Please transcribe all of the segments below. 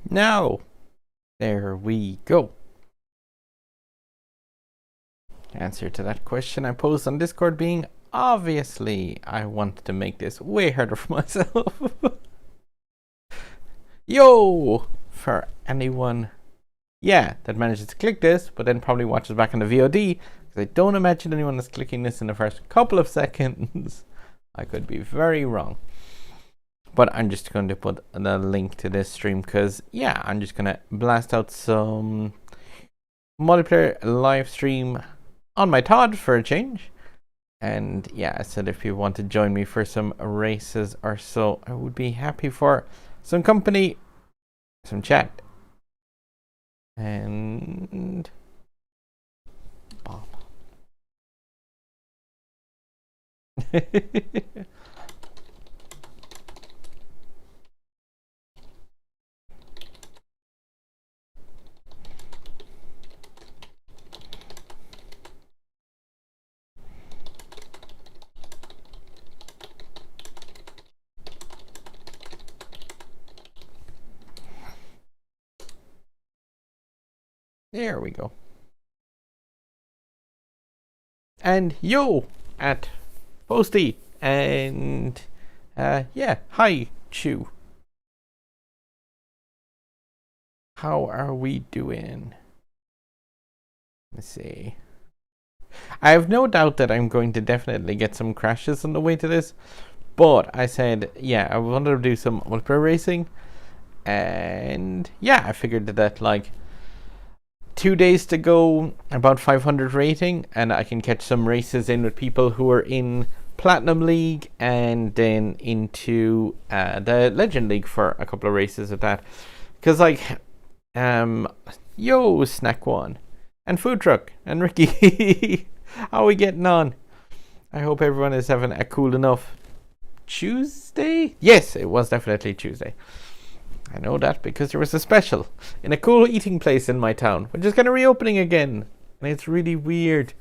Now, there we go. Answer to that question I posed on Discord being, obviously, I wanted to make this way harder for myself. Yo! For anyone, that manages to click this, but then probably watches back on the VOD, because I don't imagine anyone is clicking this in the first couple of seconds. I could be very wrong. But I'm just going to put the link to this stream because, I'm just going to blast out some multiplayer live stream on my Todd for a change. And I said if you want to join me for some races or so, I would be happy for some company, some chat. And Bob. There we go. And yo at Posty and hi Chew. How are we doing? Let's see. I have no doubt that I'm going to definitely get some crashes on the way to this, but I said I wanted to do some multiplayer racing, and I figured that like 2 days to go, about 500 rating, and I can catch some races in with people who are in Platinum League and then into the Legend League for a couple of races of that. Because like, yo, Snack One and Food Truck and Ricky, how are we getting on? I hope everyone is having a cool enough Tuesday. Yes, it was definitely Tuesday. I know that because there was a special in a cool eating place in my town, which is kind of reopening again. And it's really weird.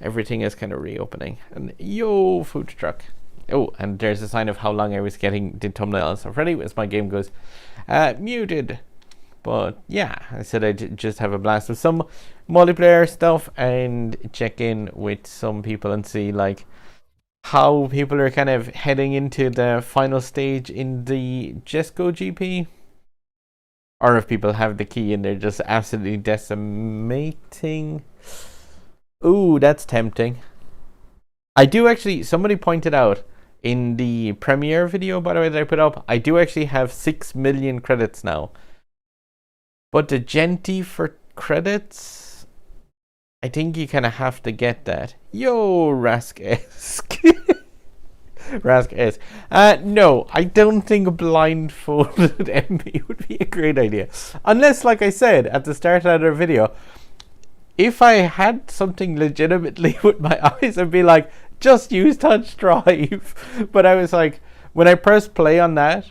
Everything is kind of reopening. And yo, food truck. Oh, and there's a sign of how long I was getting the thumbnails already as my game goes muted. But I said I'd just have a blast with some multiplayer stuff and check in with some people and see like how people are kind of heading into the final stage in the Jesco GP. Or if people have the key and they're just absolutely decimating. Ooh, that's tempting. I do actually, somebody pointed out in the premiere video, by the way, that I put up, I do actually have 6 million credits now. But the Genti for credits, I think you kind of have to get that. Yo, Rask-esque. Rask S. No, I don't think blindfolded MB would be a great idea. Unless, like I said at the start of our video, if I had something legitimately with my eyes, I'd be like, just use touch drive. But I was like, when I pressed play on that,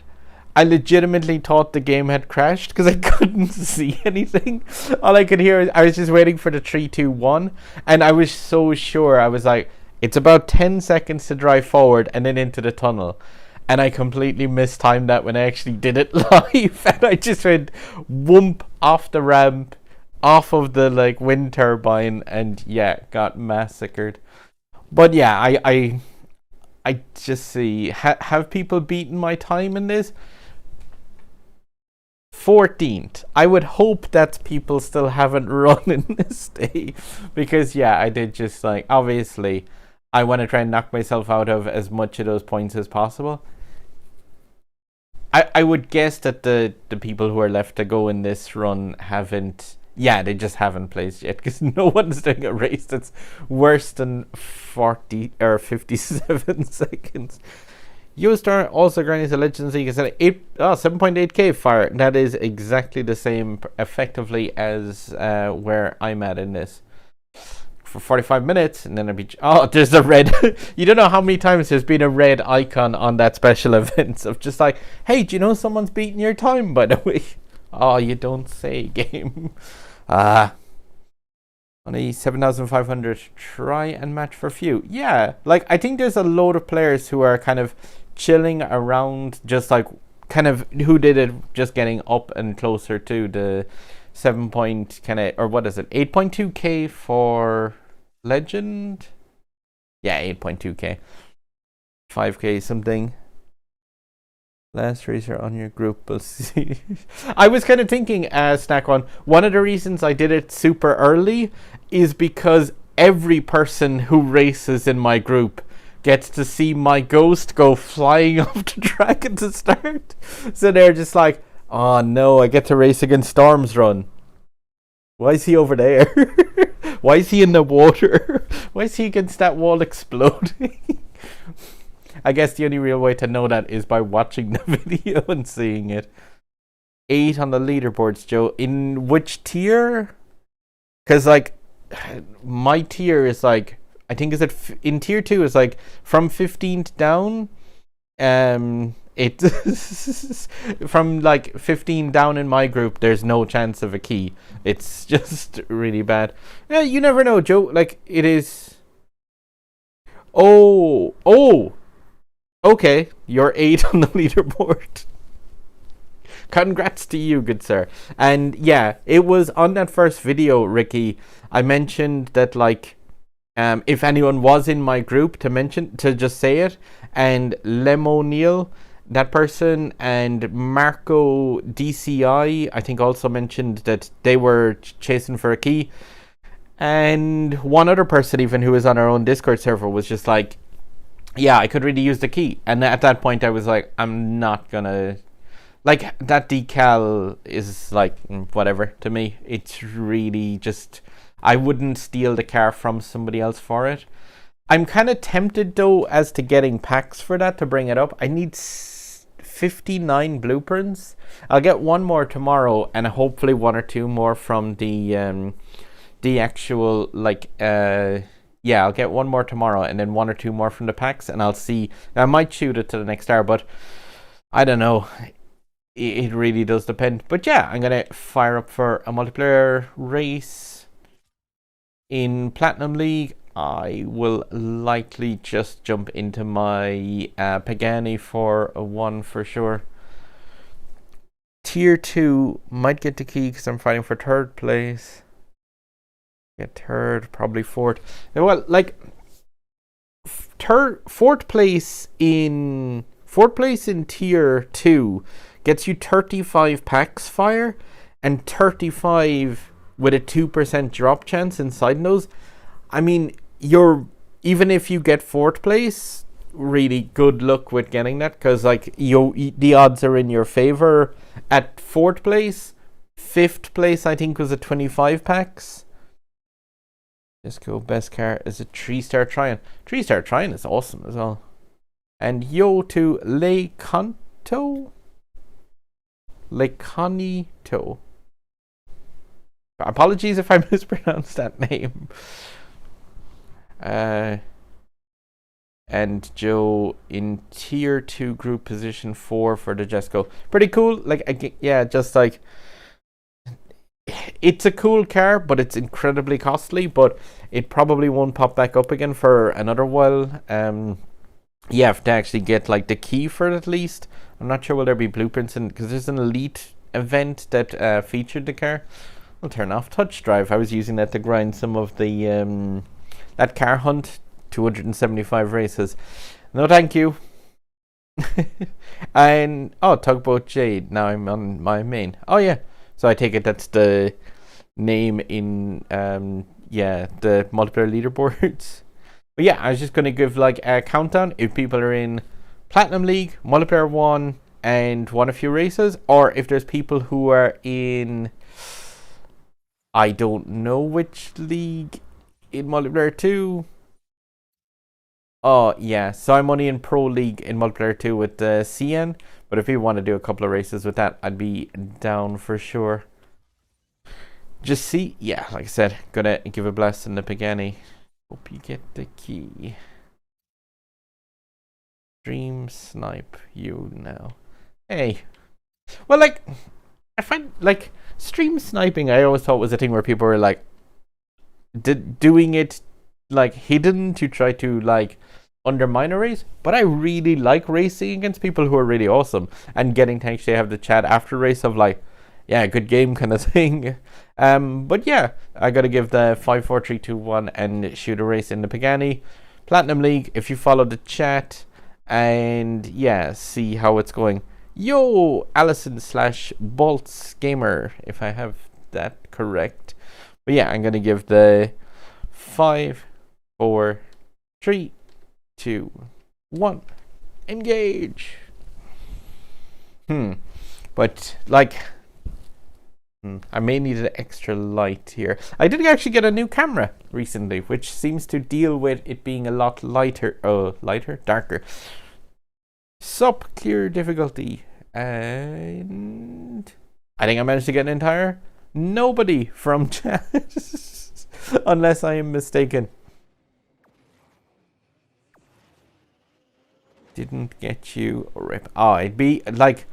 I legitimately thought the game had crashed because I couldn't see anything. All I could hear, I was just waiting for the 3, 2, 1. And I was so sure. I was like, it's about 10 seconds to drive forward and then into the tunnel. And I completely mistimed that when I actually did it live. And I just went whoomp off the ramp, off of the like wind turbine, and got massacred. But I just see, have people beaten my time in this? 14th. I would hope that people still haven't run in this day. Because I did just like, obviously, I want to try and knock myself out of as much of those points as possible. I would guess that the people who are left to go in this run haven't, they just haven't placed yet, because no one's doing a race that's worse than 40 or 57 seconds. Yostar also granted a Legends League is at 7.8k fire. That is exactly the same effectively as where I'm at in this. For 45 minutes, and then I'd be... Oh, there's a red... You don't know how many times there's been a red icon on that special event of just like, hey, do you know someone's beating your time, by the way? Oh, you don't say, game. Only 7,500. Try and match for few. Yeah, like, I think there's a load of players who are kind of chilling around just like kind of who did it, just getting up and closer to the 7 point kind of, or what is it, 8.2k for legend. Yeah, 8.2k, 5k something. Last racer on your group, we'll see. I was kind of thinking, Snack on, one of the reasons I did it super early is because every person who races in my group gets to see my ghost go flying off the track at the start. So they're just like, oh no, I get to race against Storm's Run. Why is he over there? Why is he in the water? Why is he against that wall exploding? I guess the only real way to know that is by watching the video and seeing it. 8 on the leaderboards, Joe. In which tier? Because, like, my tier is like, I think is it in tier 2 is like from 15th down. It from like 15 down in my group, there's no chance of a key. It's just really bad. Yeah, you never know, Joe. Like, it is. Oh. Okay, you're 8 on the leaderboard. Congrats to you, good sir. And yeah, it was on that first video, Ricky, I mentioned that, like, if anyone was in my group, to just say it. And Lem O'Neill, that person, and Marco DCI, I think also mentioned that they were chasing for a key. And one other person even who was on our own Discord server was just like, yeah, I could really use the key. And at that point I was like, I'm not gonna, like, that decal is like whatever to me. It's really just, I wouldn't steal the car from somebody else for it. I'm kind of tempted though as to getting packs for that to bring it up. I need 59 blueprints. I'll get one more tomorrow and hopefully one or two more from the actual, like, yeah, I'll get one more tomorrow and then one or two more from the packs, and I'll see. I might shoot it to the next hour, but I don't know. It really does depend. But yeah, I'm going to fire up for a multiplayer race in Platinum League. I will likely just jump into my Pagani for a 1 for sure. Tier 2 might get the key because I'm fighting for 3rd place. Get 3rd, probably 4th. Well, like, 4th place in tier 2 gets you 35 packs fire and 35 with a 2% drop chance inside those. I mean, even if you get 4th place, really good luck with getting that, because, like, the odds are in your favor at 4th place. 5th place, I think, was at 25 packs. Jesco best car is a 3-star Tryon. 3-star Tryon is awesome as well. And yo to Leconito. Apologies if I mispronounced that name. And Joe in tier 2 group position 4 for the Jesco. Pretty cool. Like, yeah, just like, it's a cool car, but it's incredibly costly, but it probably won't pop back up again for another while. You have to actually get, like, the key for it at least. I'm not sure will there be blueprints in, because there's an elite event that featured the car. I'll turn off touch drive. I was using that to grind some of the that car hunt, 275 races. No thank you. And Tugboat Jade, now I'm on my main. Oh yeah, so I take it that's the name in the multiplayer leaderboards. But yeah, I was just gonna give, like, a countdown if people are in Platinum League, multiplayer 1, and won a few races, or if there's people who are in, I don't know which league, in multiplayer 2. Oh yeah, so I'm only in Pro League in multiplayer 2 with CN, but if you want to do a couple of races with that, I'd be down for sure. Just see, yeah, like I said, gonna give a blast in the Pagani. Hope you get the key. Stream snipe you now. Hey, well, like, I find, like, stream sniping, I always thought was a thing where people were, like, doing it, like, hidden to try to, like, undermine a race, but I really like racing against people who are really awesome and getting to actually have the chat after race of like, yeah, good game kind of thing. But yeah, I gotta give the 5, 4, 3, 2, 1 and shoot a race in the Pagani Platinum League. If you follow the chat and yeah, see how it's going. Yo, Allison / Bolts Gamer, if I have that correct. But yeah, I'm gonna give the 5, 4, 3, 2, 1, engage. But like, I may need an extra light here. I did actually get a new camera recently, which seems to deal with it being a lot lighter. Darker. Sup, clear difficulty. And I think I managed to get an entire nobody from chat. Unless I am mistaken. Didn't get you. Rip. Oh, it'd be like,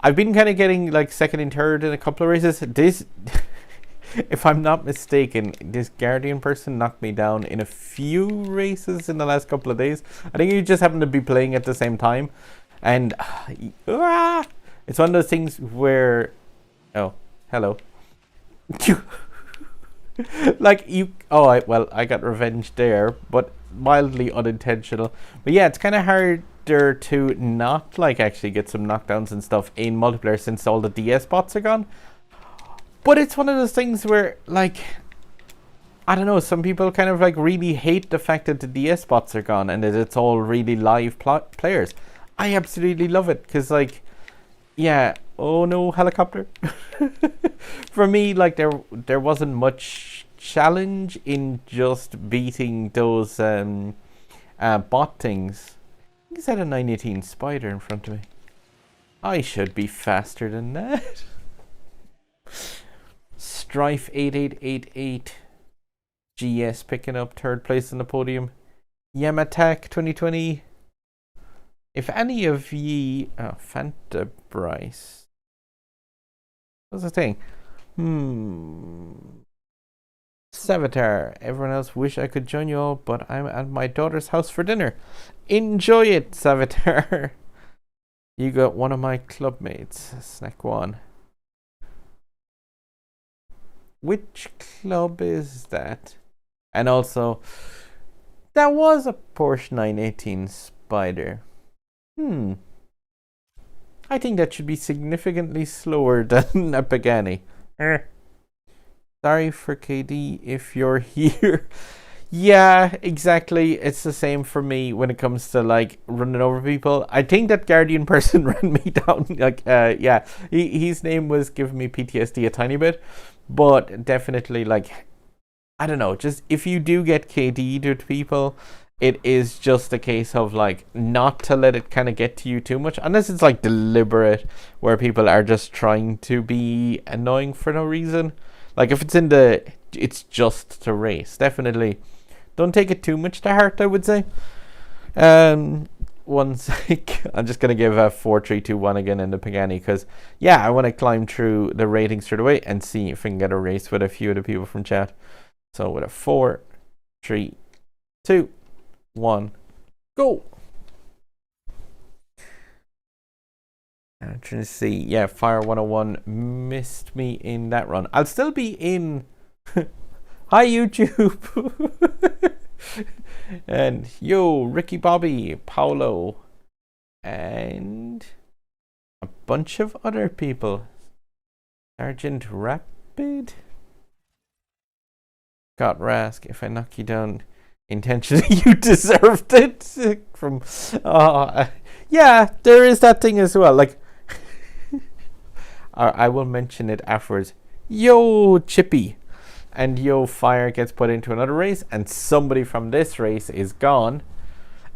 I've been kind of getting like second and third in a couple of races. This, if I'm not mistaken, this Guardian person knocked me down in a few races in the last couple of days. I think you just happen to be playing at the same time. And it's one of those things where, oh, hello. Like you, well, I got revenge there, but mildly unintentional. But yeah, it's kind of harder to not like actually get some knockdowns and stuff in multiplayer since all the DS bots are gone. But it's one of those things where, like, I don't know, some people kind of like really hate the fact that the DS bots are gone and that it's all really live players. I absolutely love it because, like, yeah, oh no, helicopter. For me, like, there wasn't much challenge in just beating those bot things. I think it's had a 918 Spider in front of me. I should be faster than that. Strife 8888 GS picking up third place on the podium. Yamatak 2020. If any of ye, Fanta Bryce. What's the thing? Savitar. Everyone else wish I could join you all, but I'm at my daughter's house for dinner. Enjoy it, Savitar. You got one of my club mates, Snack One. Which club is that? And also, that was a Porsche 918 Spider. I think that should be significantly slower than a Pagani. Sorry for KD if you're here. Yeah, exactly. It's the same for me when it comes to like running over people. I think that Guardian person ran me down. Like, yeah, his name was giving me PTSD a tiny bit, but definitely like, I don't know. Just if you do get KD'd with people, it is just a case of like not to let it kind of get to you too much, unless it's like deliberate, where people are just trying to be annoying for no reason. Like if it's just to race, definitely don't take it too much to heart, I would say. One sec, I'm just gonna give a 4, 3, 2, 1 again in the Pagani because yeah, I want to climb through the ratings straight away and see if I can get a race with a few of the people from chat. So with a 4, 3, 2, 1, go. I'm trying to see. Yeah, Fire 101 missed me in that run. I'll still be in. Hi, YouTube. And yo, Ricky Bobby, Paolo, and a bunch of other people. Sergeant Rapid. Got Rask, if I knock you down intentionally, you deserved it. From yeah, there is that thing as well. Like, I will mention it afterwards. Yo, Chippy, and yo, Fire gets put into another race, and somebody from this race is gone.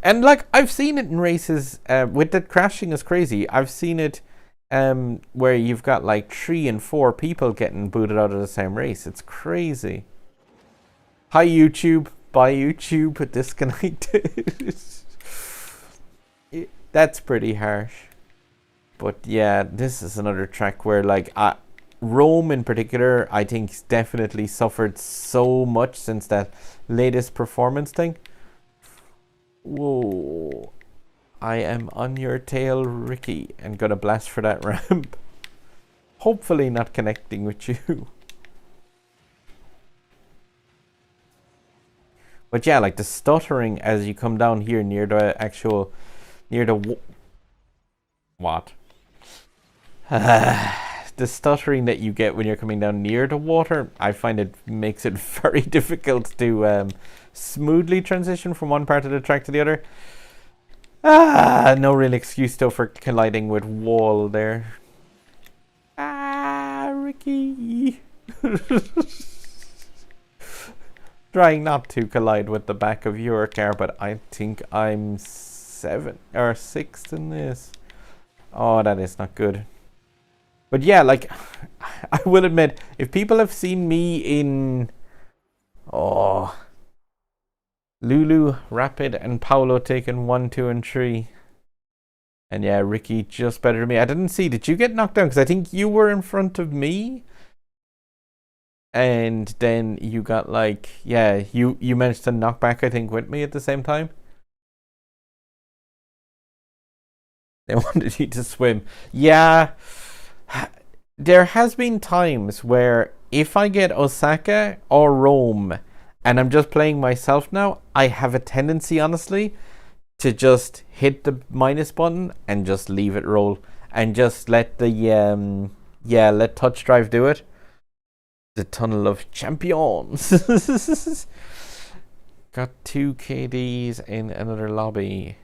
And like, I've seen it in races with the crashing is crazy. I've seen it where you've got like 3 and 4 people getting booted out of the same race. It's crazy. Hi YouTube, bye YouTube, disconnected. That's pretty harsh. But yeah, this is another track where like Rome in particular, I think definitely suffered so much since that latest performance thing. Whoa. I am on your tail, Ricky, and gonna blast for that ramp. Hopefully not connecting with you. But yeah, like the stuttering as you come down here near the actual, what? The stuttering that you get when you're coming down near the water, I find it makes it very difficult to smoothly transition from one part of the track to the other. No real excuse though for colliding with wall there. Ricky. Trying not to collide with the back of your car, but I think I'm 7th or 6th in this. Oh, that is not good. But yeah, like, I will admit, if people have seen me in, Lulu, Rapid, and Paolo taking 1, 2, and 3. And yeah, Ricky just better than me. I didn't see, did you get knocked down? Because I think you were in front of me. And then you got like, yeah, you managed to knock back, I think, with me at the same time. They wanted you to swim. Yeah. There has been times where if I get Osaka or Rome and I'm just playing myself now, I have a tendency, honestly, to just hit the minus button and just leave it roll and just let the let touch drive do it. The Tunnel of Champions. Got 2 KDs in another lobby.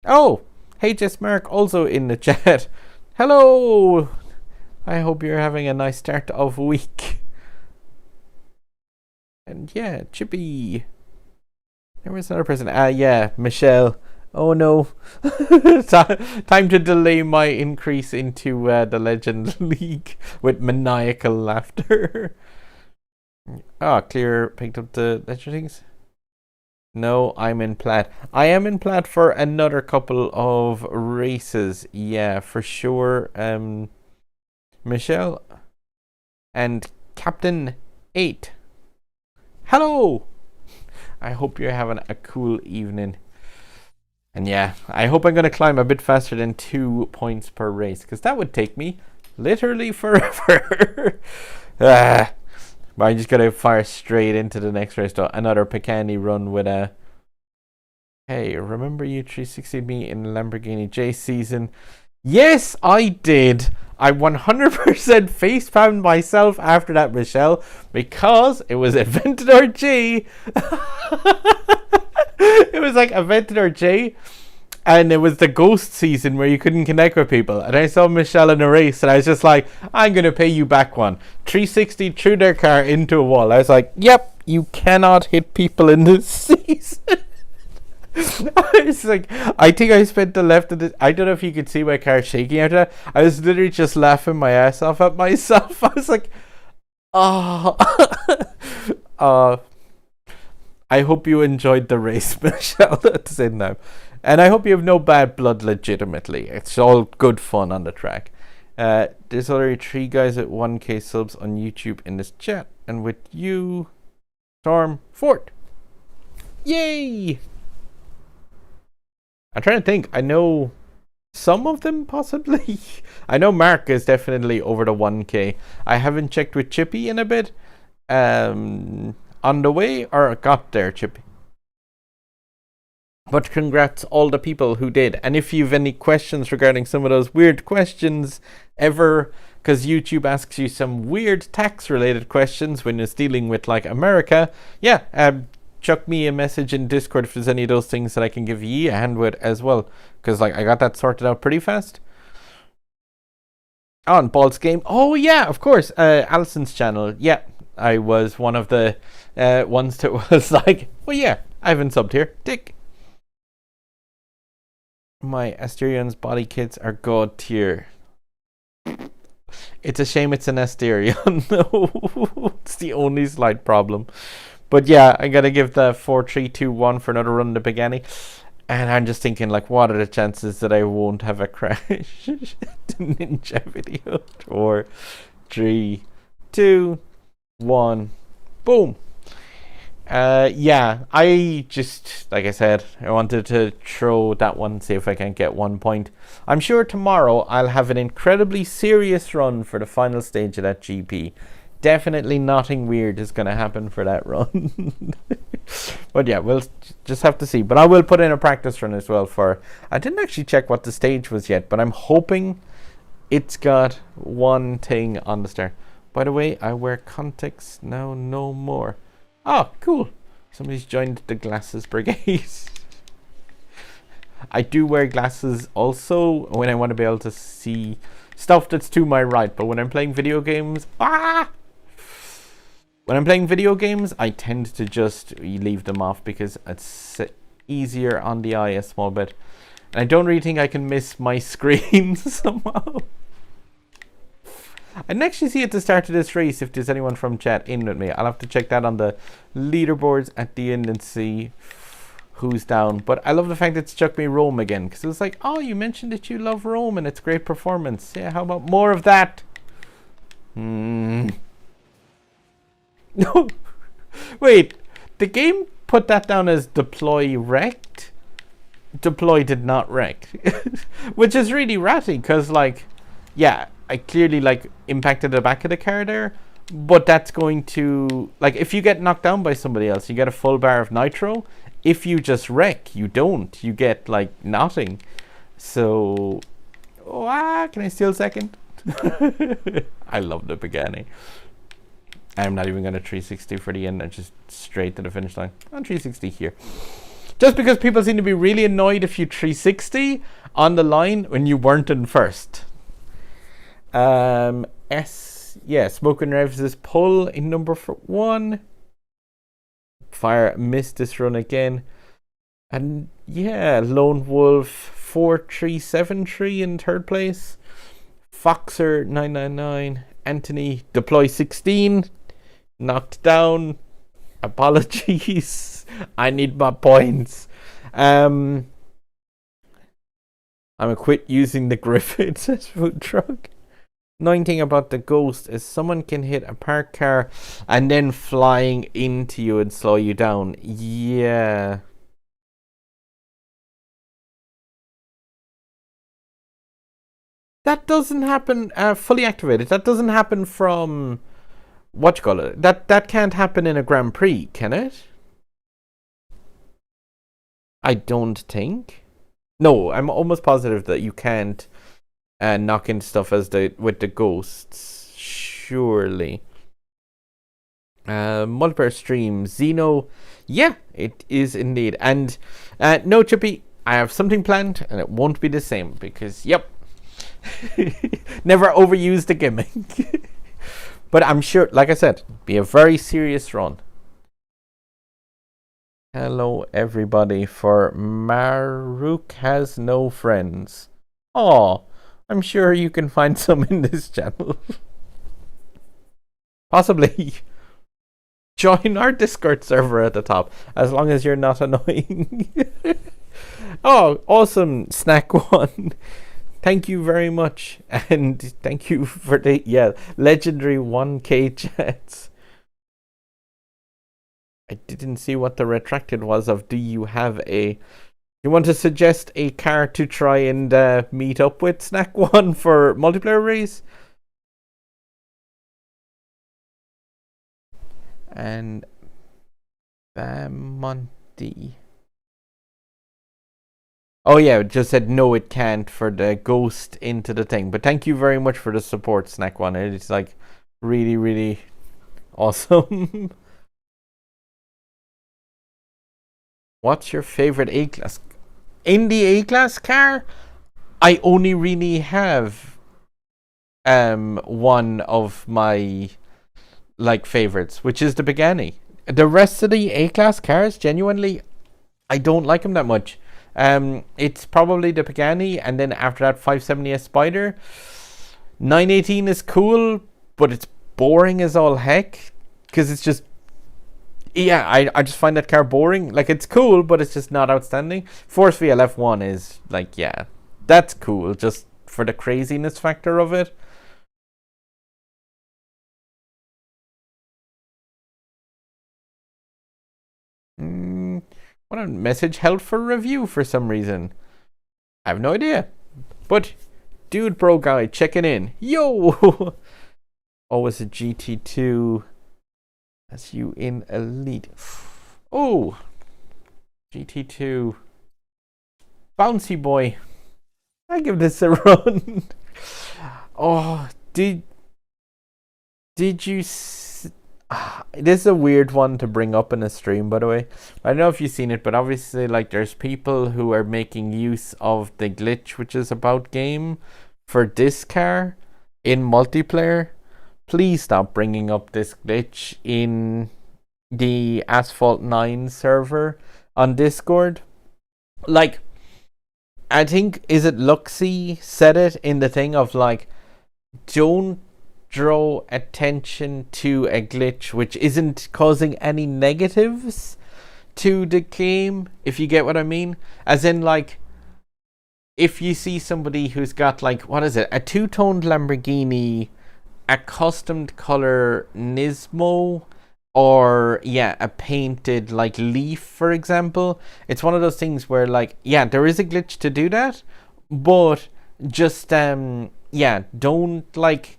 Oh, HS Mark also in the chat. Hello. I hope you're having a nice start of week. And yeah, Chippy. There was another person. Yeah, Michelle. Oh no. Time to delay my increase into the Legend League with maniacal laughter. Clear picked up the Legend things. No, I'm in plat. I am in plat for another couple of races. Yeah, for sure. Michelle and Captain 8. Hello. I hope you're having a cool evening. And yeah, I hope I'm going to climb a bit faster than 2 points per race, because that would take me literally forever. But I'm just going to fire straight into the next race, though. Another Picani run with a... Hey, remember you 360'd me in Lamborghini J season? Yes, I did. I 100% facepalmed myself after that, Michelle, because it was Aventador J. It was like Aventador J, and it was the ghost season where you couldn't connect with people. And I saw Michelle in a race, and I was just like, I'm going to pay you back one. 360 through their car into a wall. I was like, yep, you cannot hit people in this season. I was like, I think I spent the left of the... I don't know if you could see my car shaking after that. I was literally just laughing my ass off at myself. I was like, I hope you enjoyed the race, Michelle, at the same time. And I hope you have no bad blood legitimately. It's all good fun on the track. There's already 3 guys at 1k subs on YouTube in this chat. And with you, Storm Fort. Yay! I'm trying to think. I know some of them possibly. I know Mark is definitely over the 1k. I haven't checked with Chippy in a bit. On the way or got there, Chippy. But congrats all the people who did. And if you've any questions regarding some of those weird questions ever, because YouTube asks you some weird tax related questions when it's dealing with like America, yeah, chuck me a message in Discord if there's any of those things that I can give ye a hand with as well, because like I got that sorted out pretty fast. On Bald's Game, oh yeah, of course, Alison's channel, yeah, I was one of the ones that was like, well yeah, I haven't subbed here, tick. My Asterions body kits are god tier. It's a shame it's an Asterion. No, it's the only slight problem. But yeah, I gotta give the 4-3-2-1 for another run to Pagani. And I'm just thinking, like, what are the chances that I won't have a crash? Ninja video. 4, 3, 2, 1. Boom. Yeah, I just, like I said, I wanted to throw that one, see if I can get 1 point. I'm sure tomorrow I'll have an incredibly serious run for the final stage of that GP. Definitely nothing weird is going to happen for that run. But yeah, we'll just have to see. But I will put in a practice run as well for... I didn't actually check what the stage was yet, but I'm hoping it's got one thing on the start. By the way, I wear contacts now no more. Oh, cool. Somebody's joined the glasses brigade. I do wear glasses also when I want to be able to see stuff that's to my right. But when I'm playing video games... When I'm playing video games, I tend to just leave them off because it's easier on the eye a small bit. And I don't really think I can miss my screen somehow. I didn't actually see at the start of this race if there's anyone from chat in with me. I'll have to check that on the leaderboards at the end and see who's down. But I love the fact that it's chucked me Rome again, because it was like, oh, you mentioned that you love Rome and it's great performance. Yeah, how about more of that? No. Wait, the game put that down as deploy wrecked? Deploy did not wreck. Which is really ratty, because like, yeah, I clearly like impacted the back of the car there, but that's going to, like, if you get knocked down by somebody else, you get a full bar of nitro. If you just wreck, you don't. You get like nothing. So, can I steal second? I love the Pagani. I'm not even going to 360 for the end. I'm just straight to the finish line. On 360 here. Just because people seem to be really annoyed if you 360 on the line when you weren't in first. Yeah, Smoking Revs is pull in number 1. Fire missed this run again. And yeah, Lone Wolf 4373 in third place. Foxer 999. Anthony Deploy 16. Knocked down. Apologies. I need my points. I'm gonna quit using the Griffiths as food truck. Annoying thing about the Ghost is someone can hit a parked car and then flying into you and slow you down. Yeah. That doesn't happen fully activated. That doesn't happen from what you call it. That can't happen in a Grand Prix, can it? I don't think. No, I'm almost positive that you can't knock in stuff as with the Ghosts. Surely. Multiplayer stream. Xeno. Yeah, it is indeed. And no, Chippy, I have something planned and it won't be the same because, yep. Never overuse the gimmick. But I'm sure, like I said, be a very serious run. Hello everybody for Maruk has no friends. Oh, I'm sure you can find some in this channel. Possibly join our Discord server at the top, as long as you're not annoying. Oh, awesome, Snack One. Thank you very much, and thank you for the legendary 1K chats. I didn't see what the retracted was of. Do you have a... You want to suggest a car to try and meet up with Snack One for multiplayer race? And Monty. Oh yeah, it just said no, it can't for the Ghost into the thing. But thank you very much for the support, Snack One. It's like really, really awesome. What's your favorite A-Class? In the A-Class car, I only really have one of my like favorites, which is the Pagani. The rest of the A-Class cars, genuinely, I don't like them that much. It's probably the Pagani, and then after that 570S Spider. 918 is cool, but it's boring as all heck because it's just... Yeah, I just find that car boring. Like, it's cool, but it's just not outstanding. Force VLF 1 is like, yeah, that's cool just for the craziness factor of it. What a message held for review for some reason. I have no idea. But, dude bro guy, checking in. Yo! Always a GT2. That's you in Elite. Oh! GT2. Bouncy boy. I give this a run. Oh, did you... This is a weird one to bring up in a stream, by the way. I don't know if you've seen it, but obviously, like, there's people who are making use of the glitch, which is about game, for this car in multiplayer. Please stop bringing up this glitch in the Asphalt 9 server on Discord. Like, I think, is it Luxy said it in the thing of, like, don't draw attention to a glitch which isn't causing any negatives to the game, if you get what I mean. As in, like, if you see somebody who's got, like, what is it, a two-toned Lamborghini, a customed color Nismo, or a painted like leaf, for example, it's one of those things where, like, there is a glitch to do that, but just don't, like,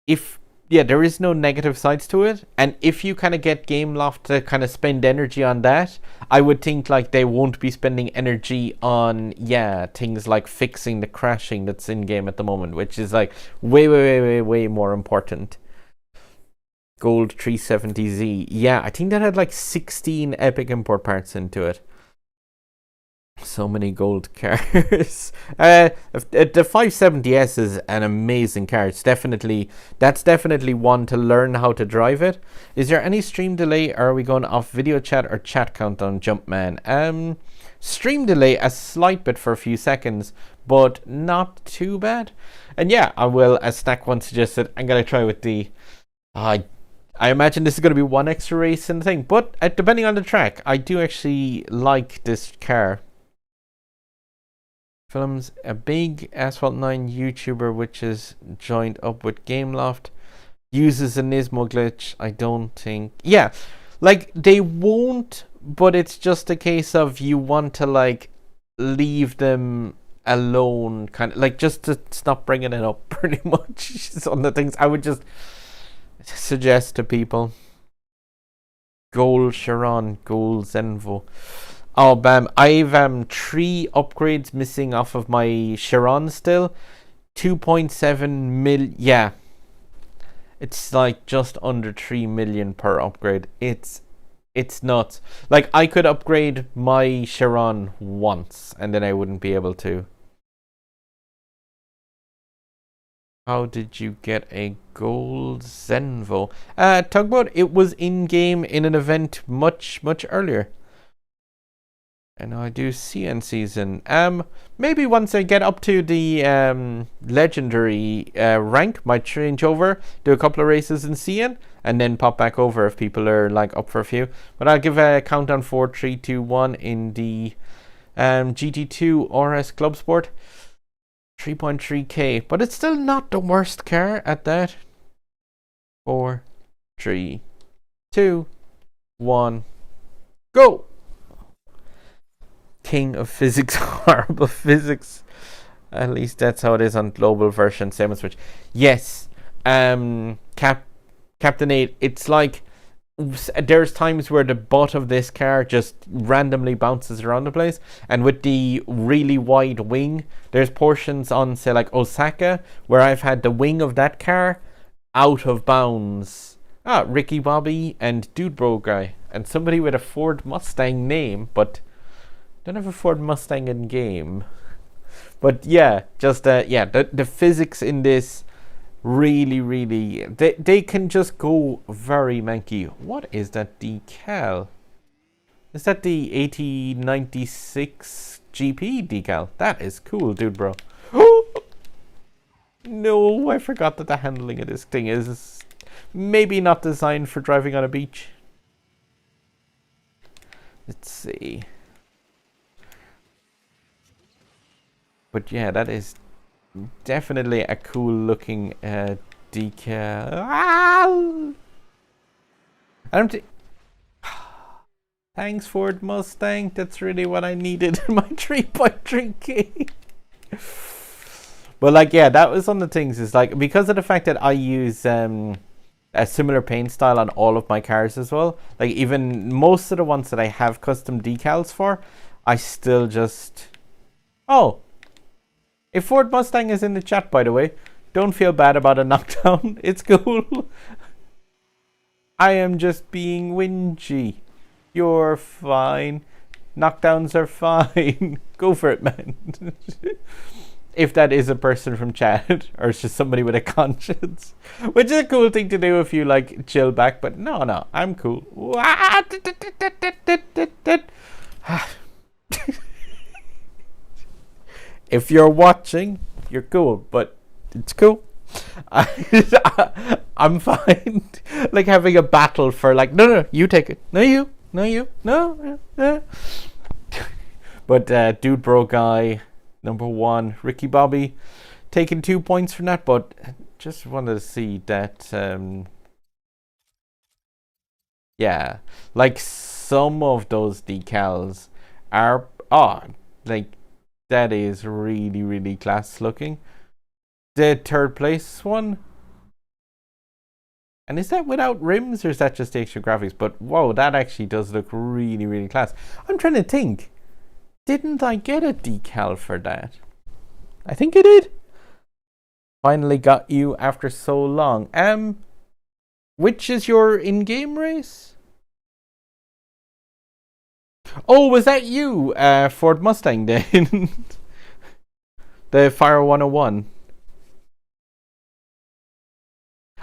if there is no negative sides to it, and if you kind of get Gameloft to kind of spend energy on that, I would think, like, they won't be spending energy on things like fixing the crashing that's in game at the moment, which is like way more important. Gold 370Z, I think that had like 16 epic import parts into it. So many gold cars. The 570S is an amazing car. That's definitely one to learn how to drive it. Is there any stream delay? Or are we going off video chat or chat count on Jumpman? Stream delay a slight bit for a few seconds, but not too bad. And I will, as Snack One suggested, I'm gonna try with the I imagine this is going to be one extra race in the thing, but depending on the track, I do actually like this car. Films a big Asphalt 9 YouTuber which is joined up with Gameloft, uses a Nismo glitch. I don't think, like, they won't, but it's just a case of you want to, like, leave them alone, kind of like, just to stop bringing it up. Pretty much. It's one of the things I would just suggest to people. Gold Chiron, Gold Zenvo. Oh, bam. I've 3 upgrades missing off of my Chiron still. 2.7 mil. It's like just under 3 million per upgrade. It's nuts. Like, I could upgrade my Chiron once and then I wouldn't be able to. How did you get a gold Zenvo? Tugboat, it was in-game in an event much earlier. And I do CN season. Maybe once I get up to the legendary rank, might change over, do a couple of races in CN, and then pop back over if people are, like, up for a few. But I'll give a countdown 4, 3, 2, 1 in the GT2 RS Club Sport. 3.3k, but it's still not the worst car at that. 4, 3, 2, 1, go! King of physics, horrible physics. At least that's how it is on global version, same as Switch. Yes, Captain 8. It's like there's times where the butt of this car just randomly bounces around the place, and with the really wide wing, there's portions on, say, like Osaka, where I've had the wing of that car out of bounds. Ricky Bobby and Dude Bro Guy, and somebody with a Ford Mustang name, but don't have a Ford Mustang in game. But the physics in this really, they can just go very manky. What is that decal? Is that the 8096 GP decal? That is cool, dude, bro. No, I forgot that the handling of this thing is maybe not designed for driving on a beach. Let's see. But that is definitely a cool looking decal. I don't think Thanks, Ford Mustang. That's really what I needed in my 3.3K. But like, yeah, that was one of the things. Is like, because of the fact that I use a similar paint style on all of my cars as well. Like, even most of the ones that I have custom decals for, I still just... Oh, if Ford Mustang is in the chat, by the way, don't feel bad about a knockdown. It's cool. I am just being whingy. You're fine. Knockdowns are fine. Go for it, man. If that is a person from chat, or it's just somebody with a conscience, which is a cool thing to do if you like chill back. But no, I'm cool. If you're watching, you're cool, but it's cool. I'm fine. Like having a battle for like, no, you take it. No, you. No. But Dude Bro Guy, number 1, Ricky Bobby, taking 2 points from that. But just wanted to see that, yeah, like some of those decals are, like that is really, really class looking. The third place one. And is that without rims or is that just the extra graphics? But whoa, that actually does look really, really class. I'm trying to think. Didn't I get a decal for that? I think I did. Finally got you after so long. Which is your in-game race? Oh, was that you, Ford Mustang then? The Fire 101.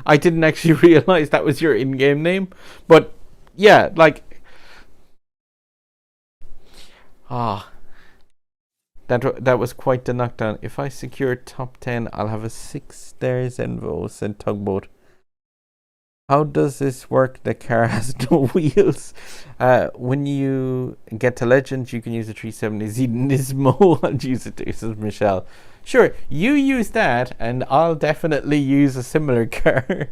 I didn't actually realize that was your in-game name, but yeah, like, that was quite the knockdown. If I secure top 10, I'll have a 6-star Zenvo, said Tugboat. How does this work? The car has no wheels. When you get to Legends, you can use a 370Z Nismo. I'll use it too, says Michelle. Sure, you use that, and I'll definitely use a similar car.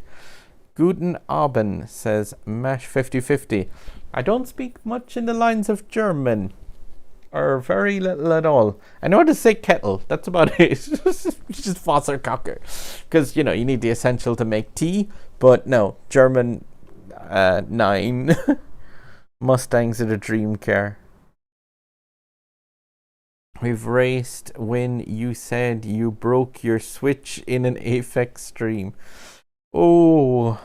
Guten Abend, says Mash 5050. I don't speak much in the lines of German, or very little at all. I know how to say kettle. That's about it. Just Wasserkocher, because you know you need the essential to make tea. But no, German 9. Mustangs are the dream car. We've raced when you said you broke your switch in an Apex stream. Oh,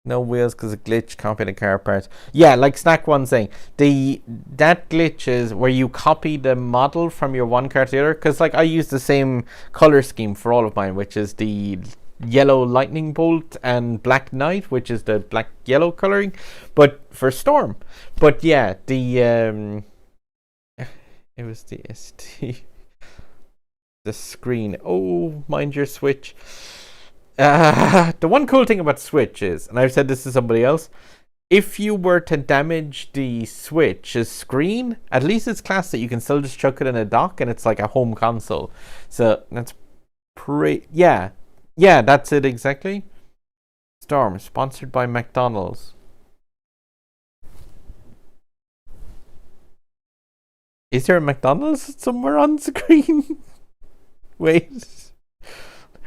no wheels because of glitch, copy the car parts. Yeah, like Snack One saying, that glitch is where you copy the model from your one car to the other. Because like I use the same color scheme for all of mine, which is the yellow lightning bolt and black knight, which is the black yellow coloring, but for Storm. But yeah, it was the ST. The screen. Oh, mind your Switch. The one cool thing about Switch is, and I've said this to somebody else, if you were to damage the Switch's screen, at least it's class that you can still just chuck it in a dock and it's like a home console. So that's yeah, that's it exactly. Storm, sponsored by McDonald's. Is there a McDonald's somewhere on screen? Wait.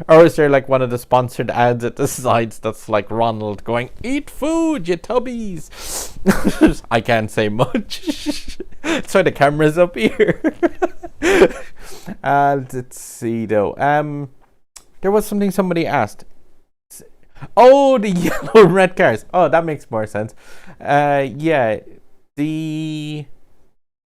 Or is there like one of the sponsored ads at the sides that's like Ronald going, "Eat food, you tubbies." I can't say much. That's why the camera's up here. Let's see though. There was something somebody asked. Oh, the yellow and red cars. Oh, that makes more sense. Yeah. The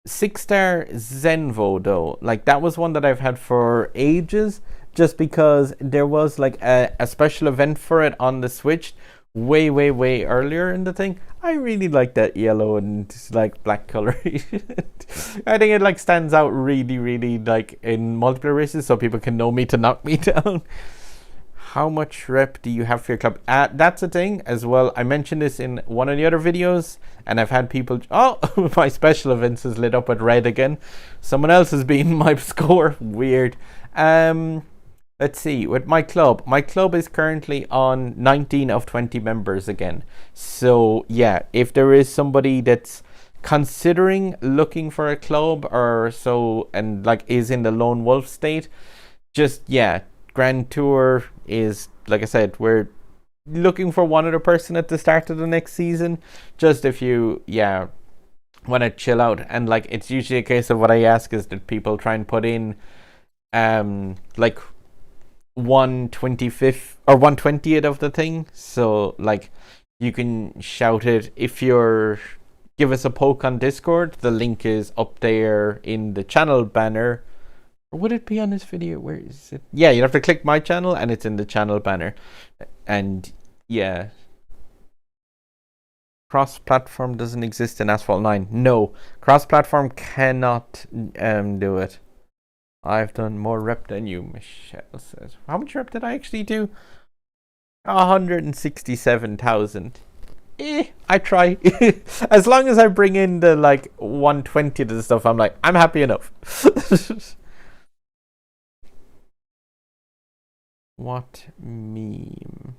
6-star Zenvo though, like that was one that I've had for ages, just because there was like a special event for it on the Switch way earlier in the thing. I really like that yellow and like black color. I think it like stands out really like in multiplayer races, so people can know me to knock me down. How much rep do you have for your club? That's a thing as well. I mentioned this in one of the other videos, and I've had people... Oh, my special events is lit up with red again. Someone else has been my score. Weird. Let's see. With my club is currently on 19 of 20 members again. So, yeah, if there is somebody that's considering looking for a club or so, and like is in the lone wolf state, just yeah, Grand Tour is, like I said, we're looking for one other person at the start of the next season. Just if you want to chill out, and like it's usually a case of what I ask is that people try and put in like 1/25th or 1/20th of the thing, so like you can shout it. If you're give us a poke on Discord, the link is up there in the channel banner, or would it be on this video? Where is it? Yeah, you have to click my channel and it's in the channel banner. And yeah, cross-platform doesn't exist in Asphalt 9. No, cross-platform cannot do it. I've done more rep than you, Michelle says. How much rep did I actually do? 167,000. I try. As long as I bring in the like 120 of the stuff, I'm like, I'm happy enough. What meme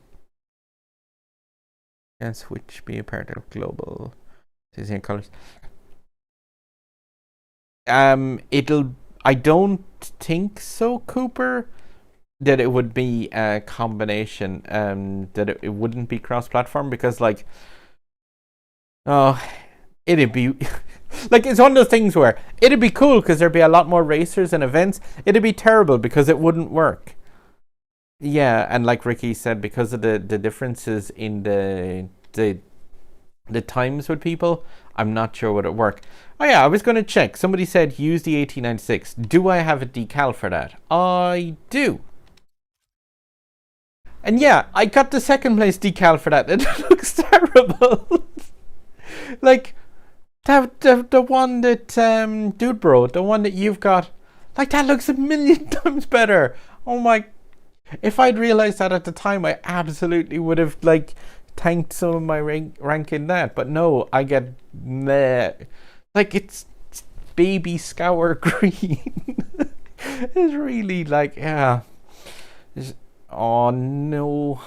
can Switch be a part of global Disney colors? I don't think so, Cooper, that it would be a combination, that it wouldn't be cross-platform, because like, it'd be like, it's one of those things where it'd be cool because there'd be a lot more racers and events. It'd be terrible because it wouldn't work. Yeah, and like Ricky said, because of the differences in the times with people, I'm not sure would it work. Oh yeah, I was going to check. Somebody said use the 1896. Do I have a decal for that? I do. And yeah, I got the second place decal for that. It looks terrible. Like the one that Dude Bro, the one that you've got, like that looks a million times better. Oh my! If I'd realized that at the time, I absolutely would have like tanked some of my rank in that. But no, I get like it's baby scour green. It's really like, yeah. Oh no.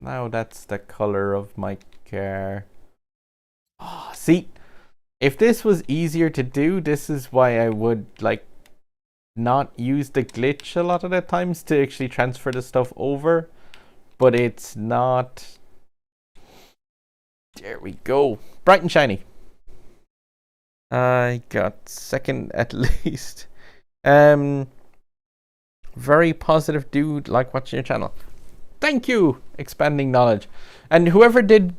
Now that's the color of my car. Oh, see, if this was easier to do, this is why I would like not use the glitch a lot of the times to actually transfer the stuff over. But it's not. There we go. Bright and shiny. I got second at least. Very positive dude, like watching your channel. Thank you, expanding knowledge. And whoever did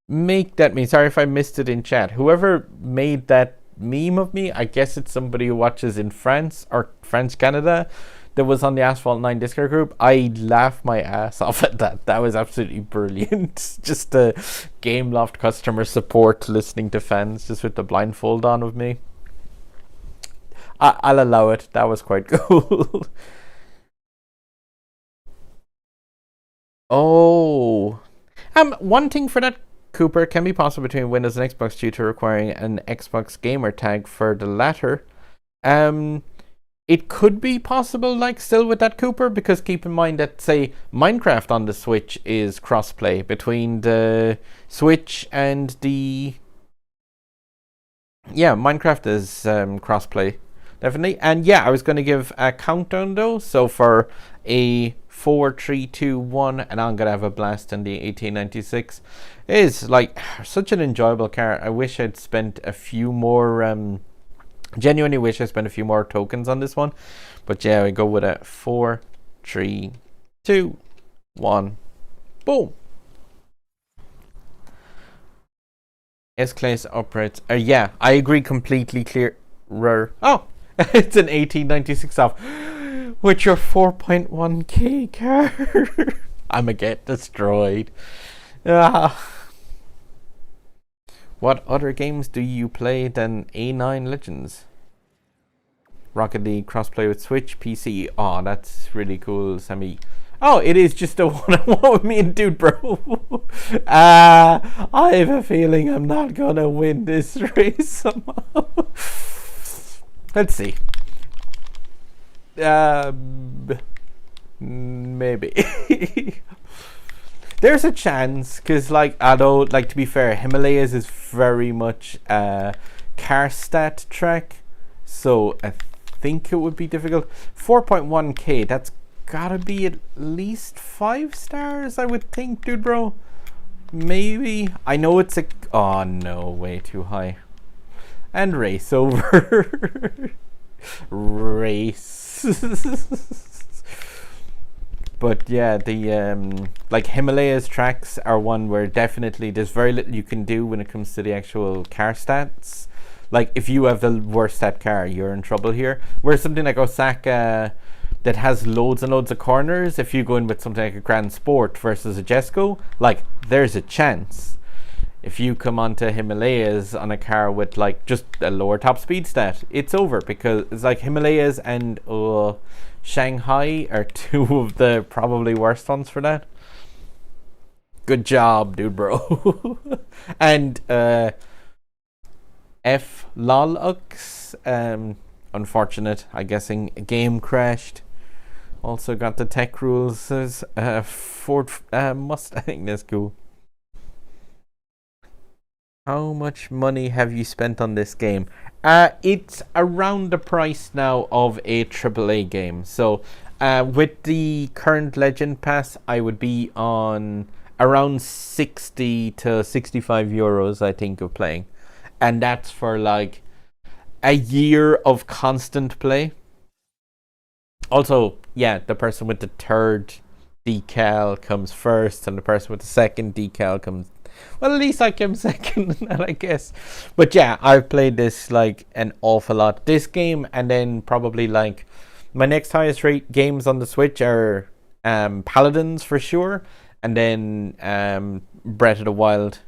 make that meme, sorry if I missed it in chat, whoever made that meme of me, I guess it's somebody who watches in France or France, Canada, that was on the Asphalt 9 Discord group. I laughed my ass off at that. That was absolutely brilliant. Just the Gameloft customer support listening to fans just with the blindfold on of me. I'll allow it. That was quite cool. Oh, one thing for that, Cooper, can be possible between Windows and Xbox due to requiring an Xbox gamer tag for the latter. It could be possible, like, still with that, Cooper, because keep in mind that, say, Minecraft on the Switch is crossplay between the Switch and the... Yeah, Minecraft is crossplay, definitely. And yeah, I was going to give a countdown, though. So for a 4, 3, 2, 1, and I'm going to have a blast in the 1896. It is, like, such an enjoyable car. I wish I'd spent a few more... Genuinely wish I spent a few more tokens on this one. But yeah, we go with a 4, 3, 2, 1. Boom. S-Class operates. Yeah, I agree completely clearer. Oh, it's an 1896 off. With your 4.1k car. I'ma get destroyed. What other games do you play than A9 Legends? Rocket League crossplay with Switch, PC. Oh, that's really cool, Sammy. Oh, it is just a one-on-one with me and Dude Bro. I have a feeling I'm not gonna win this race somehow. Let's see. Maybe. There's a chance, because, like, although, like, to be fair, Himalayas is very much a car stat track, so I think it would be difficult. 4.1k, that's gotta be at least 5 stars, I would think, dude, bro. Maybe. I know it's a... Oh, no, way too high. And race over. Race. But yeah, the like Himalayas tracks are one where definitely there's very little you can do when it comes to the actual car stats. Like if you have the worst stat car, you're in trouble here. Whereas something like Osaka that has loads and loads of corners, if you go in with something like a Grand Sport versus a Jesco, like there's a chance. If you come onto Himalayas on a car with like just a lower top speed stat, it's over, because it's like Himalayas and Shanghai are two of the probably worst ones for that. Good job, dude, bro. And F Lolux, unfortunate, I'm guessing a game crashed. Also got the tech rules as Ford Mustang. That's cool. How much money have you spent on this game? It's around the price now of a AAA game. So with the current Legend Pass, I would be on around 60 to 65 euros, I think, of playing. And that's for like a year of constant play. Also, yeah, the person with the third decal comes first, and the person with the second decal comes... Well, at least I came second, I guess. But yeah, I've played this like an awful lot. This game, and then probably like my next highest rate games on the Switch are Paladins for sure, and then Breath of the Wild.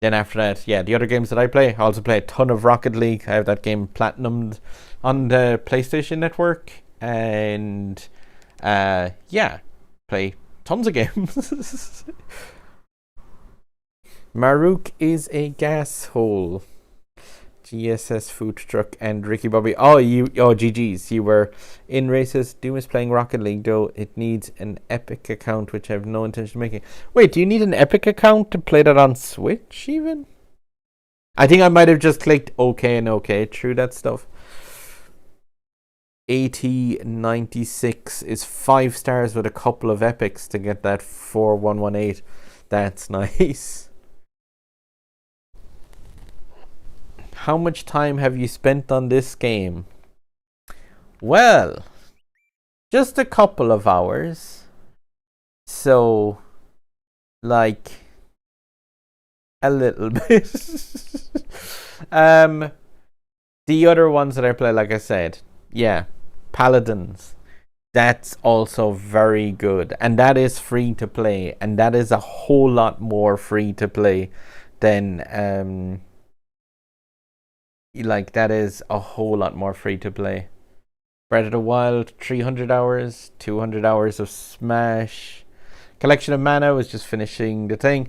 Then after that, yeah, the other games that I play, I also play a ton of Rocket League. I have that game platinumed on the PlayStation Network, and yeah, play tons of games. Maruk is a gas hole. GSS Food Truck and Ricky Bobby. GG's. You were in races. Doom is playing Rocket League, though. It needs an Epic account, which I have no intention of making. Wait, do you need an Epic account to play that on Switch, even? I think I might have just clicked OK and OK through that stuff. 8096 is 5 stars with a couple of epics to get that 4118. That's nice. How much time have you spent on this game? Well, just a couple of hours. So, like, a little bit. The other ones that I play, like I said, yeah, Paladins. That's also very good. And that is free to play. And that is a whole lot more free to play than... like, that is a whole lot more free to play. Breath of the Wild, 300 hours, 200 hours of Smash. Collection of Mana was just finishing the thing.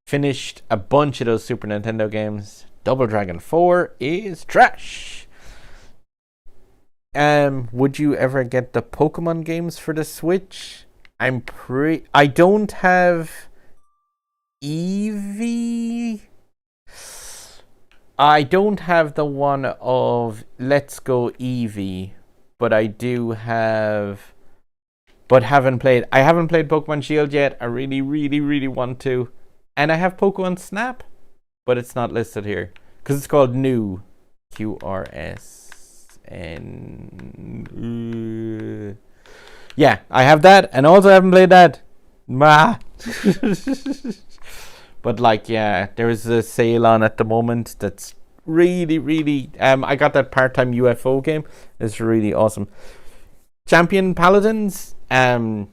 Finished a bunch of those Super Nintendo games. Double Dragon 4 is trash. Would you ever get the Pokemon games for the Switch? I don't have Eevee. I don't have the one of Let's Go Eevee, but I do have... But I haven't played Pokemon Shield yet. I really, really, really want to. And I have Pokemon Snap, but it's not listed here. Because it's called New. QRSN. Yeah, I have that, and also I haven't played that. But like, yeah, there is a sale on at the moment that's really, really... I got that part-time UFO game. It's really awesome. Champion Paladins. Oh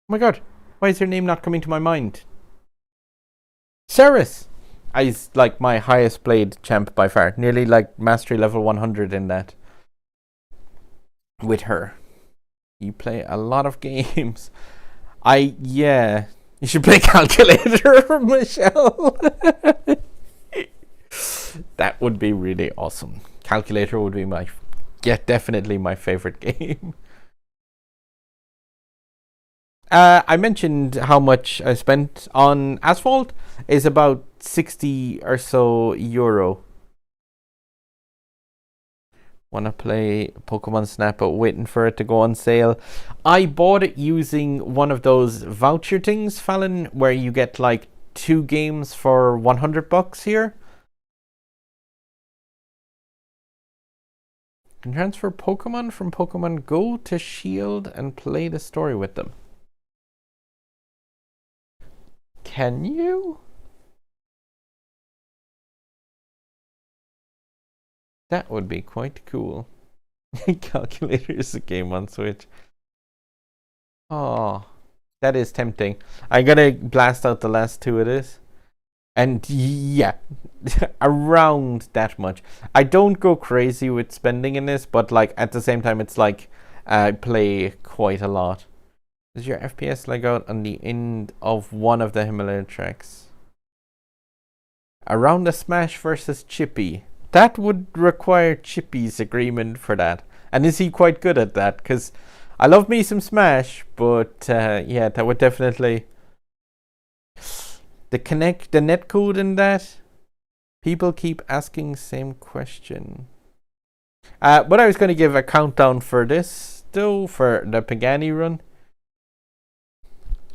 my god, why is her name not coming to my mind? Ceres. Is like my highest played champ by far. Nearly like mastery level 100 in that. With her. You play a lot of games. Yeah... You should play Calculator, Michelle. That would be really awesome. Calculator would be definitely my favorite game. I mentioned how much I spent on Asphalt is about 60 or so euro. Want to play Pokemon Snap, but waiting for it to go on sale. I bought it using one of those voucher things, Fallon, where you get like 2 games for $100 here. You can transfer Pokemon from Pokemon Go to Shield and play the story with them. Can you? That would be quite cool. Calculator is a game on Switch. Oh, that is tempting. I'm gonna blast out the last 2 of this. And yeah, around that much. I don't go crazy with spending in this, but like at the same time, it's like I play quite a lot. Does your FPS lag out on the end of one of the Himalaya tracks? Around the Smash versus Chippy. That would require Chippy's agreement for that. And is he quite good at that? Because I love me some Smash, but yeah, that would definitely... The netcode in that, people keep asking same question. But I was going to give a countdown for this, though, for the Pagani run.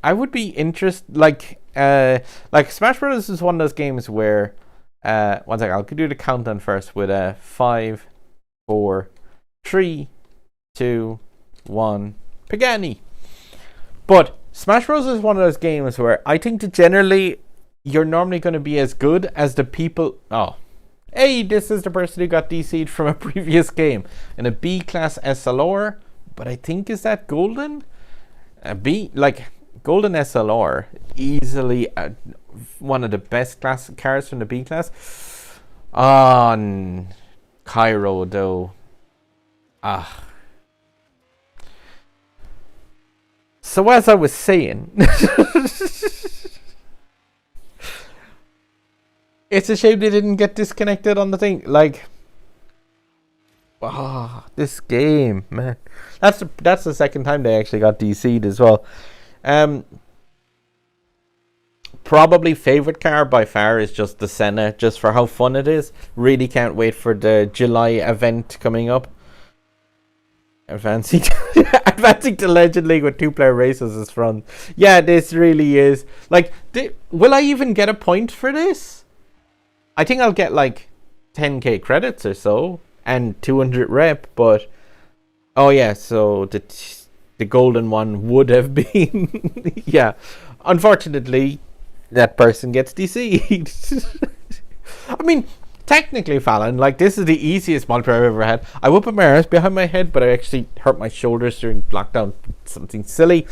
I would be interested, like Smash Bros. Is one of those games where, one second, I'll do the countdown first with a 5, 4, 3, 2, 1, Pagani. But Smash Bros. Is one of those games where I think that generally you're normally going to be as good as the people. Oh, hey, this is the person who got DC'd from a previous game in a B class SLR. But I think, is that golden? A B, like golden SLR, easily one of the best class cars from the B class. On Cairo, though. So as I was saying, it's a shame they didn't get disconnected on the thing. Like, this game, man. That's the second time they actually got DC'd as well. Probably favorite car by far is just the Senna, just for how fun it is. Really can't wait for the July event coming up. Advancing to Legend League with 2-player races is fun. Yeah, this really is. Like, will I even get a point for this? I think I'll get like 10k credits or so and 200 rep, but oh yeah, so the golden one would have been yeah. Unfortunately, that person gets DC'd. I mean, technically, Fallon, like, this is the easiest multiplayer I've ever had. I would put my arms behind my head, but I actually hurt my shoulders during lockdown. Something silly.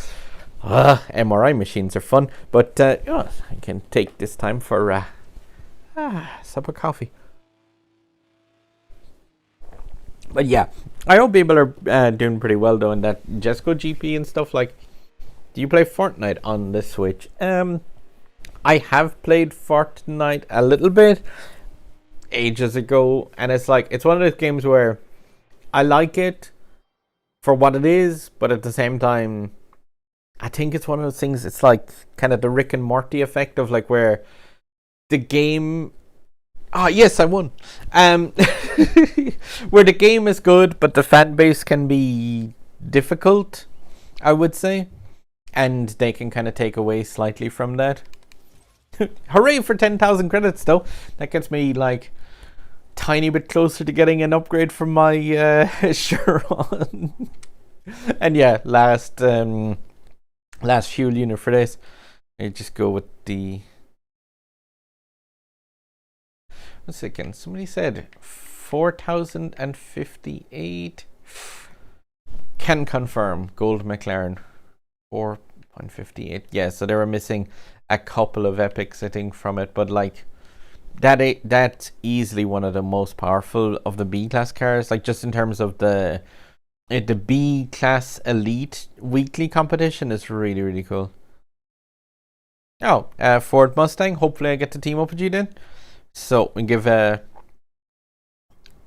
MRI machines are fun, but I can take this time for a cup of coffee. But yeah, I hope people are doing pretty well though in that Jesco GP and stuff. Like, do you play Fortnite on the Switch? I have played Fortnite a little bit ages ago, and it's like, it's one of those games where I like it for what it is, but at the same time, I think it's one of those things, it's like kind of the Rick and Morty effect of like where the game... yes, I won. Where the game is good, but the fan base can be difficult, I would say. And they can kind of take away slightly from that. Hooray for 10,000 credits, though. That gets me, like, tiny bit closer to getting an upgrade from my Chiron. And yeah, last fuel unit for this. I just go with the... One second. Somebody said 4,058. Can confirm. Gold McLaren. 4.58. Yeah, so they were missing a couple of epics, I think, from it. But like, that's easily one of the most powerful of the B class cars. Like, just in terms of the B class elite weekly competition is really, really cool. Oh, Ford Mustang. Hopefully I get to team up with you then. So we give a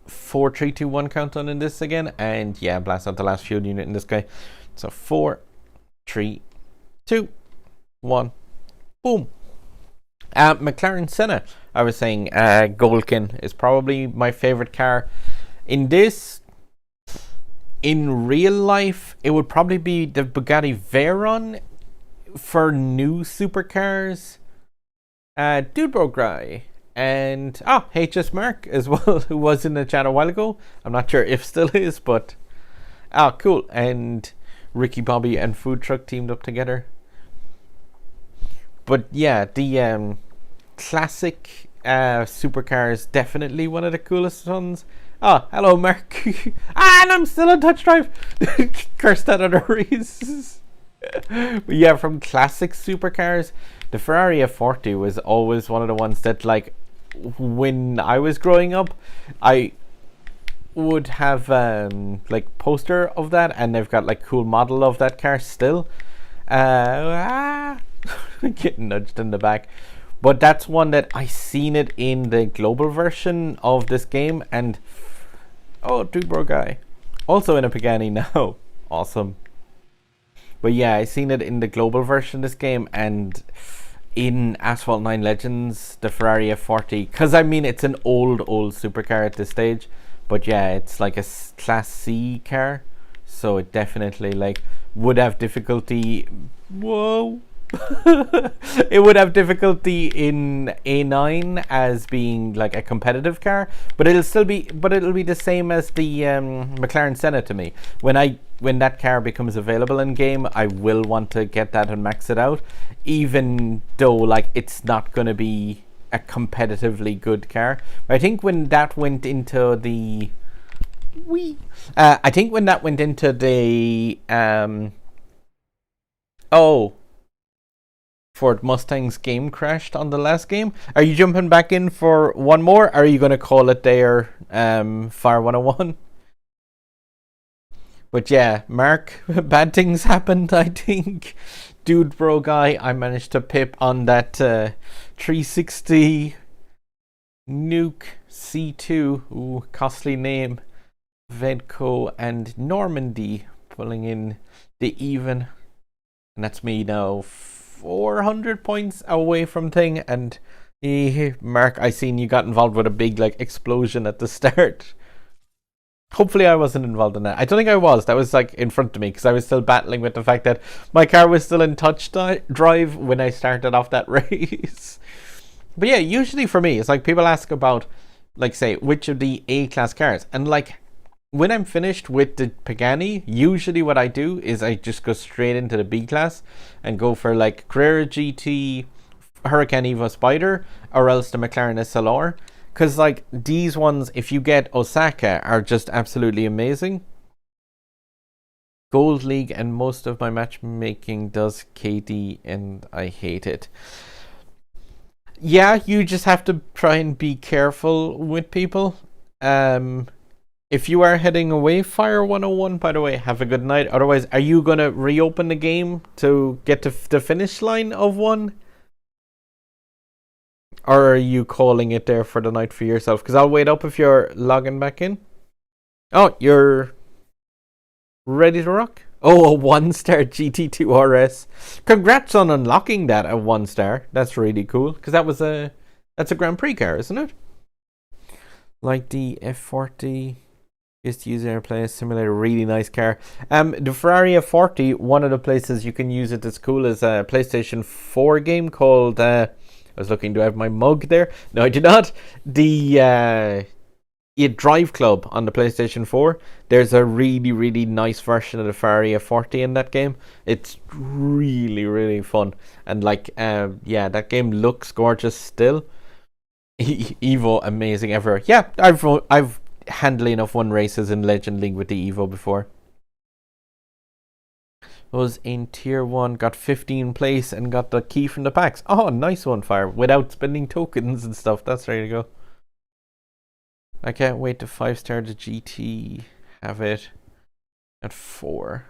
4, 3, 2, 1 countdown in this again, and yeah, blast out the last fuel unit in this guy. So 4, 3, 2, 1, boom. McLaren Senna. I was saying Goldkin is probably my favorite car. In real life, it would probably be the Bugatti Veyron for new supercars. Dude Bro Guy. And HS Mark as well, who was in the chat a while ago. I'm not sure if still is, but cool. And Ricky Bobby and Food Truck teamed up together. But yeah, the classic supercar is definitely one of the coolest ones. Hello Mark. And I'm still on touch drive. Curse that other reasons. But yeah, from classic supercars, the Ferrari F40 was always one of the ones that, like, when I was growing up, I would have like poster of that, and they've got like cool model of that car still. Getting nudged in the back. But that's one that I seen it in the global version of this game, and Dude Bro Guy. Also in a Pagani now. Awesome. But yeah, I seen it in the global version of this game, and in Asphalt 9 Legends, the Ferrari F40, because I mean it's an old supercar at this stage, but yeah, it's like a Class C car, so it definitely like would have difficulty. Whoa. It would have difficulty in A9 as being like a competitive car, but it'll be the same as the McLaren Senna to me. When that car becomes available in game, I will want to get that and max it out, even though like it's not going to be a competitively good car. But I think when that went into the Ford Mustang's game crashed on the last game. Are you jumping back in for one more? Or are you going to call it there, Fire 101? But yeah, Mark, bad things happened, I think. Dude Bro Guy, I managed to pip on that 360 Nuke C2. Ooh, costly name. Vedco and Normandy pulling in the even. And that's me now. 400 points away from thing, and Mark, I seen you got involved with a big like explosion at the start. Hopefully I wasn't involved in that. I don't think I was. That was like in front of me, because I was still battling with the fact that my car was still in touch drive when I started off that race. But yeah, usually for me, it's like people ask about, like, say, which of the A-class cars, and like when I'm finished with the Pagani, usually what I do is I just go straight into the B class and go for like Carrera GT, Hurricane Evo Spider, or else the McLaren SLR. Because like these ones, if you get Osaka, are just absolutely amazing. Gold League, and most of my matchmaking does KD, and I hate it. Yeah, you just have to try and be careful with people. If you are heading away, Fire 101, by the way, have a good night. Otherwise, are you going to reopen the game to get to the finish line of one? Or are you calling it there for the night for yourself? Because I'll wait up if you're logging back in. Oh, you're ready to rock? Oh, a 1-star GT2 RS. Congrats on unlocking that at 1-star. That's really cool. Because that's a Grand Prix car, isn't it? Like the F40... Just use AirPlay Simulator, really nice car. The Ferrari F40, one of the places you can use it that's cool is a PlayStation 4 game called, I was looking to have my mug there. No, I did not. The Drive Club on the PlayStation 4. There's a really, really nice version of the Ferrari F40 in that game. It's really, really fun. And like, yeah, that game looks gorgeous still. Evo, amazing ever. Yeah, I've handily enough won races in Legend League with the Evo before. Was in tier 1, got 15 place and got the key from the packs. Oh, nice one, Fire, without spending tokens and stuff. That's ready to go. I can't wait to 5-star the GT. Have it at 4.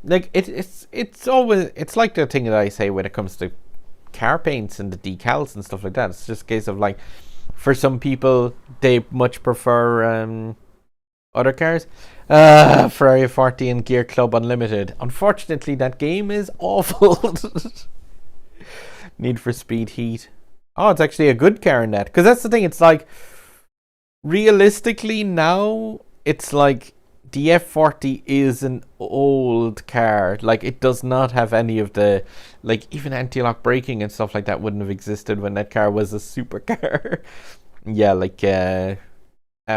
Like it's always, it's like the thing that I say when it comes to car paints and the decals and stuff like that. It's just a case of like, for some people, they much prefer Other cars? Ferrari 40 and Gear Club Unlimited. Unfortunately, that game is awful. Need for Speed Heat. Oh, it's actually a good car in that. Because that's the thing, it's like, realistically now, it's like, the F40 is an old car. Like, it does not have any of the, like, even anti-lock braking and stuff like that wouldn't have existed when that car was a supercar. Yeah, like,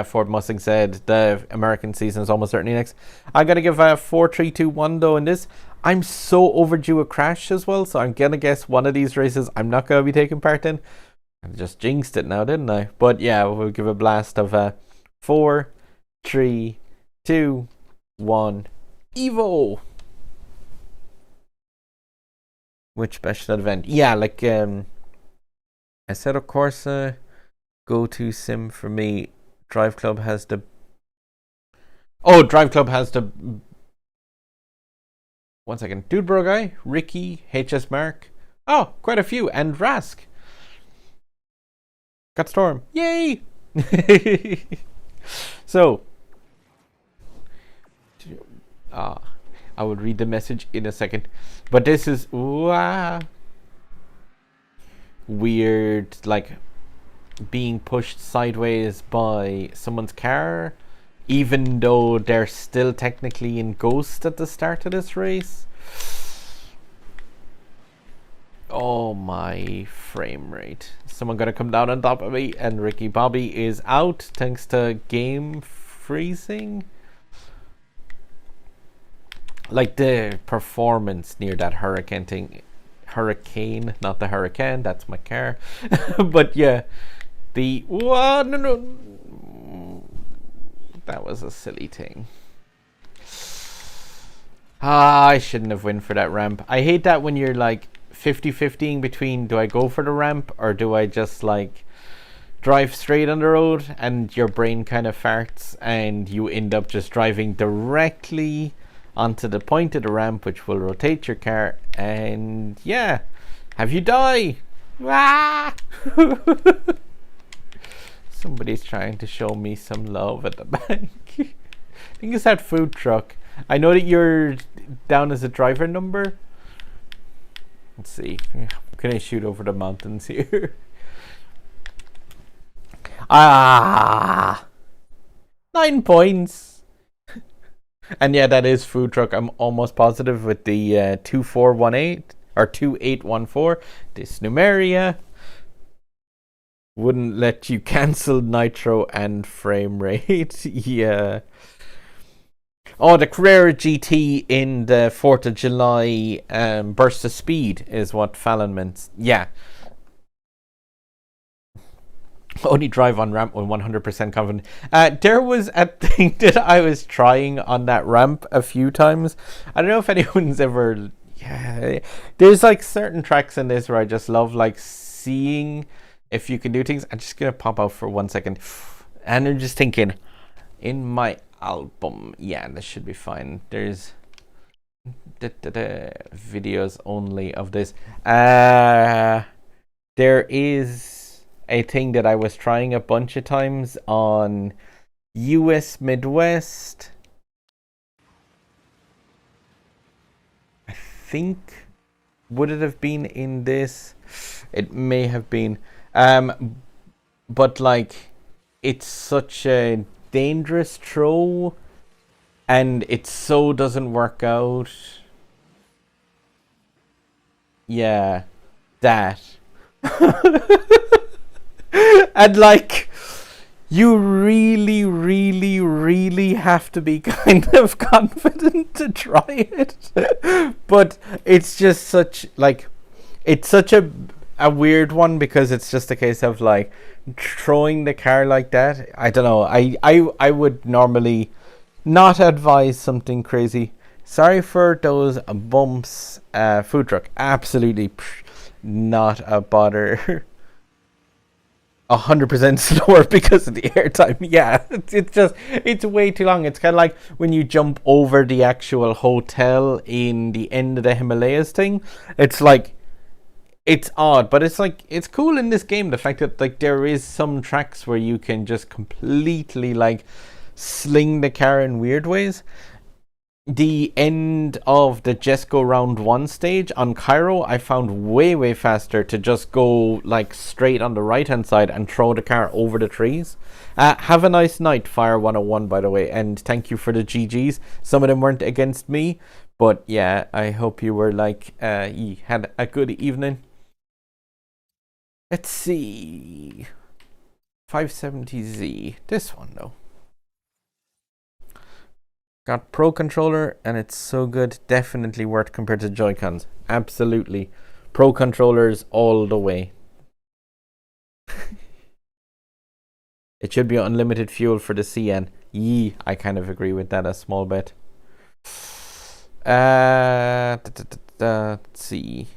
Ford Mustang said, the American season is almost certainly next. I gotta give a 4-3-2-1 though in this. I'm so overdue a crash as well, so I'm gonna guess one of these races I'm not gonna be taking part in. I just jinxed it now, didn't I? But yeah, we'll give a blast of 4, 3, 2, 1, Evo. Which special event? Yeah, like I said, of course, go-to sim for me. Drive Club has the... Oh, Drive Club has the... One second. Dude Bro Guy, Ricky, HS Mark. Oh, quite a few. And Rask. Got Storm. Yay! So... I will read the message in a second. But this is... weird, like... being pushed sideways by someone's car, even though they're still technically in Ghost at the start of this race. Oh, my frame rate. Someone gonna come down on top of me, and Ricky Bobby is out thanks to game freezing. Like the performance near that hurricane thing. Hurricane, not the hurricane, that's my car. But yeah. No. That was a silly thing. I shouldn't have went for that ramp. I hate that when you're like 50-50 between do I go for the ramp or do I just like drive straight on the road, and your brain kind of farts and you end up just driving directly onto the point of the ramp, which will rotate your car, and yeah, have you die. Ah! Somebody's trying to show me some love at the back. I think it's that food truck. I know that you're down as a driver number. Let's see. Can I shoot over the mountains here? 9 points. And yeah, that is food truck. I'm almost positive with the 2418 or 2814. This Numeria wouldn't let you cancel nitro and frame rate. Yeah. Oh, the Carrera GT in the 4th of July burst of speed is what Fallon meant. Yeah. Only drive on ramp when 100% confident. There was a thing that I was trying on that ramp a few times. I don't know if anyone's ever... Yeah. There's like certain tracks in this where I just love like seeing if you can do things. I'm just going to pop out for 1 second. And I'm just thinking, in my album, yeah, this should be fine. There's videos only of this. There is a thing that I was trying a bunch of times on US Midwest. I think, would it have been in this? It may have been. But like, it's such a dangerous throw, and it so doesn't work out. Yeah, that. And like, you really, really, really have to be kind of confident to try it. But it's just such like, it's such a weird one, because it's just a case of like throwing the car like that. I don't know. I would normally not advise something crazy. Sorry for those bumps. Food truck, absolutely not a bother. 100% slower because of the airtime. Yeah, it's way too long. It's kind of like when you jump over the actual hotel in the end of the Himalayas thing. It's like, it's odd, but it's like, it's cool in this game, the fact that like there is some tracks where you can just completely like sling the car in weird ways. The end of the Jesco round 1 stage on Cairo, I found way faster to just go like straight on the right hand side and throw the car over the trees. Have a nice night, Fire 101, by the way, and thank you for the GGs. Some of them weren't against me, but yeah, I hope you were like you had a good evening. Let's see, 570Z, this one though. Got Pro Controller, and it's so good. Definitely worth compared to Joy-Cons. Absolutely. Pro Controllers all the way. It should be unlimited fuel for the CN. Yee, I kind of agree with that, a small bit. Let's see.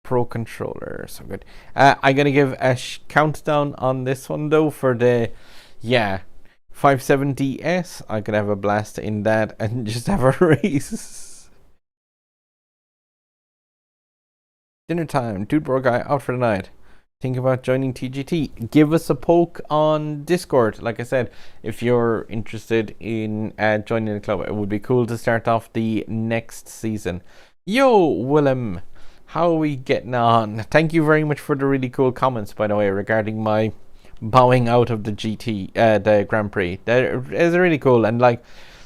Pro Controller, so good. I'm going to give a countdown on this one, though, for the... Yeah. 570S, I could have a blast in that and just have a race. Dinner time, dude bro guy out for the night. Think about joining TGT. Give us a poke on Discord. Like I said, if you're interested in joining the club, it would be cool to start off the next season. Yo, Willem, how are we getting on? Thank you very much for the really cool comments, by the way, regarding my bowing out of the the Grand Prix. That is really cool, and like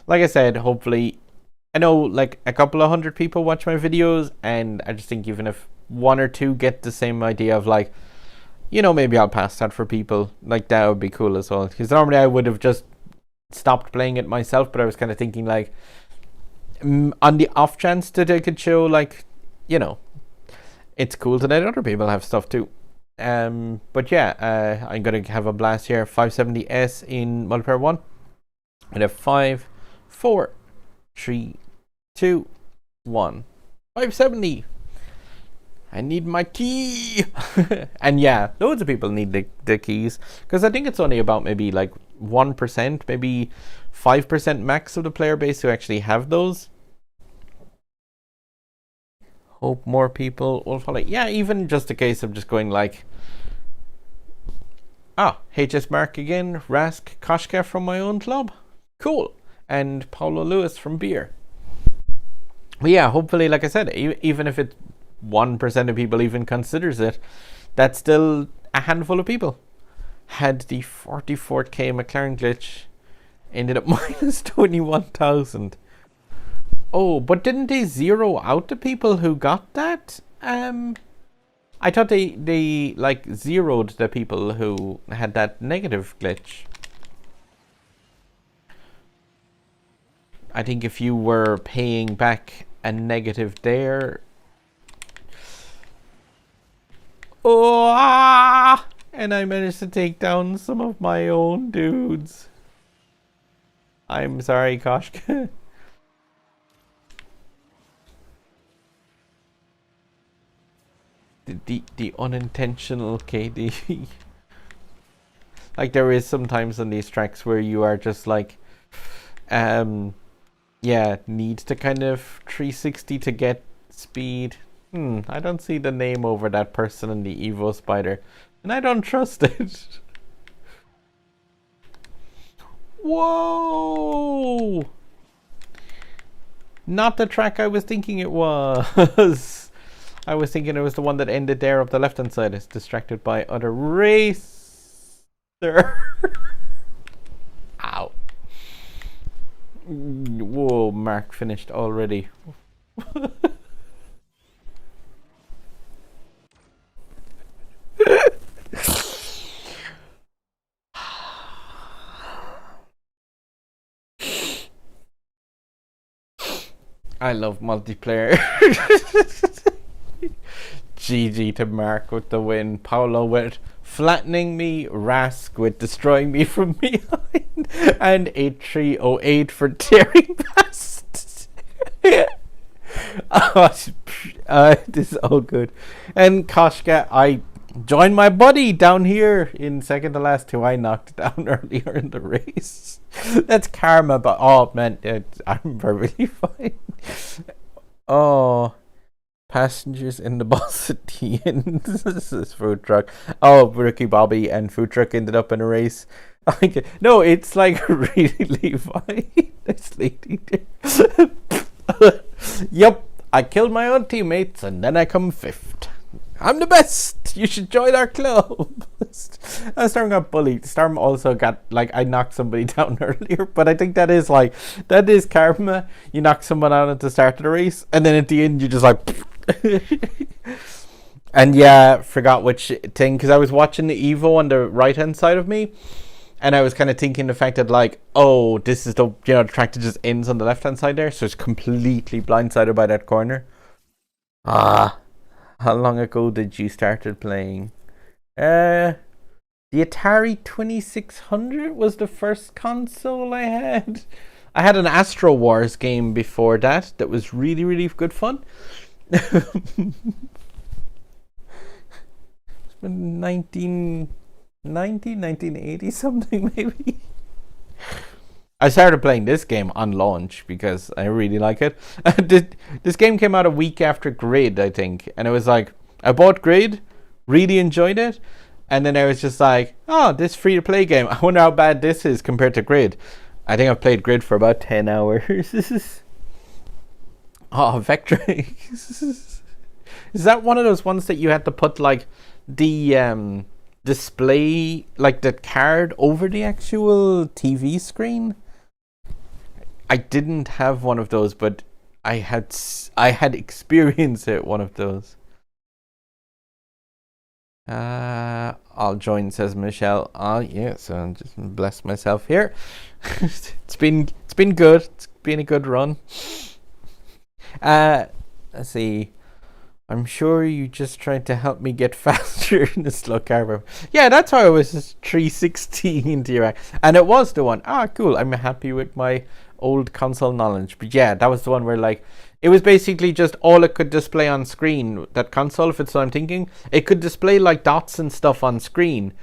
I said, hopefully, I know like a couple of hundred people watch my videos, and I just think even if 1 or 2 get the same idea of like, you know, maybe I'll pass that for people, like that would be cool as well. Because normally I would have just stopped playing it myself, but I was kind of thinking like, on the off chance that I could show, like, you know, it's cool to let other people have stuff too. But yeah, I'm gonna have a blast here. 570S in multiplayer 1. And a 5, 4, 3, 2, 1. 570. I need my key. And yeah, loads of people need the keys, because I think it's only about maybe like 1%, maybe 5% max of the player base who actually have those. Hope more people will follow. Yeah, even just a case of just going like, HS Mark again, Rask, Koshka from my own club. Cool. And Paulo Lewis from Beer. But yeah, hopefully, like I said, even if it's 1% of people even considers it, that's still a handful of people. Had the 44k McLaren glitch, ended up minus 21,000. Oh, but didn't they zero out the people who got that? I thought they like zeroed the people who had that negative glitch. I think if you were paying back a negative there. Oh, and I managed to take down some of my own dudes. I'm sorry, Koshka. The unintentional KD. Like there is sometimes on these tracks where you are just like, yeah, need to kind of 360 to get speed. I don't see the name over that person in the Evo Spider, and I don't trust it. Whoa! Not the track I was thinking it was. I was thinking it was the one that ended there up the left hand side. It's distracted by other racer. Ow. Whoa, Mark finished already. I love multiplayer. GG to Mark with the win. Paolo with flattening me. Rask with destroying me from behind. And 8308 for tearing past. This is all good. And Koshka, I joined my buddy down here in second to last, who I knocked down earlier in the race. That's karma, but oh man, I'm perfectly fine. Oh. Passengers in the bus at the end. This is food truck. Oh, Ricky Bobby and food truck ended up in a race. No, it's like really fine. This lady there. Yup, I killed my own teammates and then I come fifth. I'm the best. You should join our club. Storm got bullied. Storm also got, like, I knocked somebody down earlier, but I think that is karma. You knock someone out at the start of the race, and then at the end you just like. And yeah, forgot which thing, because I was watching the Evo on the right hand side of me, and I was kind of thinking the fact that, like, oh, this is the the track that just ends on the left hand side there, so it's completely blindsided by that corner. How long ago did you started playing? The Atari 2600 was the first console I had. I had an Astro Wars game before that was really, really good fun. It's been 1990, 1980 something maybe. I started playing this game on launch because I really like it. This game came out a week after Grid, I think. And it was like, I bought Grid, really enjoyed it. And then I was just like, oh, this free-to-play game. I wonder how bad this is compared to Grid. I think I've played Grid for about 10 hours. Oh, Vectrex. Is that one of those ones that you had to put, like, the display, like the card over the actual TV screen? I didn't have one of those, but I had experience at one of those. I'll join, says Michelle. Oh yeah, so I'm just bless myself here. It's been good. It's been a good run. Let's see. I'm sure you just tried to help me get faster in the slow carb. Yeah, that's how I was 316 into your, and it was the one. Cool. I'm happy with my old console knowledge. But yeah, that was the one where, like, it was basically just all it could display on screen. That console, if it's what I'm thinking, it could display like dots and stuff on screen,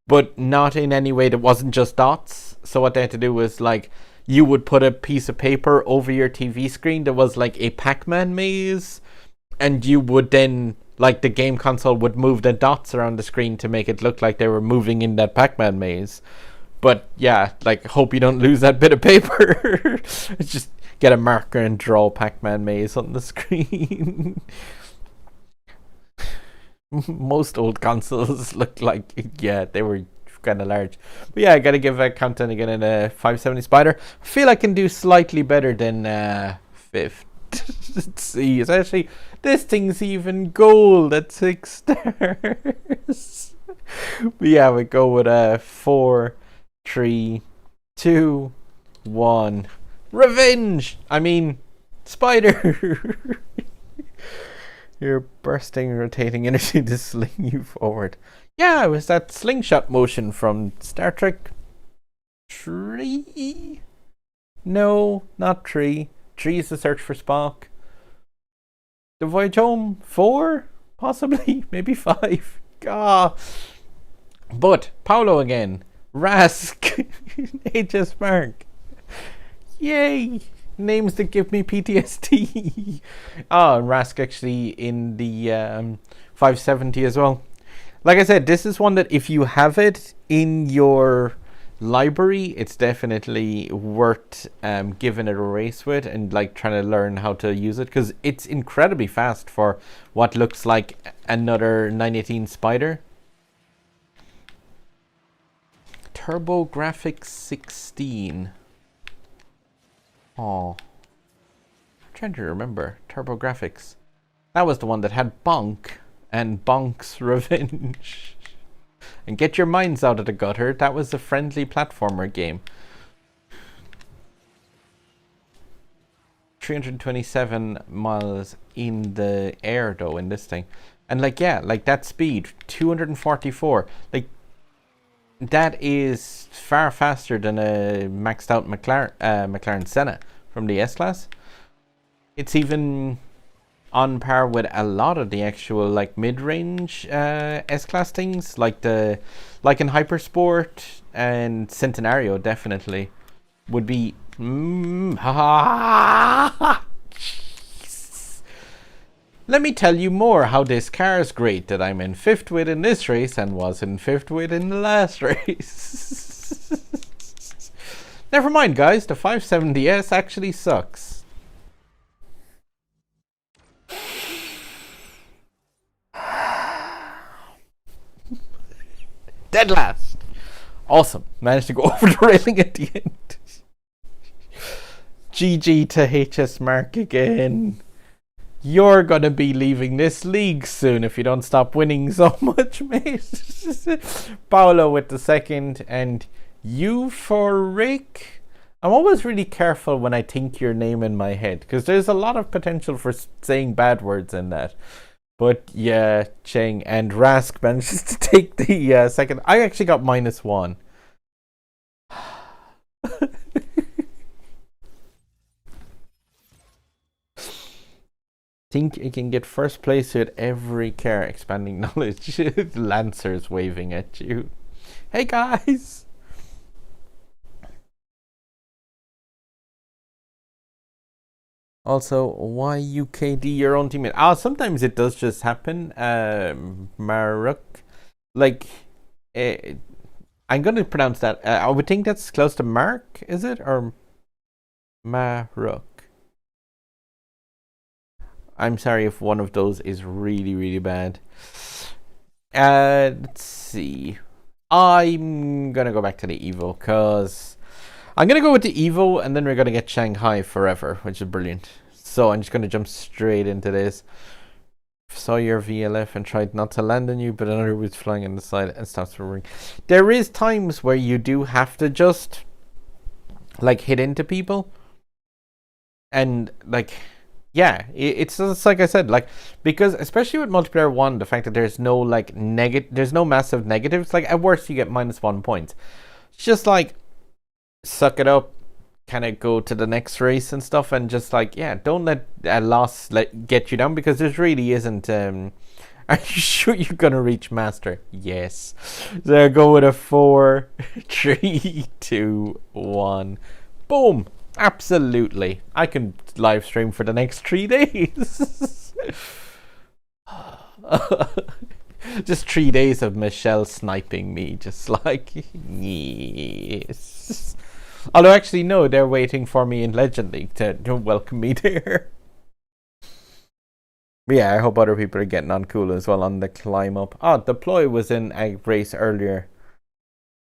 but not in any way that wasn't just dots. So what they had to do was, like, you would put a piece of paper over your TV screen that was like a Pac-Man maze, and you would then, like, the game console would move the dots around the screen to make it look like they were moving in that Pac-Man maze. But yeah, like, hope you don't lose that bit of paper. Just get a marker and draw Pac-Man maze on the screen. Most old consoles look like, yeah, they were kind of large. But yeah, I gotta give a countdown again in a 570 Spider. I feel I can do slightly better than fifth. Let's see, it's actually, this thing's even gold at 6 stars. But yeah, we go with 4, 3, 2, 1. Revenge! I mean, Spider! Your bursting, rotating energy to sling you forward. Yeah, it was that slingshot motion from Star Trek 3? No, not 3. 3 is the search for Spock. The Voyage Home 4? Possibly, maybe 5. God. But Paolo again. Rask. HS Mark. Yay. Names that give me PTSD. Oh, and Rask actually in the 570 as well. Like I said, this is one that if you have it in your library, it's definitely worth giving it a race with and, like, trying to learn how to use it, because it's incredibly fast for what looks like another 918 Spider. TurboGrafx 16. Oh, I'm trying to remember. TurboGrafx. That was the one that had Bonk and Bonk's Revenge. And get your minds out of the gutter. That was a friendly platformer game. 327 miles in the air though in this thing. And, like, yeah, like that speed, 244. Like, that is far faster than a maxed out McLaren Senna from the S-Class. It's even on par with a lot of the actual, like, mid-range S-Class things, like in Hypersport and Centenario definitely would be Let me tell you more how this car is great that I'm in 5th with in this race and was in 5th with in the last race. Never mind, guys. The 570S actually sucks. Dead last. Awesome. Managed to go over the railing at the end. GG to HS Mark again. You're gonna be leaving this league soon if you don't stop winning so much, mate. Paolo with the second, and Euphoric. I'm always really careful when I think your name in my head, because there's a lot of potential for saying bad words in that. But yeah, Cheng and Rask manages to take the second. I actually got -1. Think you can get first place with every car. Expanding knowledge. Lancers waving at you. Hey guys. Also, why UKD your own teammate? Sometimes it does just happen. Maruk, like, I'm gonna pronounce that. I would think that's close to Mark, is it, or Maruk? I'm sorry if one of those is really, really bad. Let's see. I'm gonna go back to the Evo, because I'm gonna go with the Evo, and then we're gonna get Shanghai forever, which is brilliant. So I'm just gonna jump straight into this. Saw your VLF and tried not to land on you, but another was flying on the side and stops moving. There is times where you do have to just like hit into people, and like, yeah, it's just like I said, like, because especially with multiplayer 1, the fact that there's no like there's no massive negatives. Like at worst you get -1 points. It's just like suck it up, kind of go to the next race and stuff, and just like, yeah, don't let a loss get you down, because there really isn't. Are you sure you're gonna reach master? Yes. So go with a 4, 3, 2, 1, boom. Absolutely, I can live stream for the next 3 days. Just 3 days of Michelle sniping me, just like, yes. Although actually no, they're waiting for me in Legend League to welcome me there. But yeah, I hope other people are getting on cool as well on the climb up. Deploy was in a race earlier.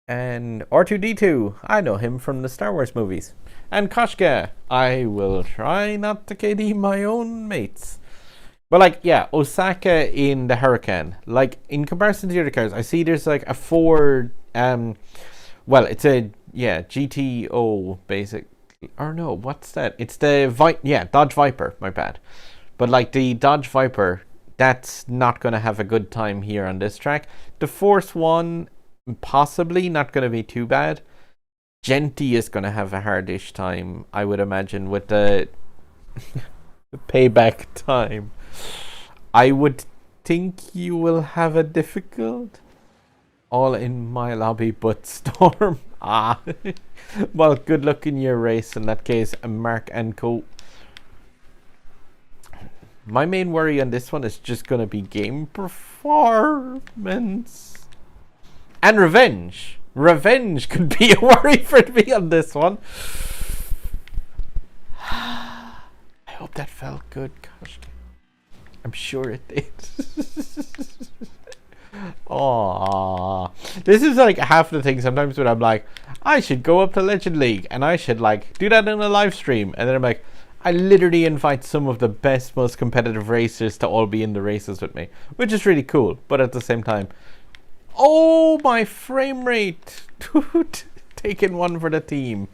And R2D2, I know him from the Star Wars movies. And Koshka, I will try not to KD my own mates. But like, yeah, Osaka in the Hurricane. Like, in comparison to the other cars, I see there's like a Ford, well, it's a, yeah, GTO, basic, or no, what's that? It's the, Dodge Viper, my bad. But like the Dodge Viper, that's not going to have a good time here on this track. The Force one, possibly not going to be too bad. Genty is going to have a hardish time, I would imagine, with the payback time. I would think you will have a difficult. All in my lobby but Storm. Well, good luck in your race in that case, Mark and Co. My main worry on this one is just going to be game performance. And revenge. Revenge could be a worry for me on this one. I hope that felt good. Gosh, I'm sure it did. Aww. This is like half the thing sometimes when I'm like, I should go up to Legend League and I should like do that in a live stream. And then I'm like, I literally invite some of the best, most competitive racers to all be in the races with me, which is really cool. But at the same time, oh, my frame rate. Dude, taking one for the team.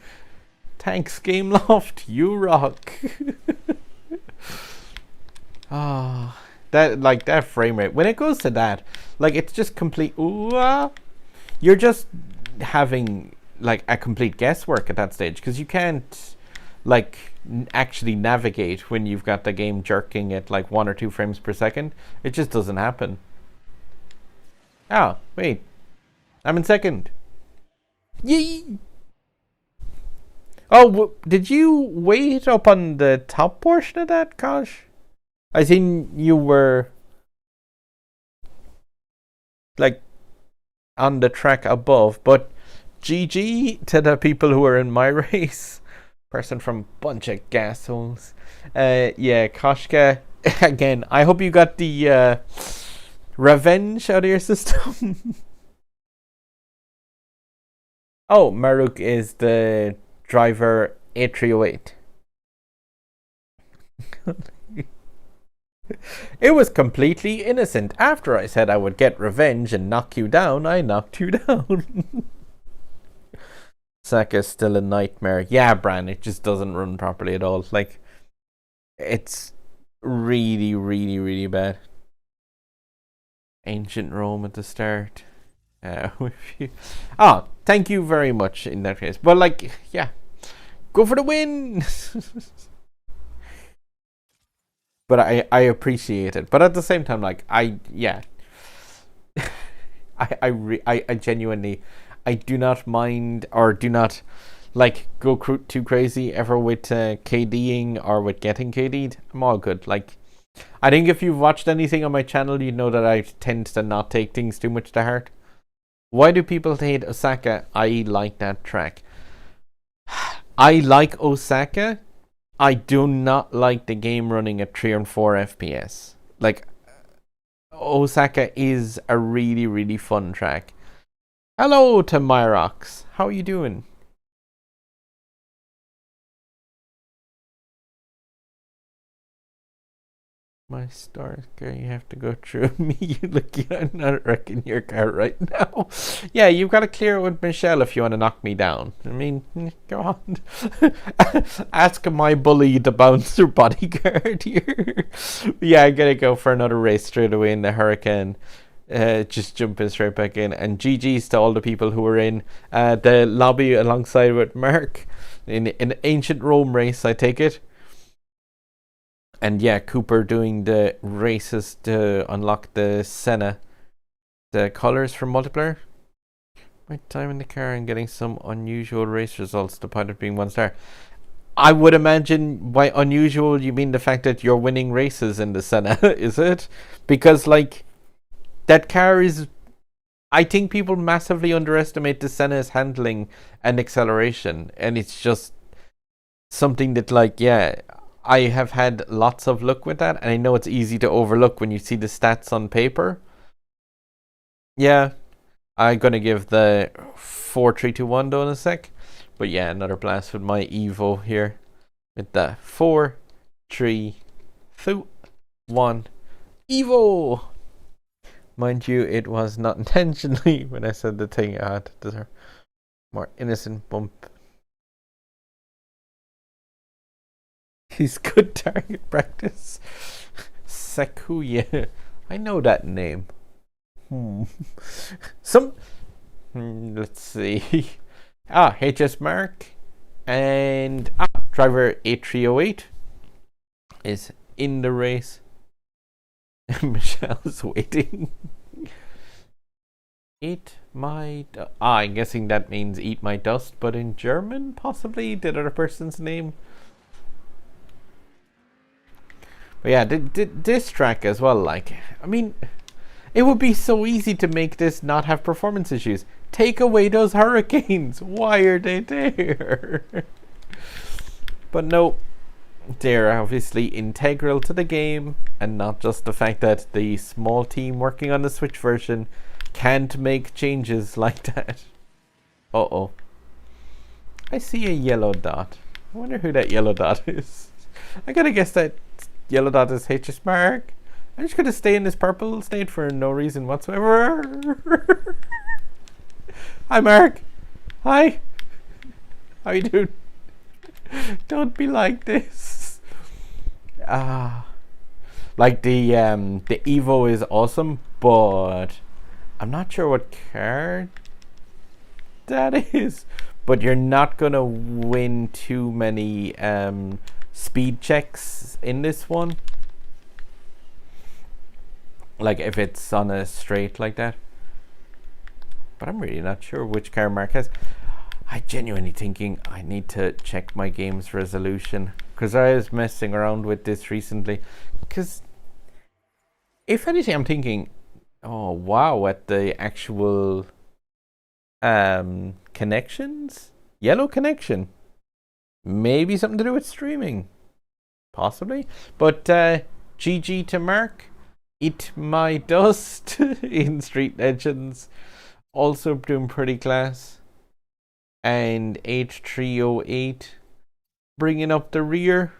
Thanks, Game Loft. You rock. That frame rate, when it goes to that, like, it's just complete. You're just having like a complete guesswork at that stage, because you can't like actually navigate when you've got the game jerking at like 1 or 2 frames per second. It just doesn't happen. Oh, wait. I'm in second. Yee! Oh, did you wait up on the top portion of that, Kosh? I seen you were like on the track above, but GG to the people who are in my race. Person from bunch of gas holes. Yeah, Koshka. Again, I hope you got the revenge out of your system. Oh, Maruk is the driver A308. It was completely innocent. After I said I would get revenge and knock you down, I knocked you down. Saka's still a nightmare. Yeah, Bran, it just doesn't run properly at all. Like, it's really, really, really bad. Ancient Rome at the start. Thank you very much in that case. But, like, yeah, go for the win. But I appreciate it. But at the same time, like, I genuinely, I do not mind or do not like go too crazy ever with KDing or with getting KD'd. I'm all good. Like, I think if you've watched anything on my channel, you know that I tend to not take things too much to heart. Why do people hate Osaka? I like that track. I like Osaka. I do not like the game running at 3 and 4 FPS. Like, Osaka is a really, really fun track. Hello to Myrox. How are you doing? My stars, girl, you have to go through me. Look, I'm not wrecking your car right now. Yeah, you've got to clear it with Michelle if you want to knock me down. I mean, go on. Ask my bully, the bouncer bodyguard here. Yeah, I'm going to go for another race straight away in the Hurricane. Just jumping straight back in. And GG's to all the people who were in the lobby alongside with Mark in an ancient Rome race, I take it. And yeah, Cooper doing the races to unlock the Senna, the colors from multiplayer. My time in the car and getting some unusual race results, the pilot being 1 star. I would imagine by unusual you mean the fact that you're winning races in the Senna, is it? Because like that car is, I think people massively underestimate the Senna's handling and acceleration, and it's just something that, like, yeah, I have had lots of luck with that, and I know it's easy to overlook when you see the stats on paper. Yeah, I'm gonna give the 4-3-2-1 though in a sec. But yeah, another blast with my Evo here with the 4-3-2-1 Evo. Mind you, it was not intentionally when I said the thing I had to deserve more innocent bump. He's good target practice. Sakuya. I know that name. Let's see. HS Mark. And driver 8308 is in the race. Michelle's waiting. Eat my... I'm guessing that means eat my dust, but in German, possibly? The other person's name? But yeah, this track as well, like, I mean, it would be so easy to make this not have performance issues. Take away those hurricanes. Why are they there? But no, they're obviously integral to the game, and not just the fact that the small team working on the Switch version can't make changes like that. Uh-oh. I see a yellow dot. I wonder who that yellow dot is. I gotta guess that yellow dot is HS Mark. I'm just gonna stay in this purple state for no reason whatsoever. Hi Mark. Hi. How you doing? Don't be like this. Like the Evo is awesome, but I'm not sure what car that is. But you're not gonna win too many speed checks in this one, like if it's on a straight like that. But I'm really not sure which car Mark has. I genuinely thinking I need to check my game's resolution, because I was messing around with this recently. Because if anything, I'm thinking, oh wow, at the actual connections, yellow connection, maybe something to do with streaming, possibly. But GG to Mark, Eat My Dust in Street Legends, also doing pretty class, and H308 bringing up the rear.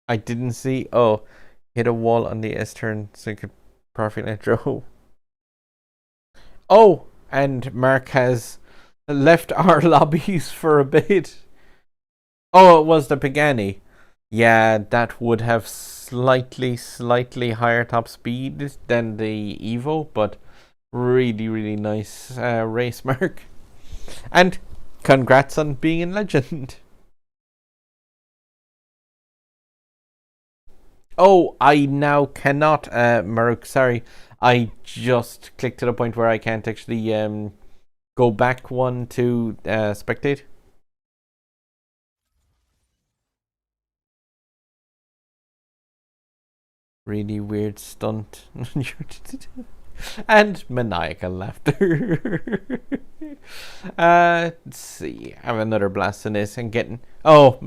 I didn't see. Oh, hit a wall on the S turn so you could perfectly throw. Oh, and Mark has left our lobbies for a bit. Oh, it was the Pagani. Yeah, that would have slightly higher top speed than the Evo, but really nice race, Mark. And congrats on being in Legend. Oh, I now cannot, Mark, sorry. I just clicked to the point where I can't actually go back one to spectate. Really weird stunt. And maniacal laughter. Let's see. Have another blast in this and getting. Oh,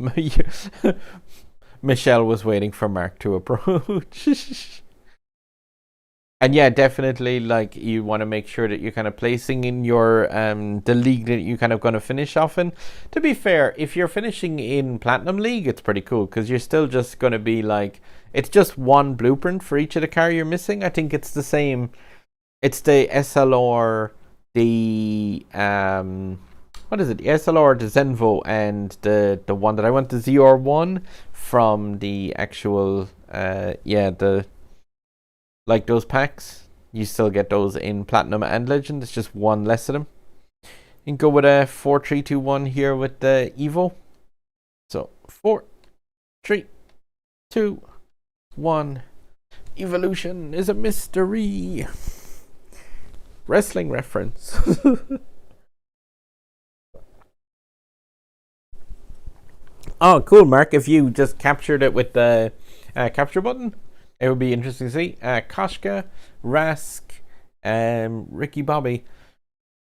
Michelle was waiting for Mark to approach. And yeah, definitely, like, you want to make sure that you're kind of placing in your the league that you're kind of going to finish off in. To be fair, if you're finishing in Platinum League, it's pretty cool because you're still just going to be like, it's just one blueprint for each of the car you're missing. I think it's the same. It's the SLR, the what is it? The SLR, the Zenvo, and the one that I want, the ZR1 from the actual the. Like those packs, you still get those in Platinum and Legend. It's just one less of them. You can go with a 4-3-2-1 here with the Evo. So 4, 3, 2, 1. Evolution is a mystery. Wrestling reference. Oh, cool, Mark. If you just captured it with the capture button, it would be interesting to see. Koshka, Rask, Ricky Bobby.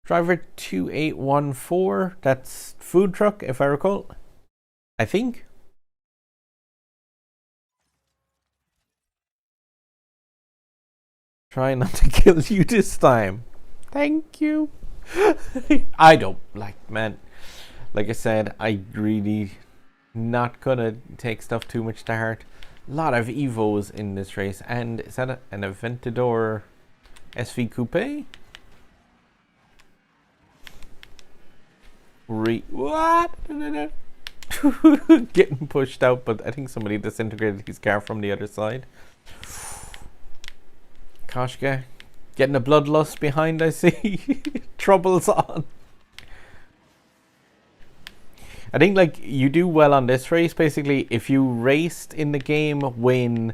Driver 2814. That's food truck, if I recall. I think. Try not to kill you this time. Thank you. I don't man. Like I said, I really not gonna take stuff too much to heart. A lot of Evos in this race. And is that an Aventador SV Coupe? What? Getting pushed out, but I think somebody disintegrated his car from the other side. Koshka getting a bloodlust behind, I see. Trouble's on. I think, like, you do well on this race. Basically, if you raced in the game when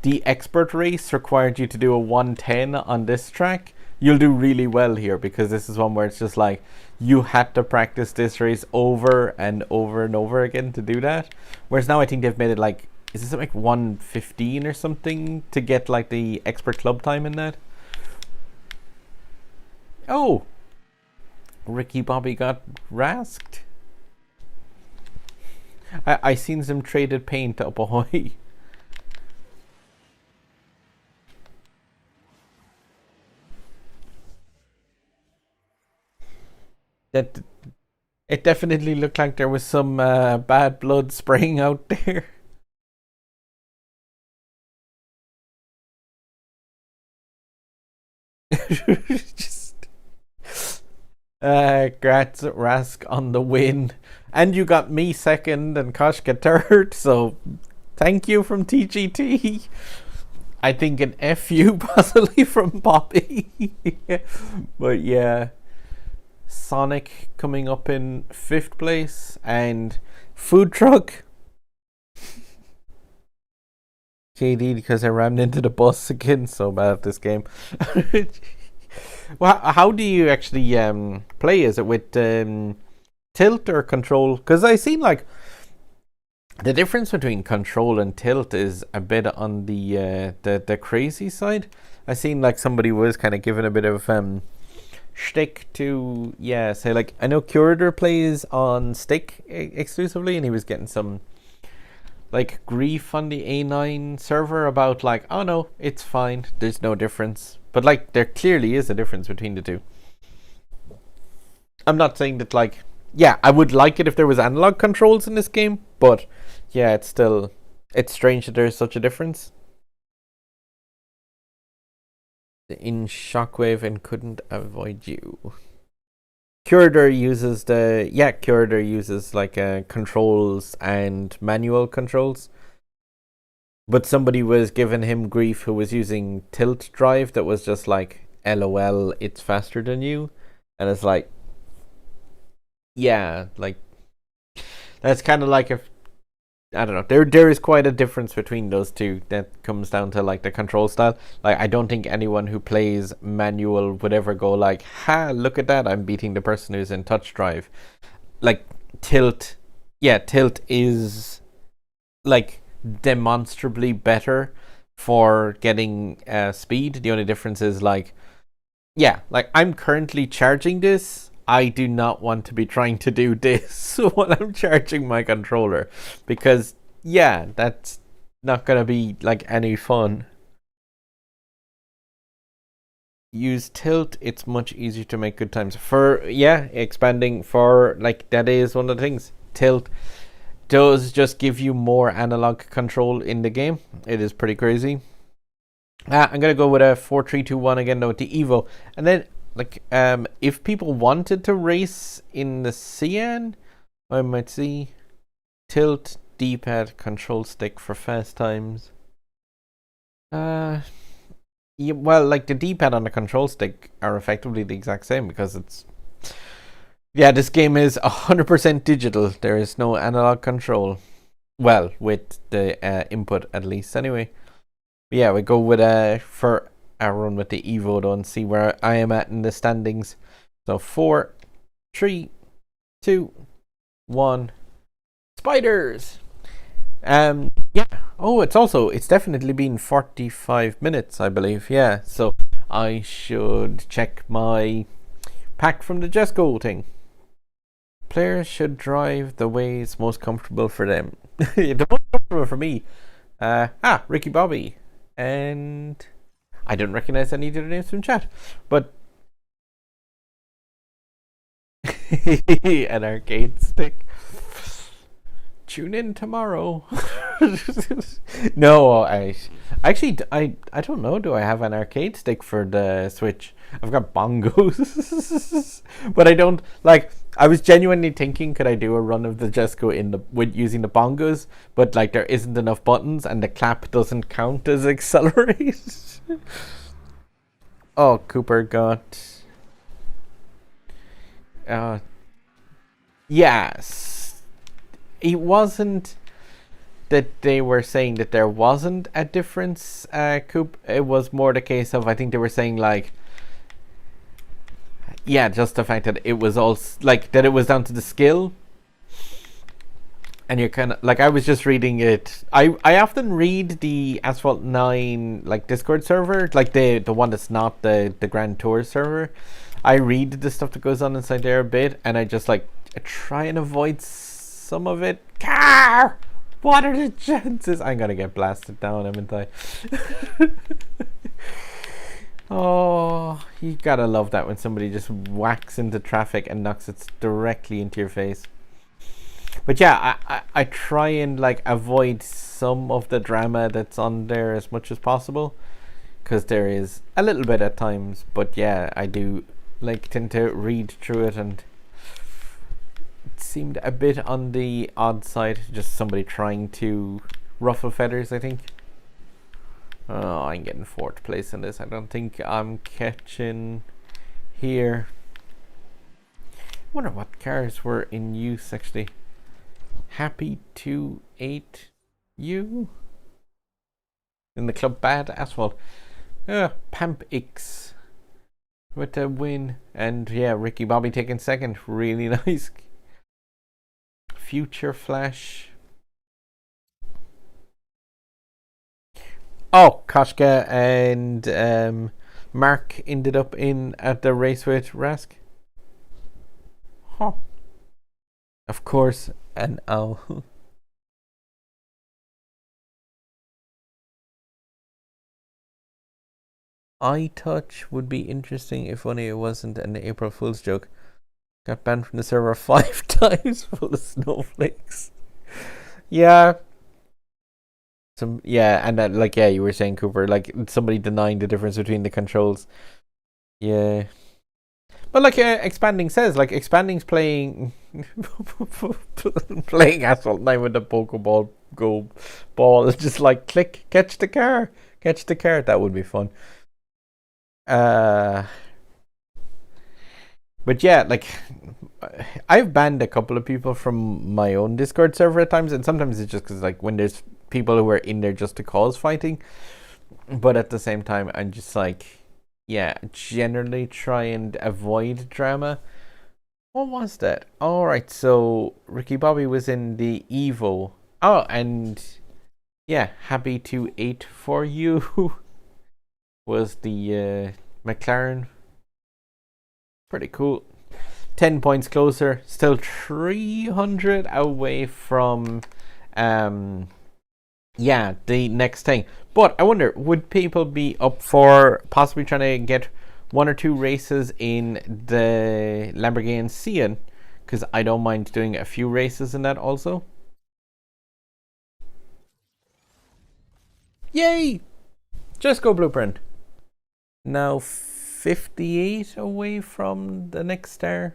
the expert race required you to do a 110 on this track, you'll do really well here, because this is one where it's just like you had to practice this race over and over and over again to do that. Whereas now I think they've made it like, is this like 115 or something to get like the expert club time in that? Oh, Ricky Bobby got rasked. I seen some traded paint up ahoy. That it definitely looked like there was some bad blood spraying out there. Just Grats Rask on the win. And you got me second and Koshka third, so thank you from TGT. I think an FU possibly from Poppy. But yeah, Sonic coming up in 5th place, and Food Truck. KD, because I rammed into the bus again, so bad at this game. Well, how do you actually play? Is it with tilt or control? Because I seen like The difference between control and tilt is a bit on the crazy side. I seen like somebody was kind of giving a bit of shtick to say like I know Curator plays on stick exclusively, and he was getting some like grief on the A9 server about like, oh no, it's fine, there's no difference. But like there clearly is a difference between the two. I'm not saying that like, yeah, I would like it if there was analog controls in this game, but yeah, it's strange that there's such a difference. In Shockwave and couldn't avoid you. Curator uses like controls and manual controls. But somebody was giving him grief who was using tilt drive that was just like, LOL, it's faster than you. And it's like, yeah, like that's kind of like if I don't know. There is quite a difference between those two that comes down to like the control style. Like I don't think anyone who plays manual would ever go like, ha, look at that, I'm beating the person who's in touch drive. Like tilt is like demonstrably better for getting speed. The only difference is like I'm currently charging this. I do not want to be trying to do this while I'm charging my controller, because that's not gonna be like any fun. Use tilt, it's much easier to make good times. For expanding for like that is one of the things. Tilt does just give you more analog control in the game. It is pretty crazy. I'm gonna go with a 4-3-2-1 again though with the Evo, and then like if people wanted to race in the CN, I might see tilt, D-pad, control stick for fast times. Well, like the D-pad on the control stick are effectively the exact same because it's this game is 100% digital. There is no analog control. Well, with the input at least anyway. But yeah, we go with for our run with the Evo though and see where I am at in the standings. So 4, 3, 2, 1. Spiders. It's definitely been 45 minutes, I believe. Yeah, so I should check my pack from the Jesco thing. Players should drive the ways most comfortable for them. The most comfortable for me. Ricky Bobby. And I don't recognize any of the names from chat, but an arcade stick. Tune in tomorrow. No, I don't know. Do I have an arcade stick for the Switch? I've got bongos, but I don't like. I was genuinely thinking, could I do a run of the Jesco with using the bongos? But like, there isn't enough buttons, and the clap doesn't count as accelerate. Oh, Cooper got. Yes, it wasn't that they were saying that there wasn't a difference, Coop. It was more the case of, I think they were saying like, just the fact that it was all like that it was down to the skill. And you're kind of like, I was just reading it. I often read the Asphalt 9 like Discord server, like the one that's not the Grand Tour server. I read the stuff that goes on inside there a bit, and I just like try and avoid some of it. Car! What are the chances? I'm gonna get blasted down, haven't I? Oh, you gotta love that when somebody just whacks into traffic and knocks it directly into your face. But I try and like avoid some of the drama that's on there as much as possible, because there is a little bit at times. But I do like tend to read through it, and it seemed a bit on the odd side. Just somebody trying to ruffle feathers, I think. Oh, I'm getting 4th place in this. I don't think I'm catching here. I wonder what cars were in use actually. Happy to 8 you in the club. Bad Asphalt. Pamp X with a win, and Ricky Bobby taking 2nd. Really nice. Future Flash Oh, Koshka and Mark ended up in at the race with Rask. Huh. Of course, and oh. Eye touch would be interesting if only it wasn't an April Fool's joke. Got banned from the server 5 times full of snowflakes. Yeah. And that, you were saying, Cooper, like somebody denying the difference between the controls. Yeah. But Expanding says, Expanding's playing playing Asphalt 9 with the Pokeball go ball. It's just click, catch the car. That would be fun. But yeah, I've banned a couple of people from my own Discord server at times, and sometimes it's just because when there's people who are in there just to cause fighting, but at the same time I'm just generally try and avoid drama. What was that? Alright, so Ricky Bobby was in the Evo. Oh, and yeah, happy to 8 for you was the McLaren. Pretty cool. 10 points closer, still 300 away from the next thing. But I wonder, would people be up for possibly trying to get 1 or 2 races in the Lamborghini Sian? Because I don't mind doing a few races in that also. Yay! Jesco Blueprint. Now 58 away from the next star.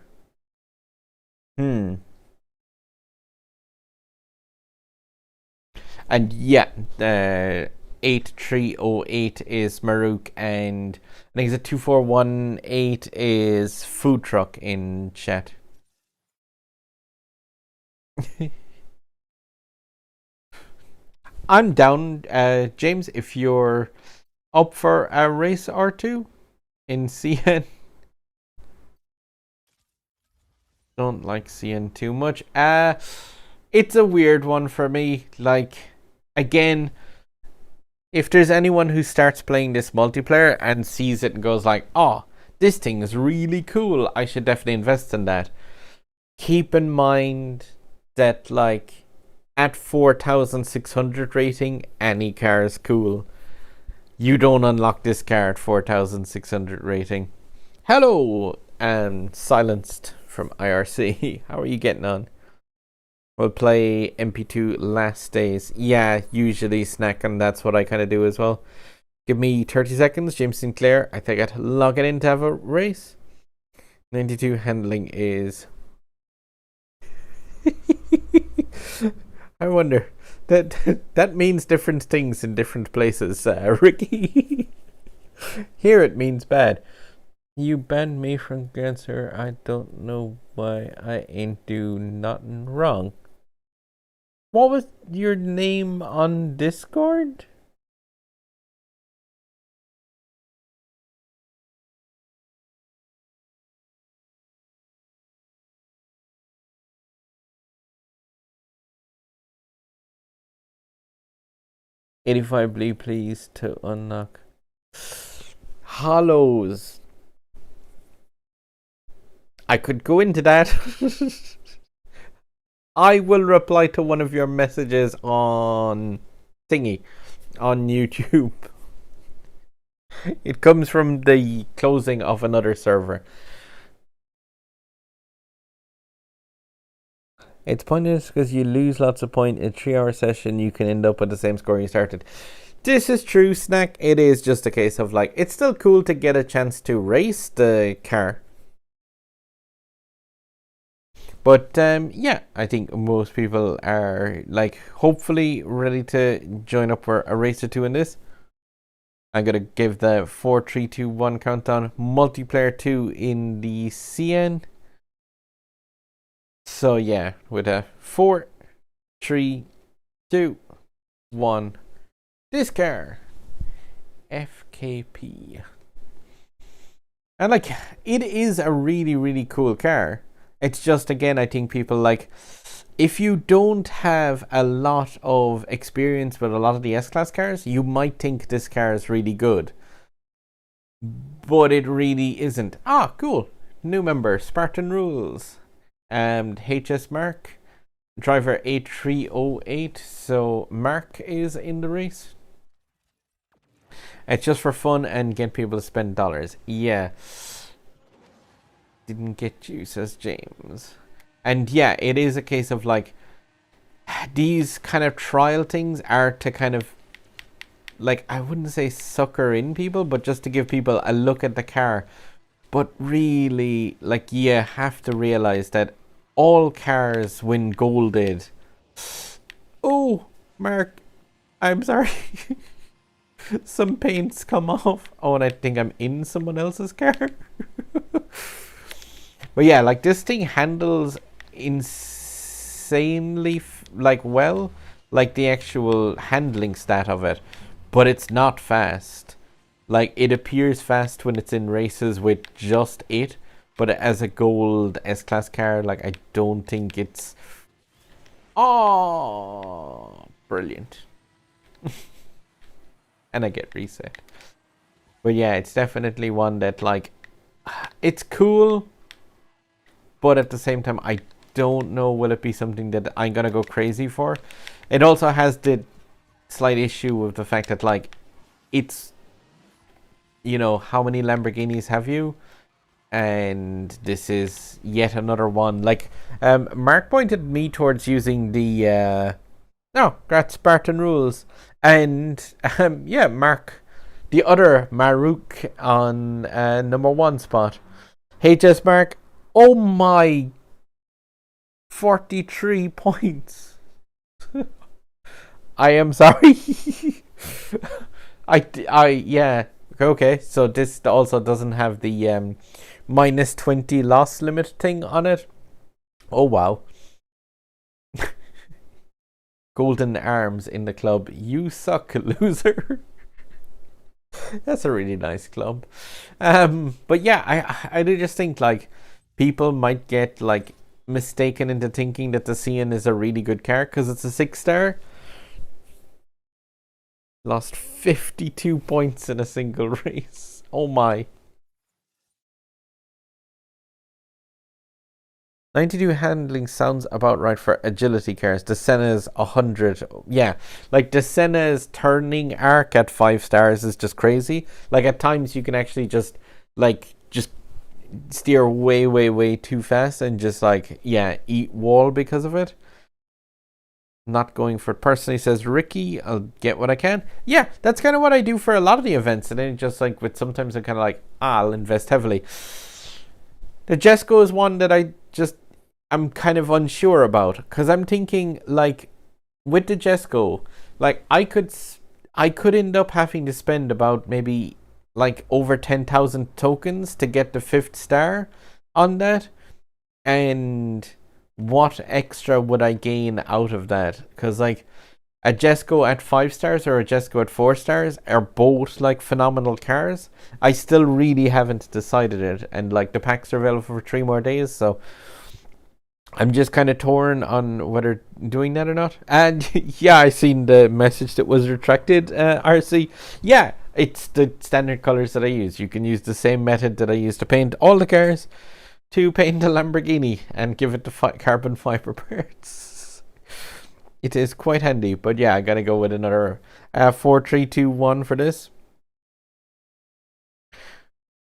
8308 is Maruk, and I think it's a 2418 is Food Truck in chat. I'm down, James, if you're up for a race or two in CN. Don't like CN too much. It's a weird one for me. Again, if there's anyone who starts playing this multiplayer and sees it and goes oh, this thing is really cool, I should definitely invest in that. Keep in mind that at 4,600 rating, any car is cool. You don't unlock this car at 4,600 rating. Hello, and Silenced from IRC. How are you getting on? We'll play MP2 last days. Yeah, usually snack, and that's what I kind of do as well. Give me 30 seconds, James Sinclair. I think I'd log it in to have a race. 92 handling is... I wonder. That means different things in different places, Ricky. Here it means bad. You banned me from cancer. I don't know why. I ain't do nothing wrong. What was your name on Discord? $85 Blee, please, to unlock. Hollows. I could go into that. I will reply to one of your messages on thingy on YouTube. It comes from the closing of another server. It's pointless because you lose lots of points in a 3-hour session. You can end up with the same score you started. This is true, Snack. It is just a case of it's still cool to get a chance to race the car. But I think most people are hopefully ready to join up for a race or two in this. I'm gonna give the 4, 3, 2, 1 countdown. Multiplayer 2 in the CN. So yeah, with a 4, 3, 2, 1. This car, FKP, and it is a really, really cool car. It's just, again, I think people if you don't have a lot of experience with a lot of the S-Class cars, you might think this car is really good. But it really isn't. Ah, cool. New member, Spartan Rules. And HS Mark. Driver 8308. So Mark is in the race. It's just for fun and get people to spend dollars. Yeah. Didn't get you, says James. And yeah, it is a case of like, these kind of trial things are to kind of, like, I wouldn't say sucker in people, but just to give people a look at the car. But really, like, you have to realize that all cars, when golded... Oh, Mark, I'm sorry. Some paint's come off. Oh, and I think I'm in someone else's car. But yeah, like, this thing handles insanely well, like the actual handling stat of it, but it's not fast. Like, it appears fast when it's in races with just it, but as a gold S-Class car, like, I don't think it's... Oh, brilliant. And I get reset. But yeah, it's definitely one that, like, it's cool, but at the same time, I don't know, will it be something that I'm gonna go crazy for. It also has the slight issue with the fact that, like, it's, you know, how many Lamborghinis have you? And this is yet another one. Like, Mark pointed me towards using the that's Spartan Rules. And yeah, Mark, the other Maruk on number 1 spot. HS Mark, oh my, 43 points. I am sorry. Yeah, okay, so this also doesn't have the minus 20 loss limit thing on it. Oh wow. Golden arms in the club. You suck, loser. That's a really nice club. But yeah, I do just think, like, people might get, like, mistaken into thinking that the CN is a really good car because it's a 6-star. Lost 52 points in a single race. Oh my. 92 handling sounds about right for agility cars. The Senna's 100. Yeah, like the Senna's turning arc at 5 stars is just crazy. Like, at times you can actually just steer way too fast and just, like, yeah, eat wall because of it. Not going for it personally, says Ricky. I'll get what I can. Yeah, that's kind of what I do for a lot of the events. And then just, like, with sometimes I'm kind of like, I'll invest heavily. The Jesco is one that I'm kind of unsure about, because I'm thinking, like, with the Jesco, like, I could end up having to spend about maybe, like, over 10,000 tokens to get the 5th star on that. And what extra would I gain out of that? Because, like, a Jesco at 5 stars or a Jesco at 4 stars are both, like, phenomenal cars. I still really haven't decided it, and, like, the packs are available for 3 more days, so I'm just kind of torn on whether doing that or not. And yeah, I seen the message that was retracted, RC. Yeah, it's the standard colors that I use. You can use the same method that I use to paint all the cars to paint a Lamborghini and give it the carbon fiber parts. It is quite handy, but yeah, I gotta go with another 4321 for this.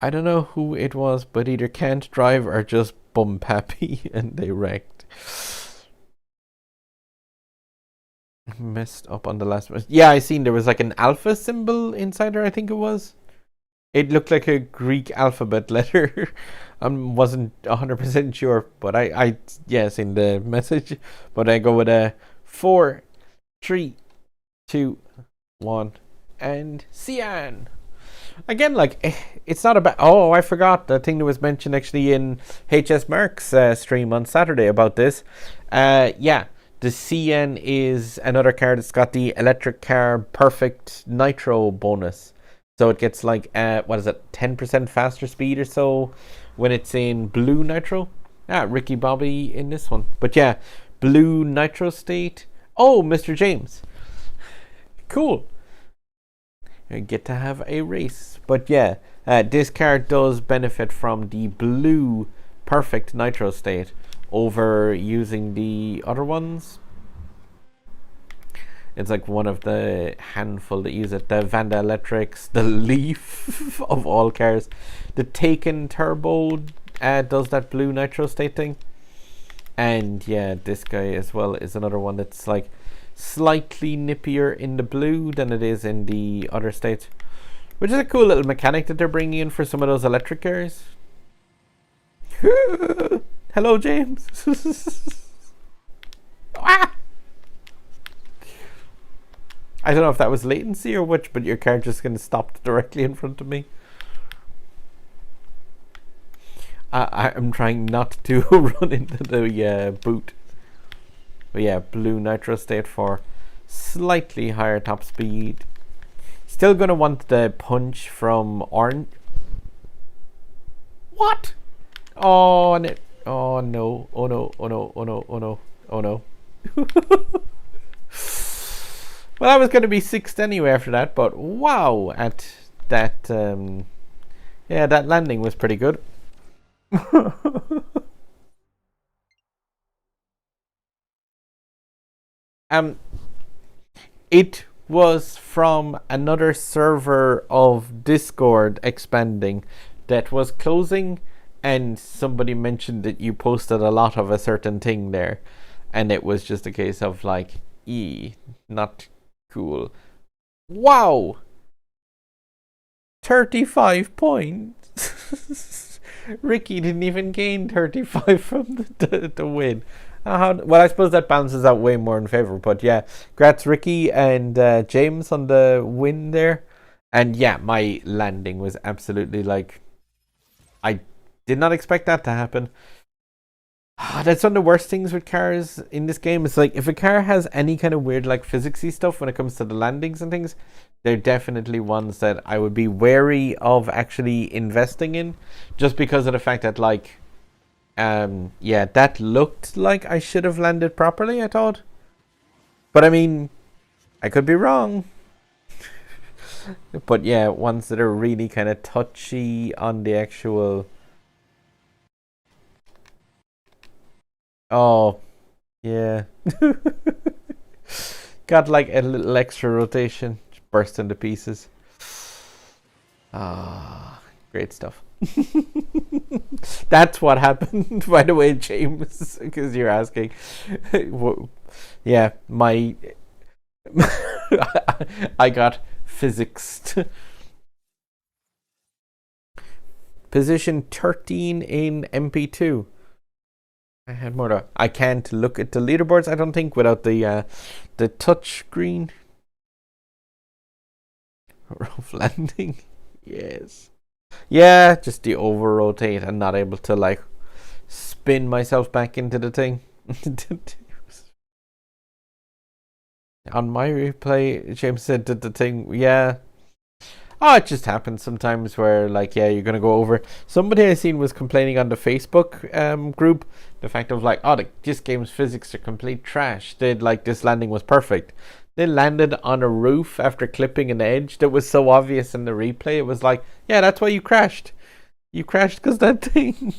I don't know who it was, but either can't drive or just bump happy and they wrecked. Messed up on the last one. Yeah, I seen there was, like, an alpha symbol inside there, I think it was. It looked like a Greek alphabet letter. I wasn't 100% sure, but I seen the message. But I go with a 4, 3, 2, 1, and Cian. Again, like, it's not about... Oh, I forgot the thing that was mentioned actually in HS Mark's stream on Saturday about this. Yeah, the CN is another car that's got the electric car perfect nitro bonus. So it gets, like, 10% faster speed or so when it's in blue nitro. Ricky Bobby in this one. But yeah, blue nitro state. Oh, Mr. James. Cool. I get to have a race. But yeah, this car does benefit from the blue perfect nitro state over using the other ones. It's like one of the handful that use it. The Vanda Electrics, the Leaf of all cars. The Taken Turbo does that blue nitro state thing. And yeah, this guy as well is another one that's like slightly nippier in the blue than it is in the other states. Which is a cool little mechanic that they're bringing in for some of those electric cars. Hello, James. Ah! I don't know if that was latency or which, but your car just kind of stopped directly in front of me. I'm trying not to run into the boot. But yeah, blue nitro state for slightly higher top speed. Still going to want the punch from orange. What? Oh, no. Oh no. Oh no. Oh no. Oh no. Oh no. Oh no. Well, I was going to be sixth anyway after that, but wow, at that, yeah, that landing was pretty good. It was from another server of Discord expanding that was closing, and somebody mentioned that you posted a lot of a certain thing there, and it was just a case of like, not cool. Wow! 35 points. Ricky didn't even gain 35 from the win. Well, I suppose that balances out way more in favor. But yeah, congrats Ricky and James on the win there. And yeah, my landing was absolutely like, I did not expect that to happen. That's one of the worst things with cars in this game. It's like if a car has any kind of weird like physicsy stuff when it comes to the landings and things, they're definitely ones that I would be wary of actually investing in, just because of the fact that like, yeah, that looked like I should have landed properly, I thought. But I mean, I could be wrong. But yeah, ones that are really kind of touchy on the actual. Oh, yeah. Got like a little extra rotation. Just burst into pieces. Ah, great stuff. That's what happened, by the way, James, because you're asking. Yeah, my... I got physicsed. Position 13 in MP2. I had more to. I can't look at the leaderboards, I don't think, without the touch screen. Rough landing. Yes. Yeah, just the over rotate and not able to like spin myself back into the thing. On my replay, James said that the thing, yeah. Oh, it just happens sometimes where, like, yeah, you're going to go over. Somebody I seen was complaining on the Facebook group, the fact of, like, oh, this game's physics are complete trash. They'd, like, this landing was perfect. They landed on a roof after clipping an edge that was so obvious in the replay. It was like, yeah, that's why you crashed. You crashed because that thing.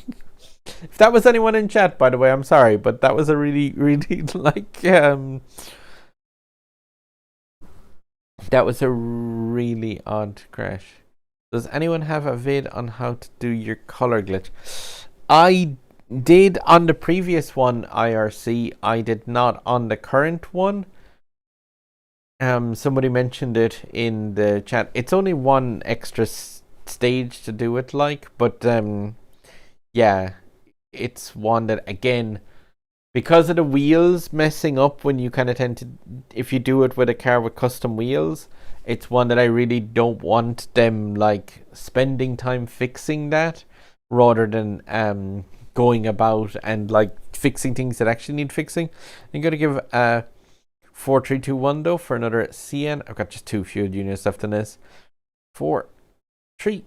If that was anyone in chat, by the way, I'm sorry, but that was a really, really, like, that was a really odd crash. Does anyone have a vid on how to do your color glitch? I did on the previous one, IRC. I did not on the current one. Somebody mentioned it in the chat. It's only one extra stage to do it, like, but yeah, it's one that, again, because of the wheels messing up when you kind of tend to, if you do it with a car with custom wheels, it's one that I really don't want them like spending time fixing that, rather than going about and like fixing things that actually need fixing. I'm going to give 4321 though for another CN. I've got just 2 fuel units left in this. 4, 3,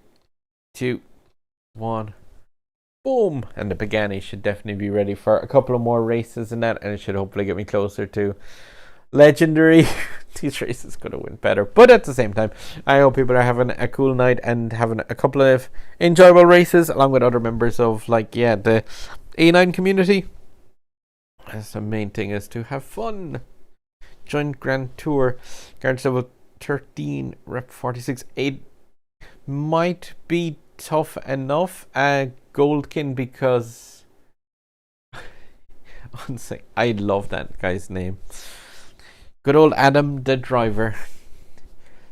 2, 1. Boom! And the Pagani should definitely be ready for a couple of more races in that, and it should hopefully get me closer to legendary. These races could have went better, but at the same time, I hope people are having a cool night and having a couple of enjoyable races along with other members of the A9 community. That's the main thing, is to have fun. Joint Grand Tour, Guards level 13, rep 46. It might be tough enough. Goldkin, because honestly, I love that guy's name. Good old Adam the driver.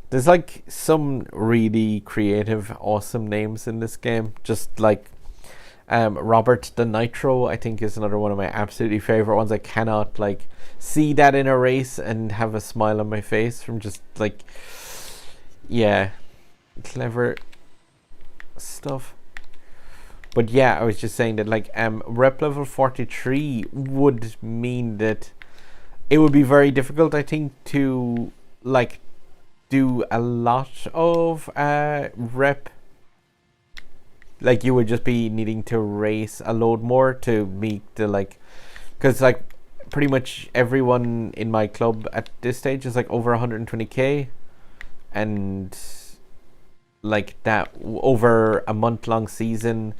There's like some really creative, awesome names in this game. Just like Robert the Nitro, I think, is another one of my absolutely favorite ones. I cannot like see that in a race and have a smile on my face from just like, yeah, clever stuff. But yeah, I was just saying that like rep level 43 would mean that it would be very difficult, I think, to like do a lot of rep. Like you would just be needing to race a load more to meet the like, because like pretty much everyone in my club at this stage is like over 120k, and like that over a month-long season,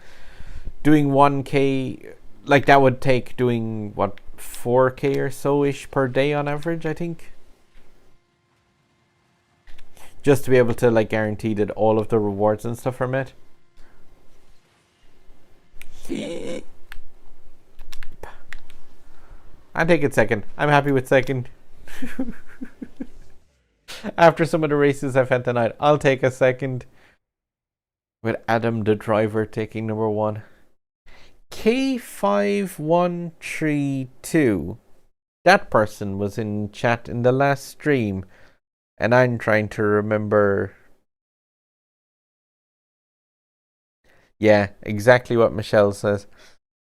doing 1k, like that would take doing what, 4k or so ish per day on average, I think, just to be able to like guarantee that all of the rewards and stuff are met. I take it second. I'm happy with second. After some of the races I've had tonight, I'll take a second, with Adam the driver taking number 1. K5132. That person was in chat in the last stream, and I'm trying to remember. Yeah, exactly what Michelle says.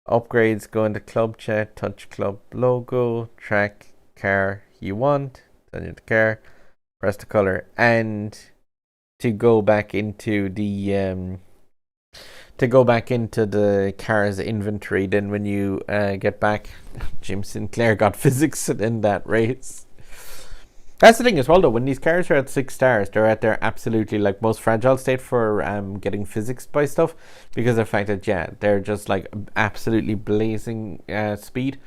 Upgrades, go into club chat, touch club logo, track car you want, turn into car, press the color, and to go back into the car's inventory. Then when you get back, Jim Sinclair got physics in that race. That's the thing as well, though. When these cars are at 6 stars, they're at their absolutely like most fragile state for getting physics by stuff, because of the fact that they're just like absolutely blazing speed.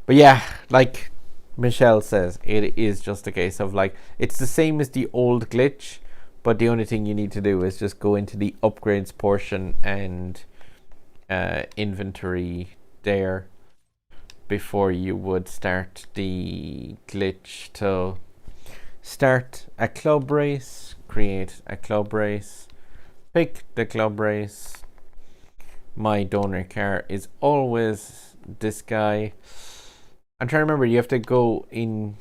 But yeah, like Michelle says, it is just a case of like, it's the same as the old glitch, but the only thing you need to do is just go into the upgrades portion and inventory there before you would start the glitch to start a club race, create a club race, pick the club race. My donor car is always this guy. I'm trying to remember, you have to go in.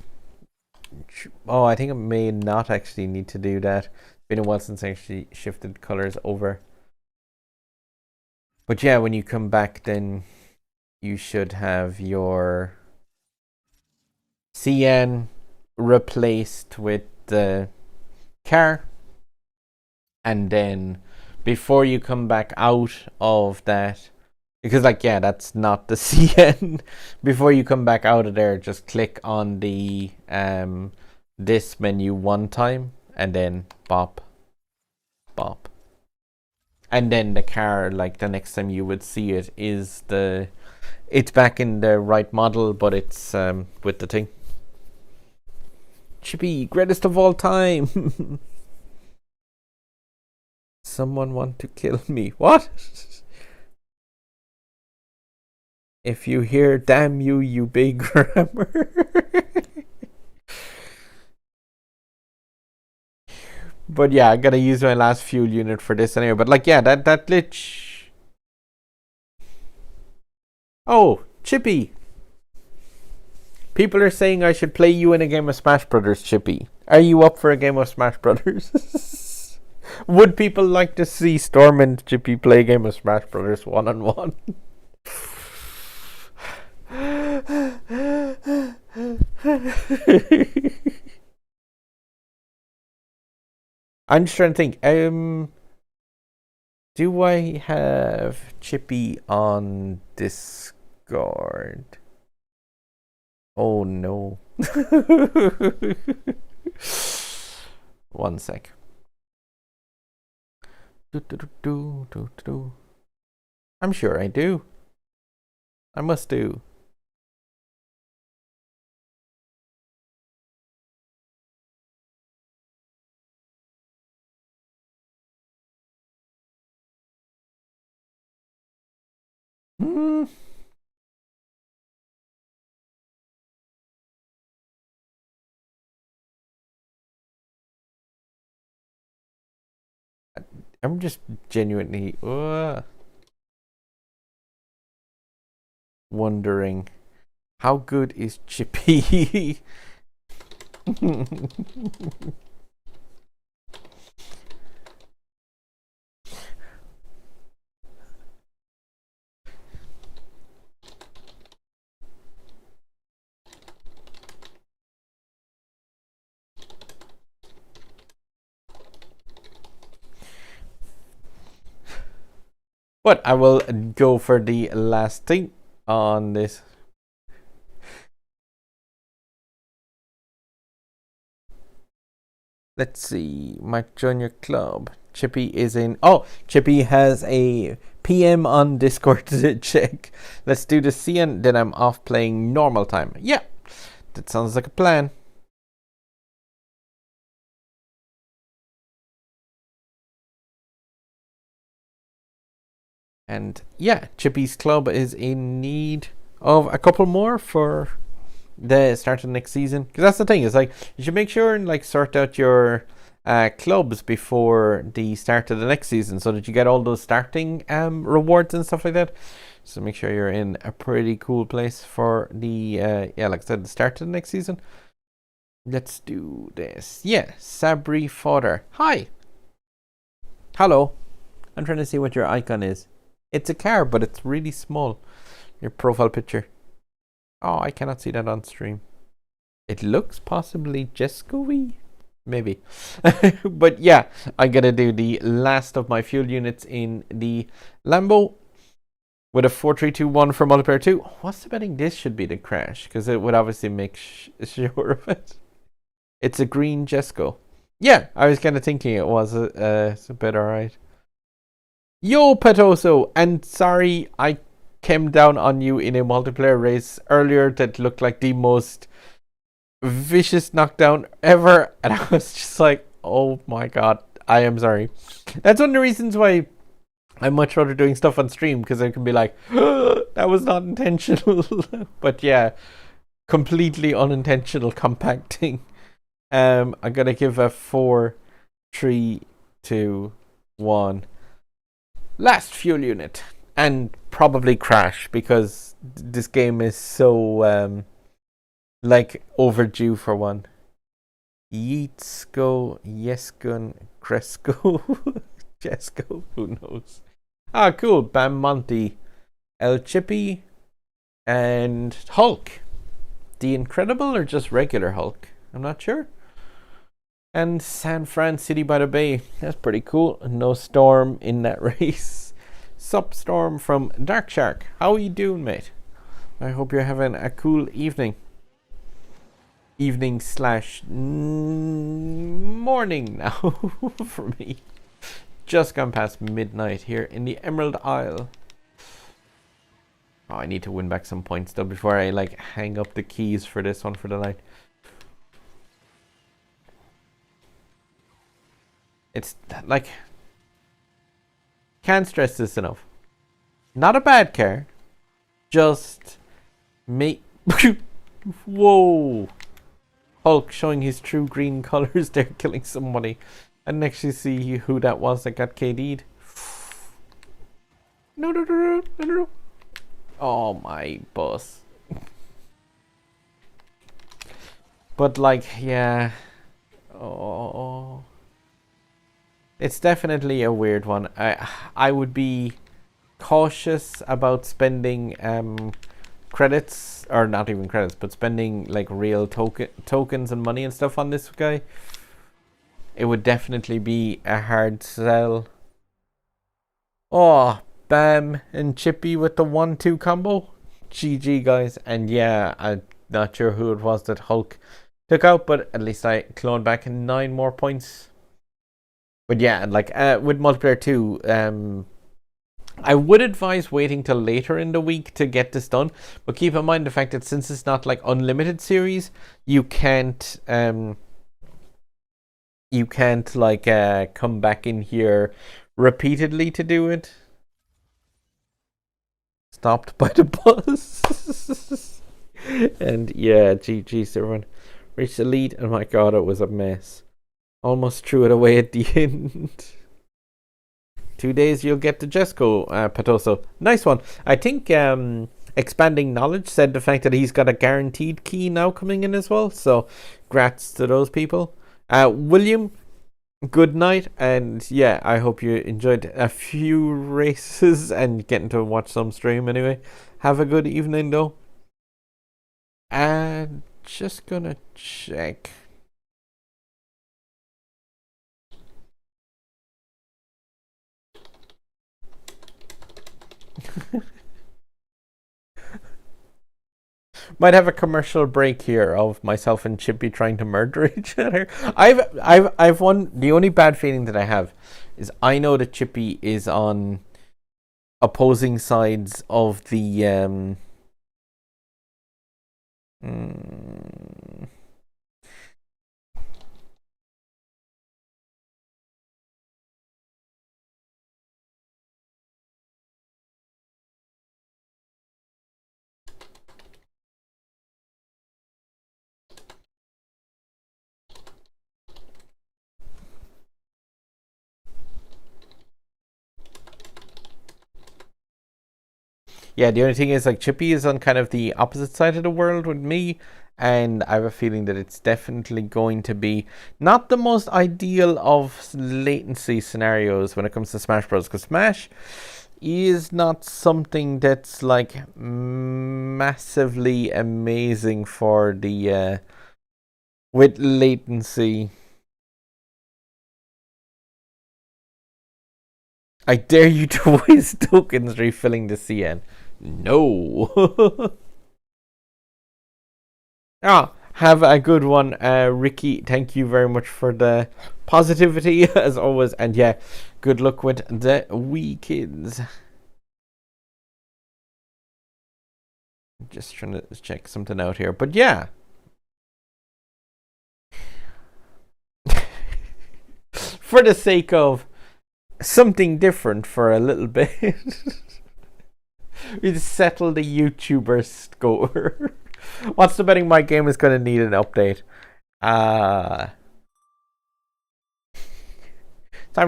Oh, I think I may not actually need to do that. It's been a while since I actually shifted colors over. But yeah, when you come back, then you should have your CN replaced with the car, and then before you come back out of that, because like that's not the CN, before you come back out of there, just click on the this menu one time, and then bop, and then the car, like the next time you would see it, is it's back in the right model, but it's with the thing. Chippy, greatest of all time. Someone want to kill me. What? If you hear damn you, you big grammar. But yeah, I gotta use my last fuel unit for this anyway. But like, that glitch. Oh, Chippy. People are saying I should play you in a game of Smash Brothers, Chippy. Are you up for a game of Smash Brothers? Would people like to see Storm and Chippy play a game of Smash Brothers 1-on-1? I'm just trying to think. Do I have Chippy on Discord? Oh no. One sec. I'm sure I do. I must do. Hmm. I'm just genuinely wondering how good is Chippy? But I will go for the last thing on this. Let's see. Might join your club. Chippy is in. Oh, Chippy has a PM on Discord to check. Let's do the CN, then I'm off playing normal time. Yeah, that sounds like a plan. And yeah, Chippy's club is in need of a couple more for the start of the next season. Because that's the thing, is like you should make sure and like sort out your clubs before the start of the next season, so that you get all those starting rewards and stuff like that. So make sure you're in a pretty cool place for the yeah, like I said, the start of the next season. Let's do this. Yeah, Sabri Fodder. Hi. Hello. I'm trying to see what your icon is. It's a car, but it's really small. Your profile picture. Oh, I cannot see that on stream. It looks possibly Jesco-y. Maybe. But yeah, I'm going to do the last of my fuel units in the Lambo with a 4321 for multiplayer 2. What's the betting this should be the crash? Because it would obviously make sure of it. It's a green Jesco. Yeah, I was kind of thinking it was it's a bit alright. Yo, Petoso, and sorry I came down on you in a multiplayer race earlier that looked like the most vicious knockdown ever, and I was just like, oh my god, I am sorry. That's one of the reasons why I'm much rather doing stuff on stream, because I can be like, oh, that was not intentional. But yeah, completely unintentional compacting. I'm gonna give a 4, 3, 2, 1. Last fuel unit, and probably crash, because this game is so like overdue for one. Yeetsko, Yeskun, Cresco, Jesco, who knows? Ah, cool. Bam Monty, El Chippy, and Hulk. The Incredible or just regular Hulk? I'm not sure. And San Fran City by the Bay. That's pretty cool. No Storm in that race. Sup Storm from Dark Shark. How are you doing, mate? I hope you're having a cool evening. Evening / morning now for me. Just gone past midnight here in the Emerald Isle. Oh, I need to win back some points though before I like hang up the keys for this one for the night. It's like, can't stress this enough. Not a bad car, just me. Whoa! Hulk showing his true green colors there, killing somebody. I didn't actually see who that was that got KD'd. No. Oh my bus. But like, yeah. Oh. It's definitely a weird one. I would be cautious about spending credits, or not even credits, but spending like real tokens and money and stuff on this guy. It would definitely be a hard sell. Oh, Bam and Chippy with the 1-2 combo. GG, guys. And yeah, I'm not sure who it was that Hulk took out, but at least I cloned back 9 more points. But yeah, like with multiplayer 2, I would advise waiting till later in the week to get this done. But keep in mind the fact that since it's not like unlimited series, you can't like come back in here repeatedly to do it. Stopped by the bus. And yeah, GG's everyone. Reached the lead, and my god, it was a mess. Almost threw it away at the end. 2 days you'll get the Jesco Patoso. Nice one. I think Expanding Knowledge said the fact that he's got a guaranteed key now coming in as well. So, grats to those people. William, good night. And yeah, I hope you enjoyed a few races and getting to watch some stream anyway. Have a good evening though. And just gonna check. Might have a commercial break here of myself and Chippy trying to murder each other. I've one. The only bad feeling that I have is I know that Chippy is on opposing sides of the yeah, the only thing is like Chippy is on kind of the opposite side of the world with me, and I have a feeling that it's definitely going to be not the most ideal of latency scenarios when it comes to Smash Bros. Because Smash is not something that's like massively amazing for the with latency. I dare you to waste tokens refilling the CN. No. Have a good one, Ricky. Thank you very much for the positivity as always, and yeah, good luck with the wee kids. Just trying to check something out here, but yeah. For the sake of something different for a little bit, we settle the YouTuber score. What's the betting my game is going to need an update? Time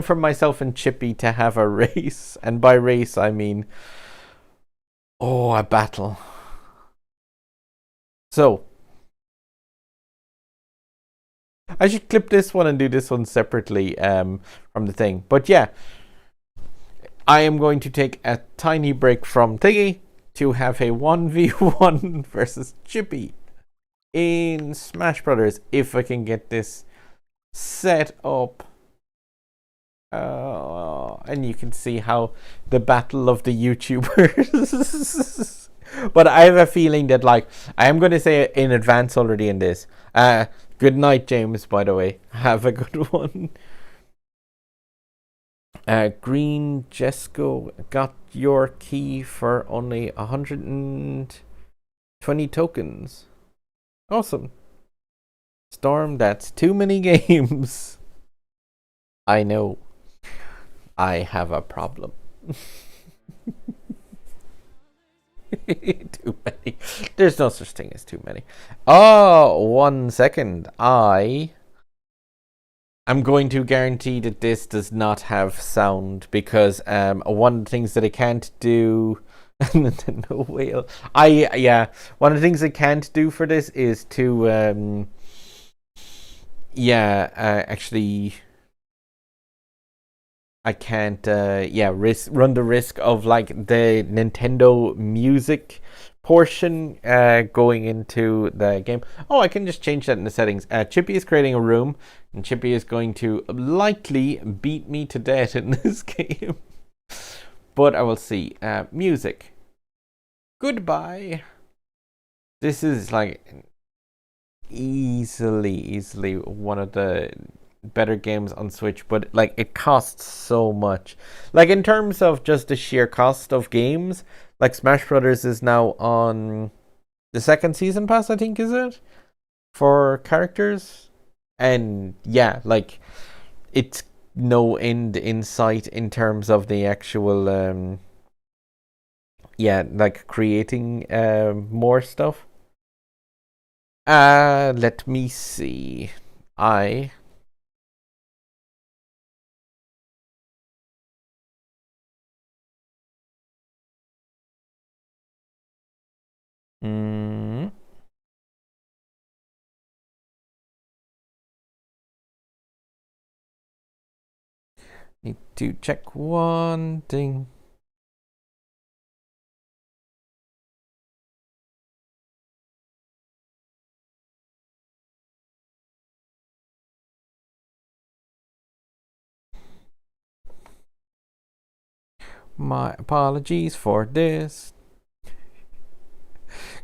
for myself and Chippy to have a race. And by race, I mean... a battle. So... I should clip this one and do this one separately from the thing. But yeah, I am going to take a tiny break from Thingy to have a 1v1 versus Chippy in Smash Brothers, if I can get this set up. And you can see how the battle of the YouTubers. But I have a feeling that, like, I am going to say in advance already in this. Good night, James, by the way. Have a good one. Green Jesco got your key for only 120 tokens. Awesome. Storm, that's too many games. I know. I have a problem. Too many. There's no such thing as too many. Oh, 1 second. I'm going to guarantee that this does not have sound because one of the things that I can't do Nintendo whale. One of the things I can't do for this is to actually I can't run the risk of like the Nintendo music portion going into the game. Oh, I can just change that in the settings. Chippy is creating a room, and Chippy is going to likely beat me to death in this game. But I will see. Music. Goodbye. This is like easily one of the better games on Switch, but like it costs so much. Like in terms of just the sheer cost of games, like Smash Brothers is now on the second season pass, I think, is it? For characters. And yeah, like it's no end in sight in terms of the actual like creating more stuff. Let me see. I mm, need to check one thing. My apologies for this.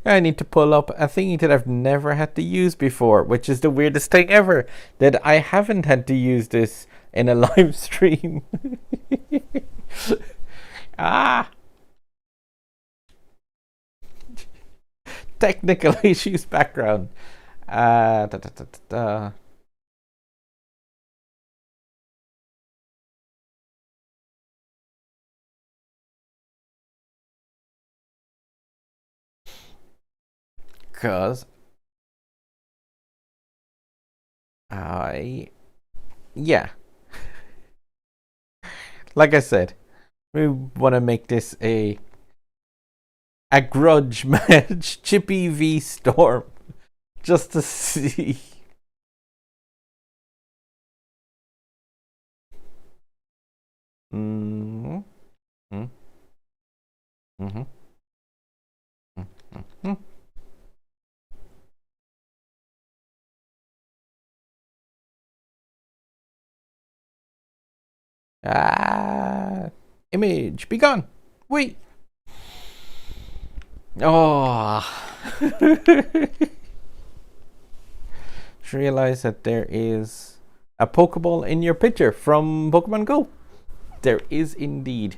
I need to pull up a thingy that I've never had to use before, which is the weirdest thing ever. That I haven't had to use this in a live stream. Technical issues background. Da, da, da, da, da. Cause yeah. Like I said, we want to make this a grudge match. Chippy v Storm. Just to see. Mm-hmm. Mm-hmm. Mm-hmm. Image, be gone. Wait. Oh. Just realize that there is a Pokeball in your picture from Pokemon Go. There is indeed.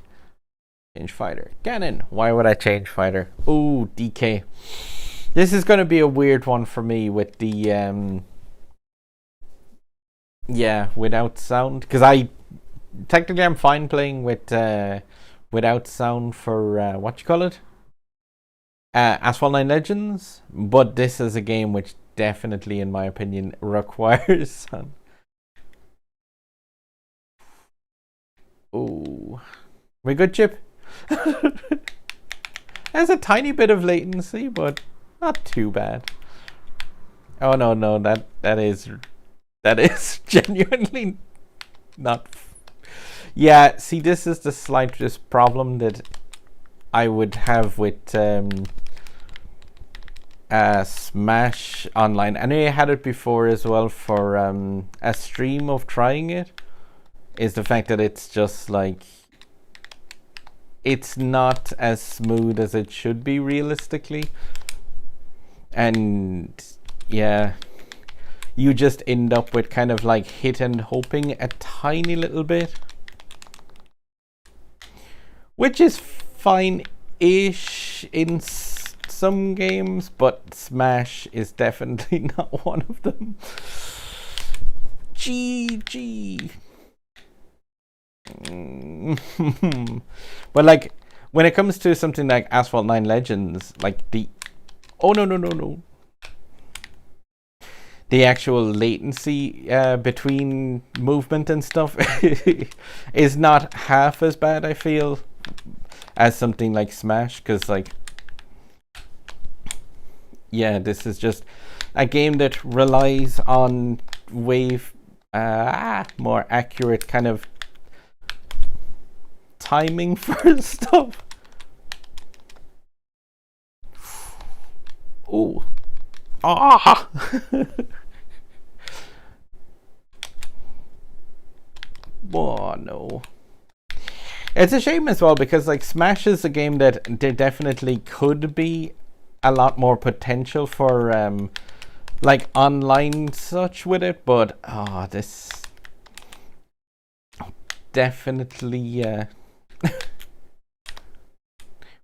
Change fighter. Ganon. Why would I change fighter? Ooh, DK. This is going to be a weird one for me with the without sound, because I'm fine playing with without sound for what you call it, Asphalt 9 Legends, but this is a game which definitely, in my opinion, requires sound. Oh, we good, Chip? There's a tiny bit of latency, but not too bad. Oh no, that is genuinely not. Yeah, see, this is the slightest problem that I would have with Smash Online. I know I had it before as well for a stream of trying it. Is the fact that it's just like it's not as smooth as it should be realistically, and yeah, you just end up with kind of like hit and hoping a tiny little bit, which is fine-ish in some games, but Smash is definitely not one of them. GG. But like when it comes to something like Asphalt 9 Legends, like the the actual latency between movement and stuff is not half as bad, I feel, as something like Smash, because like yeah, this is just a game that relies on wave more accurate kind of timing for stuff. Ooh. Ah. Oh no. It's a shame as well because like Smash is a game that there definitely could be a lot more potential for like online such with it, but this definitely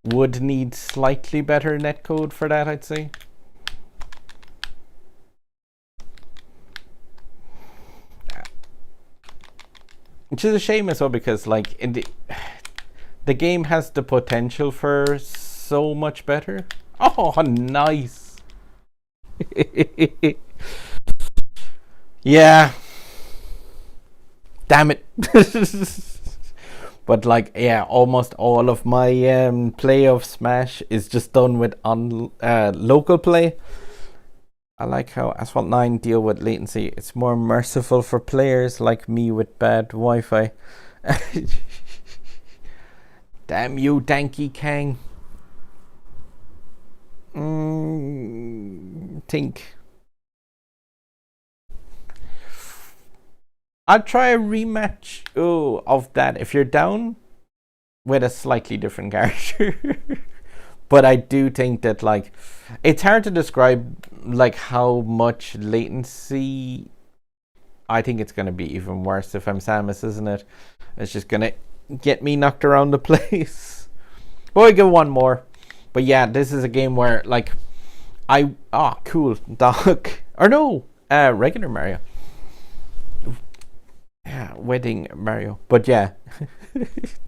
would need slightly better netcode for that, I'd say. Which is a shame as well because like the game has the potential for so much better. Oh, nice. Yeah. Damn it. But like, yeah, almost all of my play of Smash is just done with local play. I like how Asphalt 9 deal with latency. It's more merciful for players like me with bad Wi-Fi. Damn you, Danky Kang. Think. I'll try a rematch of that if you're down with a slightly different character. But I do think that like it's hard to describe like how much latency. I think it's gonna be even worse if I'm Samus, isn't it? It's just gonna get me knocked around the place. But I give one more. But yeah, this is a game where like cool dog or no regular Mario. Yeah, wedding Mario. But yeah,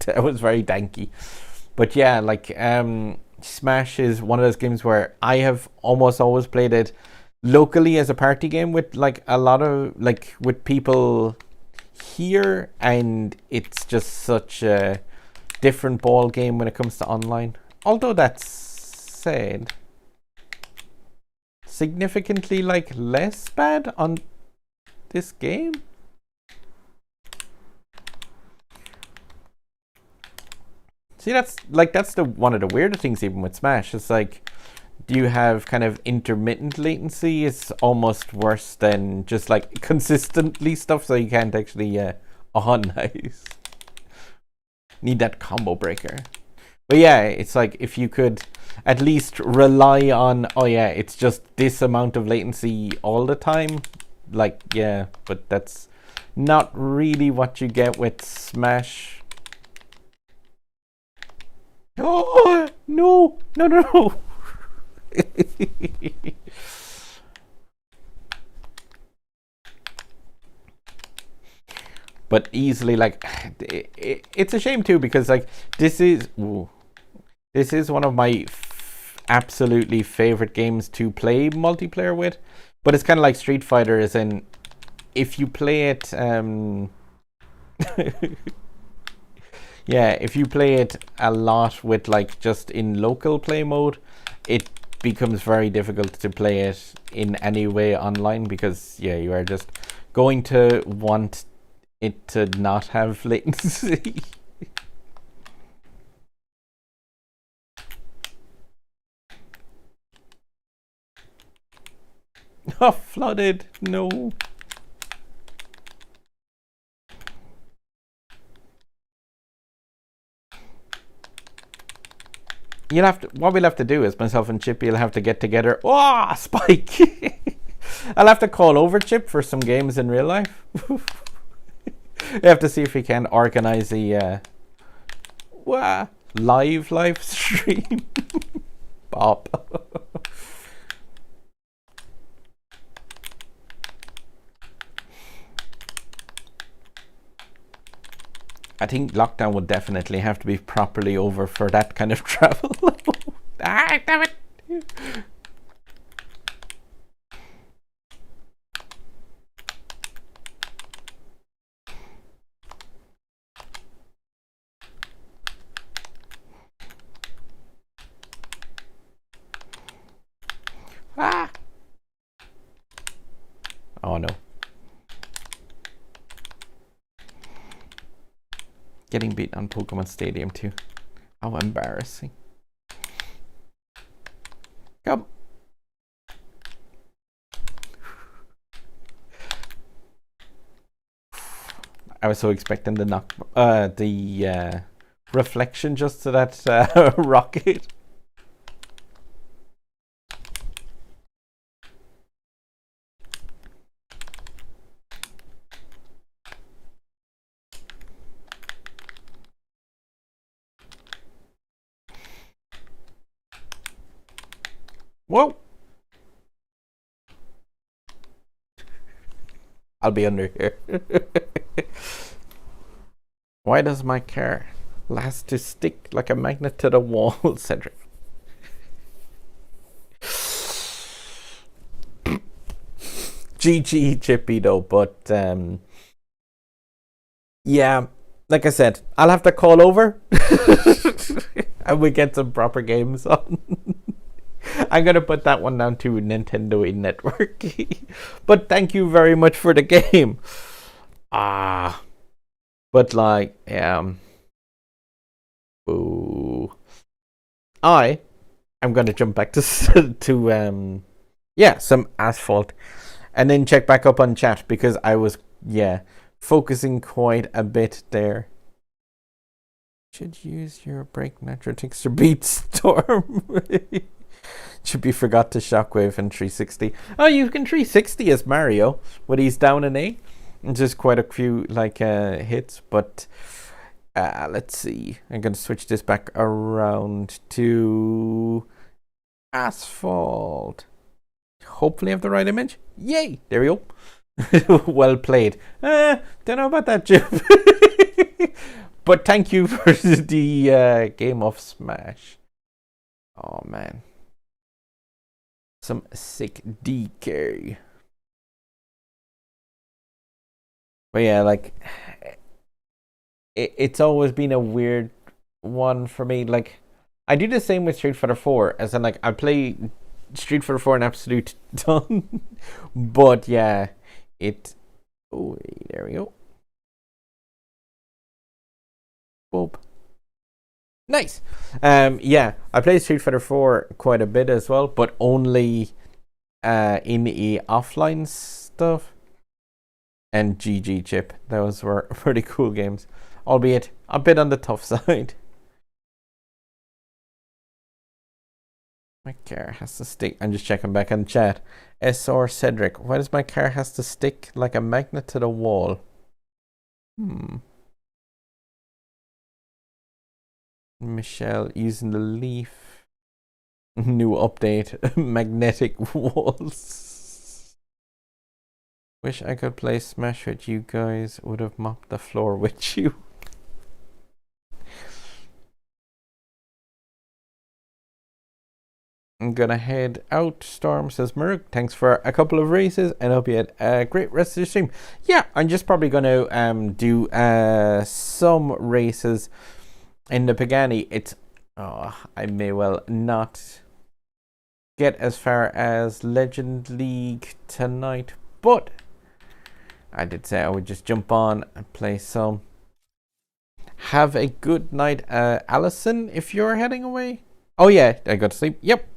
that was very danky. But yeah, like Smash is one of those games where I have almost always played it locally as a party game with like a lot of like with people here, and it's just such a different ball game when it comes to online. Although that's said, significantly like less bad on this game. See, that's the one of the weirder things even with Smash. It's like, do you have kind of intermittent latency? It's almost worse than just like consistently stuff, so you can't actually nice. Need that combo breaker. But yeah, it's like if you could at least rely on, it's just this amount of latency all the time. Like, yeah, but that's not really what you get with Smash. Oh, no. But easily, like, it's a shame too, because like this is one of my absolutely favorite games to play multiplayer with. But it's kind of like Street Fighter, as in if you play it yeah, if you play it a lot with like just in local play mode, it becomes very difficult to play it in any way online, because yeah, you are just going to want it to not have latency. Oh, flooded, no. You'll have to. What we'll have to do is myself and Chippy will have to get together. Oh, Spike! I'll have to call over Chip for some games in real life. We have to see if we can organize a live stream. Bop. I think lockdown would definitely have to be properly over for that kind of travel. Damn it! Oh no. Getting beat on Pokemon Stadium too. How embarrassing. Come. I was so expecting the reflection just to that rocket. Whoa! I'll be under here. Why does my car last to stick like a magnet to the wall, Cedric? GG Chippy though, but yeah, like I said, I'll have to call over and we get some proper games on. I'm gonna put that one down to Nintendo Network. But thank you very much for the game. But like, ooh, I am gonna jump back to some Asphalt, and then check back up on chat because I was focusing quite a bit there. Should use your brake nitro texture beat storm. Chippy forgot to shockwave and 360. Oh, you can 360 as Mario, but he's down an A. Just quite a few hits, but let's see. I'm gonna switch this back around to Asphalt. Hopefully, I have the right image. Yay! There we go. Well played. Don't know about that, Jim. But thank you for the game of Smash. Oh man. Some sick DK. But yeah, like it's always been a weird one for me. Like I do the same with Street Fighter 4, as in like I play Street Fighter 4 an absolute ton. But yeah, oh, there we go. Boop. Nice. Yeah, I play Street Fighter 4 quite a bit as well, but only in the offline stuff. And GG Chip. Those were pretty cool games, albeit a bit on the tough side. My car has to stick. I'm just checking back on chat. SR Cedric, why does my car has to stick like a magnet to the wall? Michelle using the Leaf. New update. Magnetic walls. Wish I could play Smash with you guys. Would have mopped the floor with you. I'm gonna head out. Storm says, Murk, thanks for a couple of races and hope you had a great rest of the stream. Yeah, I'm just probably gonna do some races in the Pagani. I may well not get as far as Legend League tonight, but I did say I would just jump on and play some. Have a good night, Allison, if you're heading away. Oh yeah, I got to sleep. Yep.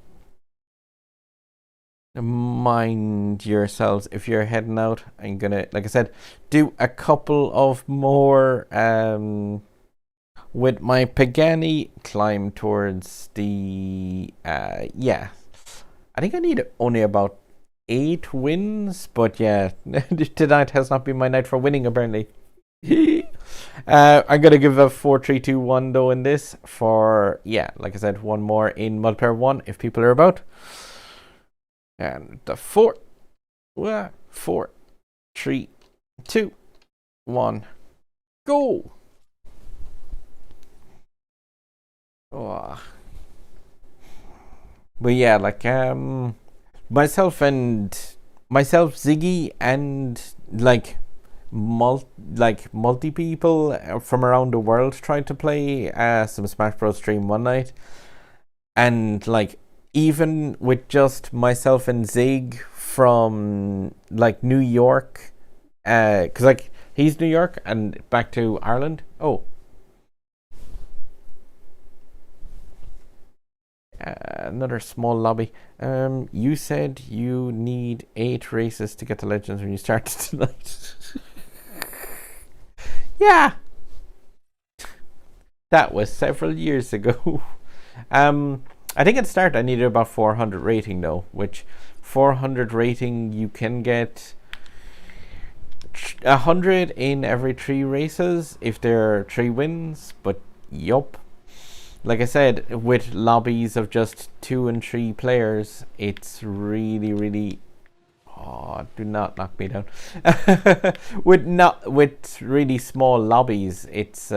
Mind yourselves if you're heading out. I'm gonna, like I said, do a couple of more with my Pagani, climb towards the I think I need only about 8 wins, but yeah, tonight has not been my night for winning apparently. I'm gonna give a 4-3-2-1 though in this for like I said, one more in multiplayer 1 if people are about. And the 4, 3, 2, 1, go. Oh. But yeah, like myself, Ziggy, and like multi people from around the world tried to play some Smash Bros. Stream one night, and like even with just myself and Zig from like New York, because like he's New York and back to Ireland. Another small lobby. You said you need 8 races to get to Legends when you started tonight. Yeah. That was several years ago. I think at the start I needed about 400 rating though, which 400 rating you can get 100 in every 3 races if there are 3 wins, but yup. Like I said, with lobbies of just 2 and 3 players, it's really oh, do not knock me down. with really small lobbies, it's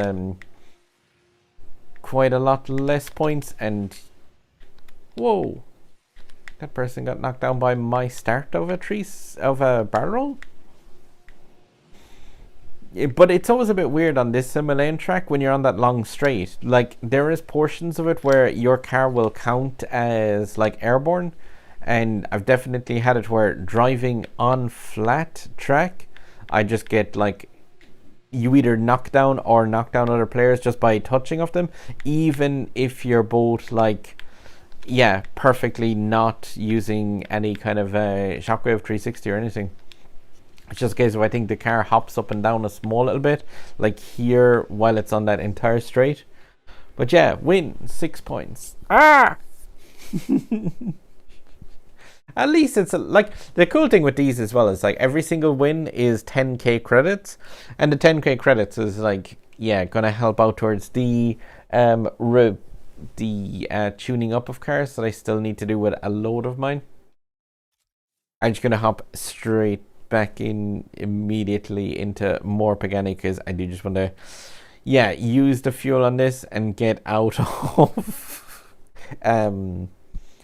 quite a lot less points. And whoa, that person got knocked down by my start of a barrel roll. But it's always a bit weird on this sim lane track when you're on that long straight. Like, there is portions of it where your car will count as like airborne, and I've definitely had it where driving on flat track, I just get like, you either knock down or knock down other players just by touching of them, even if you're both like, yeah, perfectly not using any kind of shockwave 360 or anything. It's just a case of, I think the car hops up and down a small little bit, like here, while it's on that entire straight. But yeah, win 6 points. Ah! At least it's like, the cool thing with these as well is like every single win is 10k credits, and the 10k credits is like, yeah, gonna help out towards the tuning up of cars that I still need to do with a load of mine. I'm just gonna hop straight back in immediately into more Pagani because I do just want to, yeah, use the fuel on this and get out of or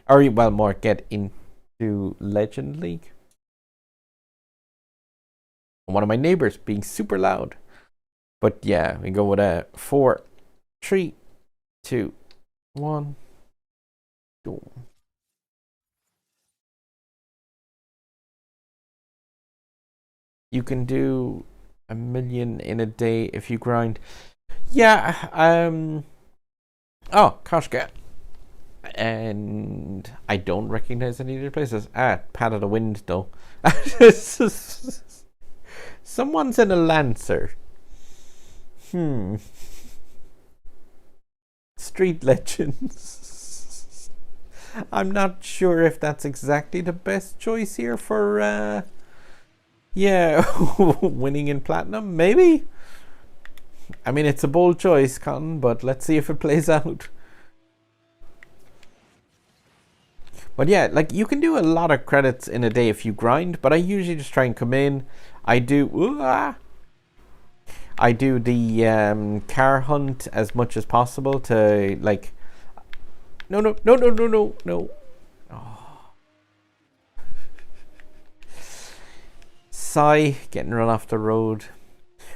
well, more get into Legend League. One of my neighbors being super loud, but yeah, we go with a 4, 3, 2, 1, go. You can do 1 million in a day if you grind. Yeah, oh, Koshka. And I don't recognize any other places. Pad of the Wind though. Someone's in a Lancer. Street Legends. I'm not sure if that's exactly the best choice here for yeah, winning in platinum, maybe? I mean, it's a bold choice, Cotton, but let's see if it plays out. But yeah, like, you can do a lot of credits in a day if you grind, but I usually just try and come in. I do the car hunt as much as possible to, like... No. Sigh, getting run off the road.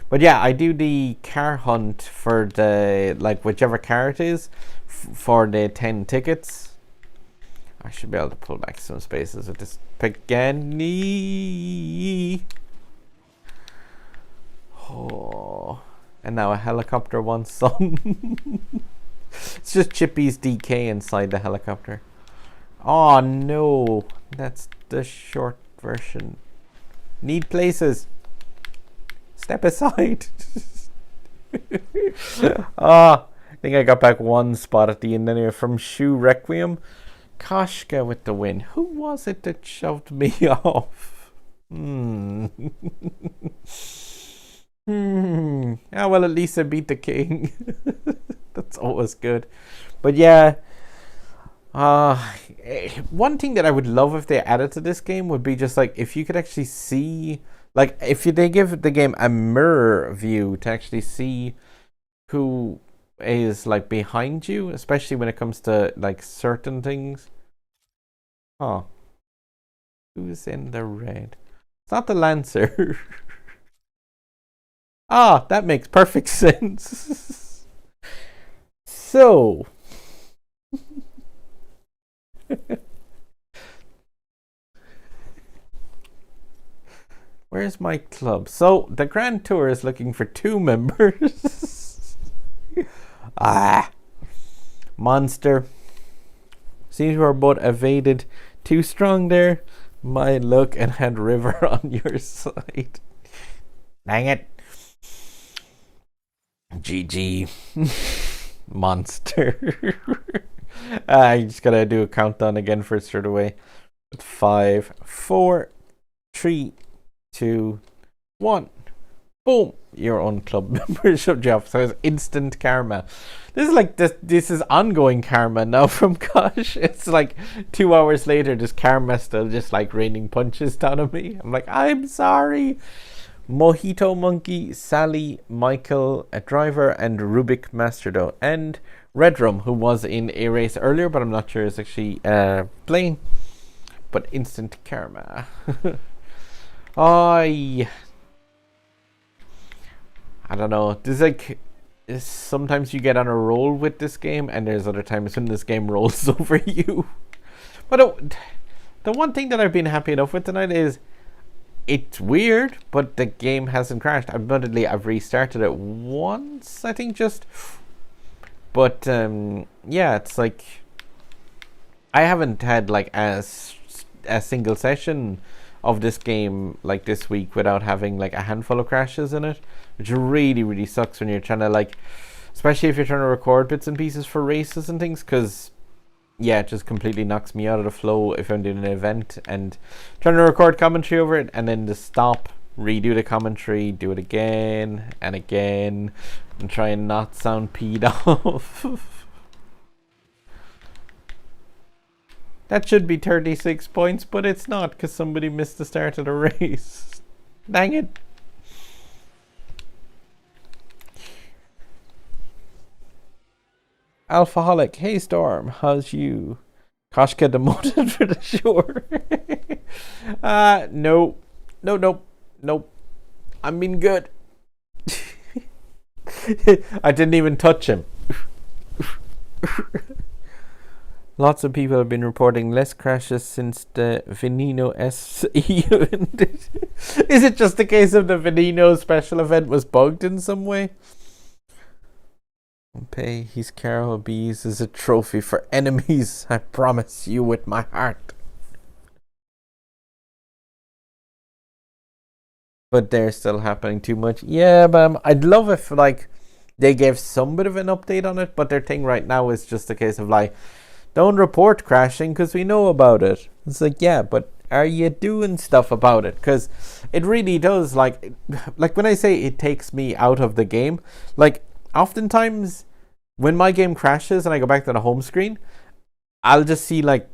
But yeah, I do the car hunt for the, like, whichever car it is, for the 10 tickets. I should be able to pull back some spaces with this Pagani. Oh, and now a helicopter wants some. It's just Chippy's DK inside the helicopter. Oh no, that's the short version. Need places. Step aside. I think I got back 1 spot at the end anyway from Shoe Requiem. Koshka with the win. Who was it that shoved me off? Ah, well, at least I beat the king. That's always good. But yeah, one thing that I would love if they added to this game would be just like if you could actually see, like if they give the game a mirror view to actually see who is like behind you, especially when it comes to like certain things. Huh. Who's in the red? It's not the Lancer. Ah, that makes perfect sense. So where's my club? So the Grand Tour is looking for 2 members. Monster. Seems we're both evaded. Too strong there. My luck and had River on your side. Dang it. GG. monster. I just gotta do a countdown again for it straight away. 5, 4, 3, 2, 1. Boom! Your own club membership job. So it's instant karma. This is like this is ongoing karma now from Kosh. It's like 2 hours later, this karma still just like raining punches down on me. I'm like, I'm sorry. Mojito Monkey, Sally, Michael, a driver, and Rubik Masterdo, and Redrum, who was in a race earlier, but I'm not sure is actually playing. But instant karma. I don't know. There's like sometimes you get on a roll with this game, and there's other times when this game rolls over you. But the one thing that I've been happy enough with tonight is it's weird, but the game hasn't crashed. Admittedly, I've restarted it once, I think, just. But yeah, it's like I haven't had like a single session of this game like this week without having like a handful of crashes in it, which really, really sucks when you're trying to like, especially if you're trying to record bits and pieces for races and things, because yeah, it just completely knocks me out of the flow if I'm doing an event and trying to record commentary over it, and then to stop, redo the commentary, do it again and again, and try and not sound peed off. That should be 36 points, but it's not because somebody missed the start of the race. Dang it. Alphaholic, hey Storm, how's you? Koshka demoted for the sure. Nope. I'm being good. I didn't even touch him. Lots of people have been reporting less crashes since the Veneno SE event. Is it just a case of the Veneno special event was bugged in some way? Pay his Carol Bees as a trophy for enemies. I promise you with my heart. But they're still happening too much. Yeah, but I'd love if like they gave some bit of an update on it. But their thing right now is just a case of like, don't report crashing because we know about it. It's like, yeah, but are you doing stuff about it? Because it really does, like when I say it takes me out of the game, like oftentimes when my game crashes and I go back to the home screen, I'll just see like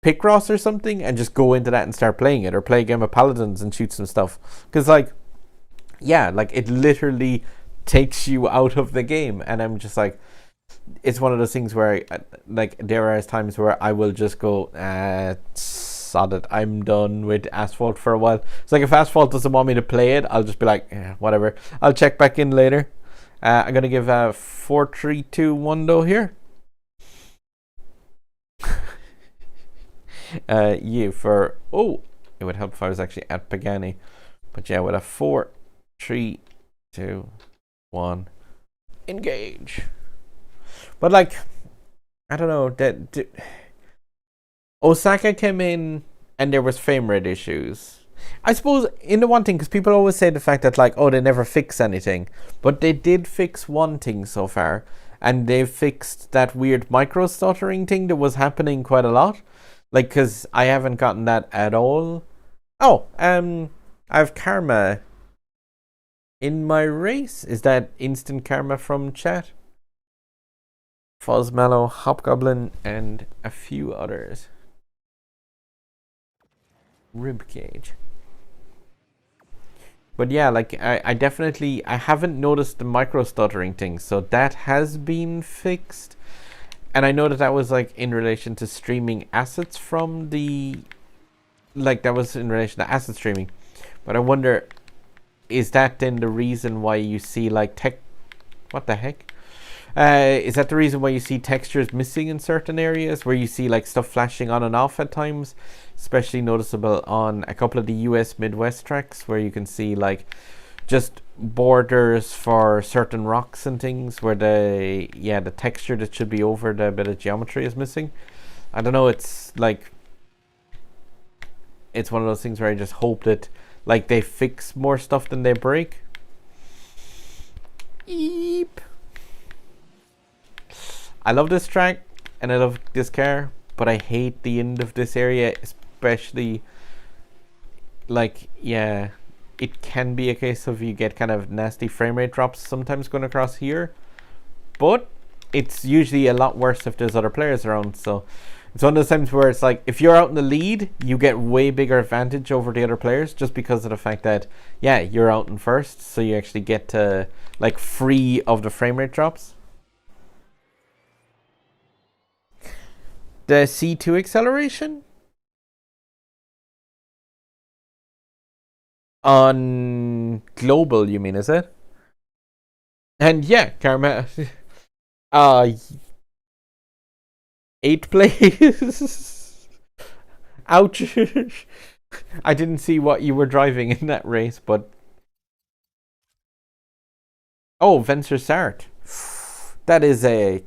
Picross or something and just go into that and start playing it, or play a game of Paladins and shoot some stuff. Because like, yeah, like it literally takes you out of the game, and I'm just like, it's one of those things where like there are times where I will just go sod it, I'm done with Asphalt for a while. It's like if Asphalt doesn't want me to play it, I'll just be like, whatever, I'll check back in later. I'm gonna give 4, 3, 2, 1 though here. You for it would help if I was actually at Pagani, but yeah, with a 4, 3, 2, 1 engage. But like, I don't know, that Osaka came in and there was frame rate issues. I suppose in the one thing, because people always say the fact that like, they never fix anything, but they did fix one thing so far, and they fixed that weird micro stuttering thing that was happening quite a lot. Like, because I haven't gotten that at all. I have karma in my race. Is that instant karma from chat? Fuzzmallow, Hobgoblin, and a few others. Ribcage. But yeah, like I definitely, I haven't noticed the micro stuttering thing, so that has been fixed. And I know that was like in relation to streaming assets from the, like that was in relation to asset streaming. But I wonder, is that then the reason why you see like what the heck? Is that the reason why you see textures missing in certain areas, where you see like stuff flashing on and off at times, especially noticeable on a couple of the US Midwest tracks, where you can see like just borders for certain rocks and things where the texture that should be over the bit of geometry is missing. I don't know, it's like, it's one of those things where I just hope that like they fix more stuff than they break. Eep. I love this track and I love this car, but I hate the end of this area, especially. Like, yeah, it can be a case of you get kind of nasty frame rate drops sometimes going across here, but it's usually a lot worse if there's other players around. So it's one of those times where it's like, if you're out in the lead, you get way bigger advantage over the other players just because of the fact that, yeah, you're out in first, so you actually get to, like, free of the frame rate drops. The C2 acceleration on global, you mean, is it? And yeah, Karma, 8th place. Ouch. I didn't see what you were driving in that race, but oh, Venture Sart. That is a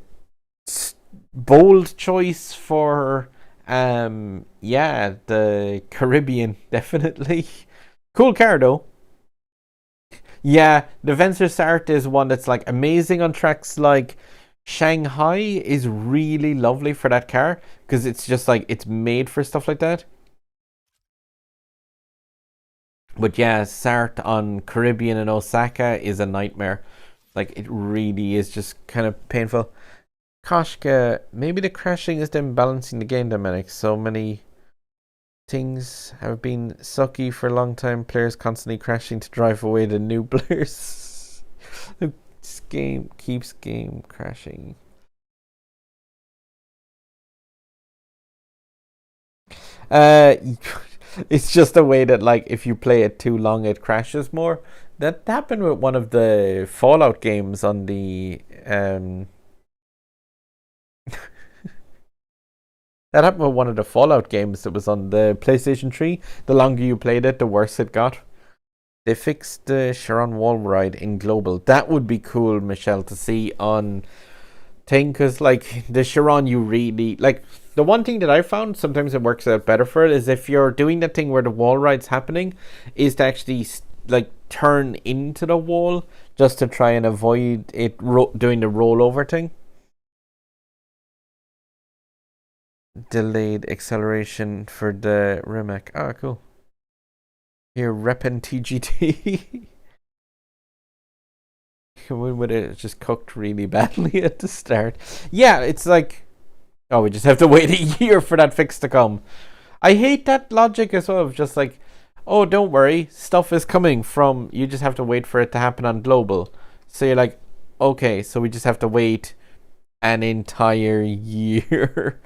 bold choice for yeah, the Caribbean, definitely. Cool car though. Yeah, the Venture Sart is one that's like amazing on tracks like Shanghai is really lovely for that car because it's just like it's made for stuff like that. But yeah, Sart on Caribbean and Osaka is a nightmare. Like it really is just kind of painful. Koshka, maybe the crashing is them balancing the game dynamic. So many things have been sucky for a long time. Players constantly crashing to drive away the new players. This game keeps crashing. It's just a way that, like, if you play it too long, it crashes more. That happened with one of the Fallout games on the that happened with one of the Fallout games that was on the PlayStation 3. The longer you played it, the worse it got. They fixed the Chiron wall ride in global. That would be cool, Michelle, to see on thing, because like the Chiron, you really like. The one thing that I found sometimes it works out better for it is if you're doing that thing where the wall ride's happening, is to actually like turn into the wall just to try and avoid it doing the rollover thing. Delayed acceleration for the Rimac. Oh, cool. Here, reppin' TGT. When it just cooked really badly at the start. Yeah, it's like, oh, we just have to wait a year for that fix to come. I hate that logic as well of just like, oh, don't worry, stuff is coming from, you just have to wait for it to happen on global. So you're like, okay, so we just have to wait an entire year.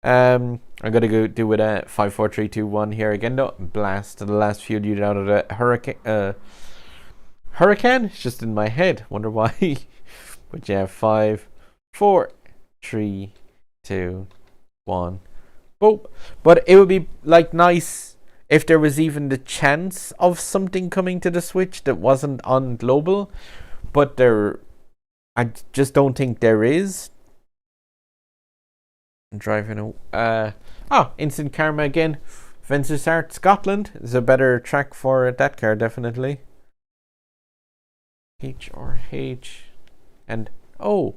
I'm gonna go do it at 5, 4, 3, 2, 1 here again. No, blast the last few units out of the hurricane. It's just in my head. Wonder why. But yeah, 5, 4, 3, 2, 1. Oh, but it would be like nice if there was even the chance of something coming to the Switch that wasn't on global. But I just don't think there is. Driving instant karma again. Venture Sart Scotland is a better track for that car, definitely. H or H and O,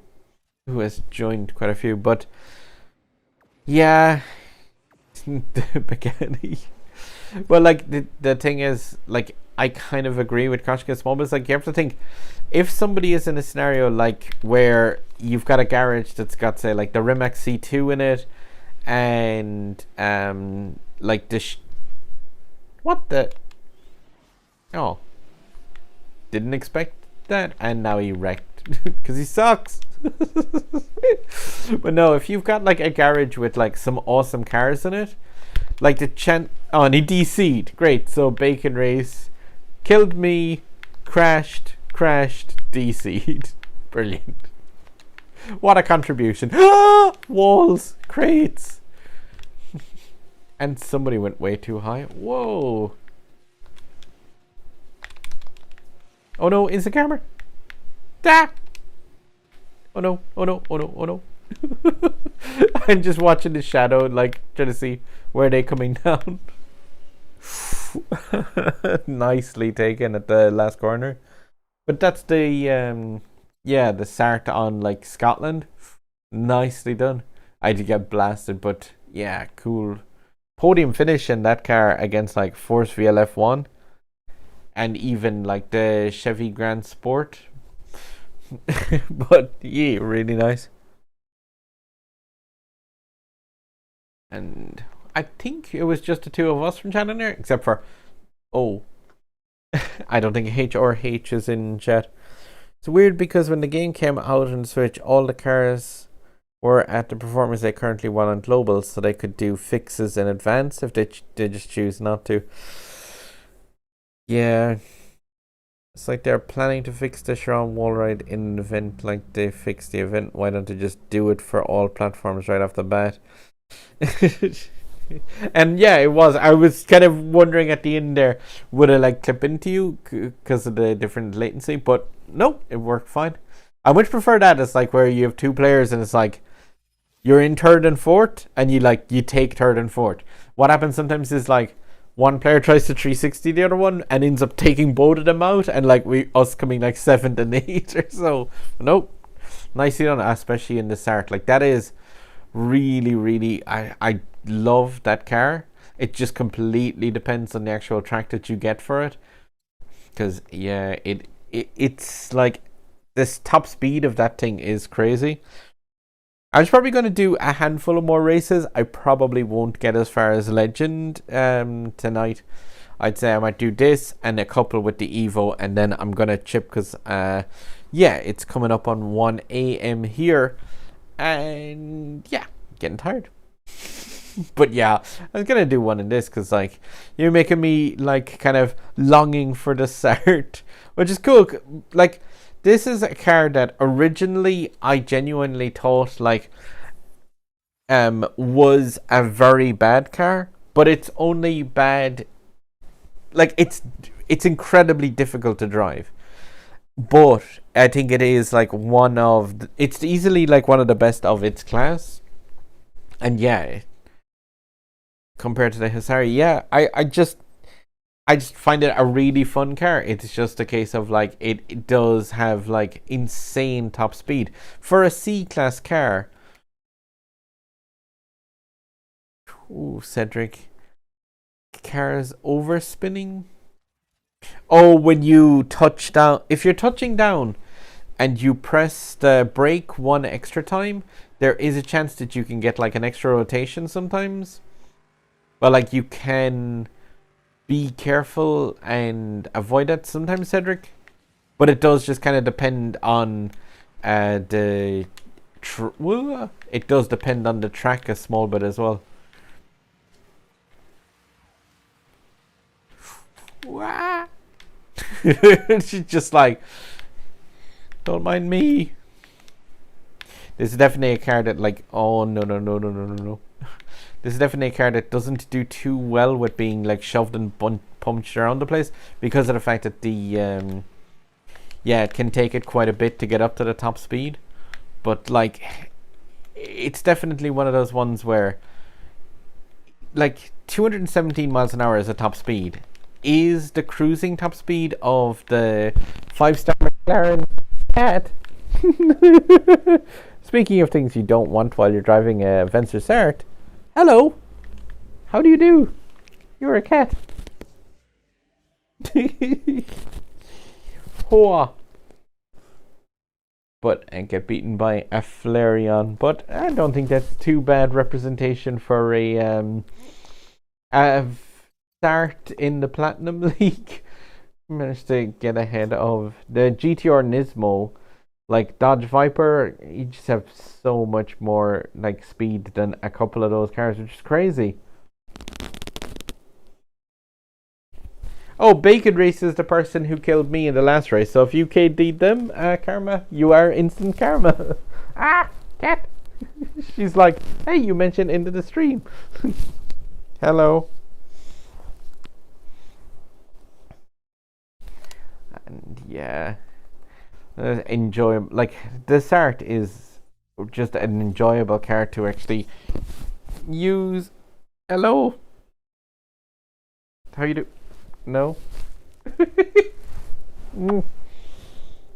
who has joined quite a few, but yeah, Bacani. Well, like the thing is, like I kind of agree with Koshka's moments. Like you have to think, if somebody is in a scenario like where you've got a garage that's got, say, like the Rimac C2 in it, and like the what the didn't expect that, and now he wrecked because he sucks. But no, if you've got like a garage with like some awesome cars in it, like the and he DC'd, great. So Bacon Race killed me, crashed, DC'd. Brilliant. What a contribution. Walls, crates. And somebody went way too high. Whoa. Oh no, is the camera? Ah! Oh no, oh no, oh no, oh no. I'm just watching the shadow, like trying to see where they're coming down. Nicely taken at the last corner. But that's the the Sart on like Scotland. Nicely done. I did get blasted, but yeah, cool. Podium finish in that car against like Force VLF1 and even like the Chevy Grand Sport. But yeah, really nice. And I think it was just the two of us from chat in there, except for I don't think H or H is in chat. It's weird because when the game came out on Switch, all the cars were at the performance they currently want on global, so they could do fixes in advance if they just choose not to. Yeah, it's like they're planning to fix the Sharon wall ride in an event like they fixed the event. Why don't they just do it for all platforms right off the bat? And yeah, it was. I was kind of wondering at the end there, would it like clip into you because of the different latency? But no, it worked fine. I much prefer that. It's like where you have two players and it's like you're in third and fourth, and you take third and fourth. What happens sometimes is like one player tries to 360 the other one and ends up taking both of them out, and like us coming like 7th and 8th or so. Nope, nicely done, especially in the start. Like that is really I love that car. It just completely depends on the actual track that you get for it, because yeah, it's like this top speed of that thing is crazy. I was probably going to do a handful of more races. I probably won't get as far as Legend tonight. I'd say I might do this and a couple with the Evo, and then I'm going to chip because yeah, it's coming up on 1 a.m. here, and yeah, getting tired. But yeah, I was gonna do one in this because like you're making me like kind of longing for the start, which is cool. Like this is a car that originally I genuinely thought like was a very bad car, but it's only bad. Like it's incredibly difficult to drive, but I think it is like it's easily like one of the best of its class. And yeah, compared to the Hisari, yeah, I just find it a really fun car. It's just a case of like it does have like insane top speed for a C-class car. Ooh, Cedric, cars overspinning. Oh, when you touch down, if you're touching down and you press the brake one extra time, there is a chance that you can get like an extra rotation sometimes. But like you can be careful and avoid it sometimes, Cedric. But it does just kind of depend on it does depend on the track a small bit as well. She's just like, don't mind me. This is definitely a car that like, oh no. This is definitely a car that doesn't do too well with being like shoved and punched around the place because of the fact that the it can take it quite a bit to get up to the top speed. But like it's definitely one of those ones where like 217 miles an hour is a top speed. Is the cruising top speed of the 5-star McLaren Cat. Speaking of things you don't want while you're driving a Venture Sart, hello, how do you do? You're a cat. Hoa. But and get beaten by a Flareon. But I don't think that's too bad representation for a start in the Platinum League. Managed to get ahead of the GTR Nismo. Like Dodge Viper, you just have so much more like speed than a couple of those cars, which is crazy. Oh, Bacon Race is the person who killed me in the last race. So if you KD'd them, Karma, you are instant karma. Ah, cat. She's like, hey, you mentioned into the stream. Hello. And yeah. Enjoy, like the Sart is just an enjoyable car to actually use. Hello, how you do? No.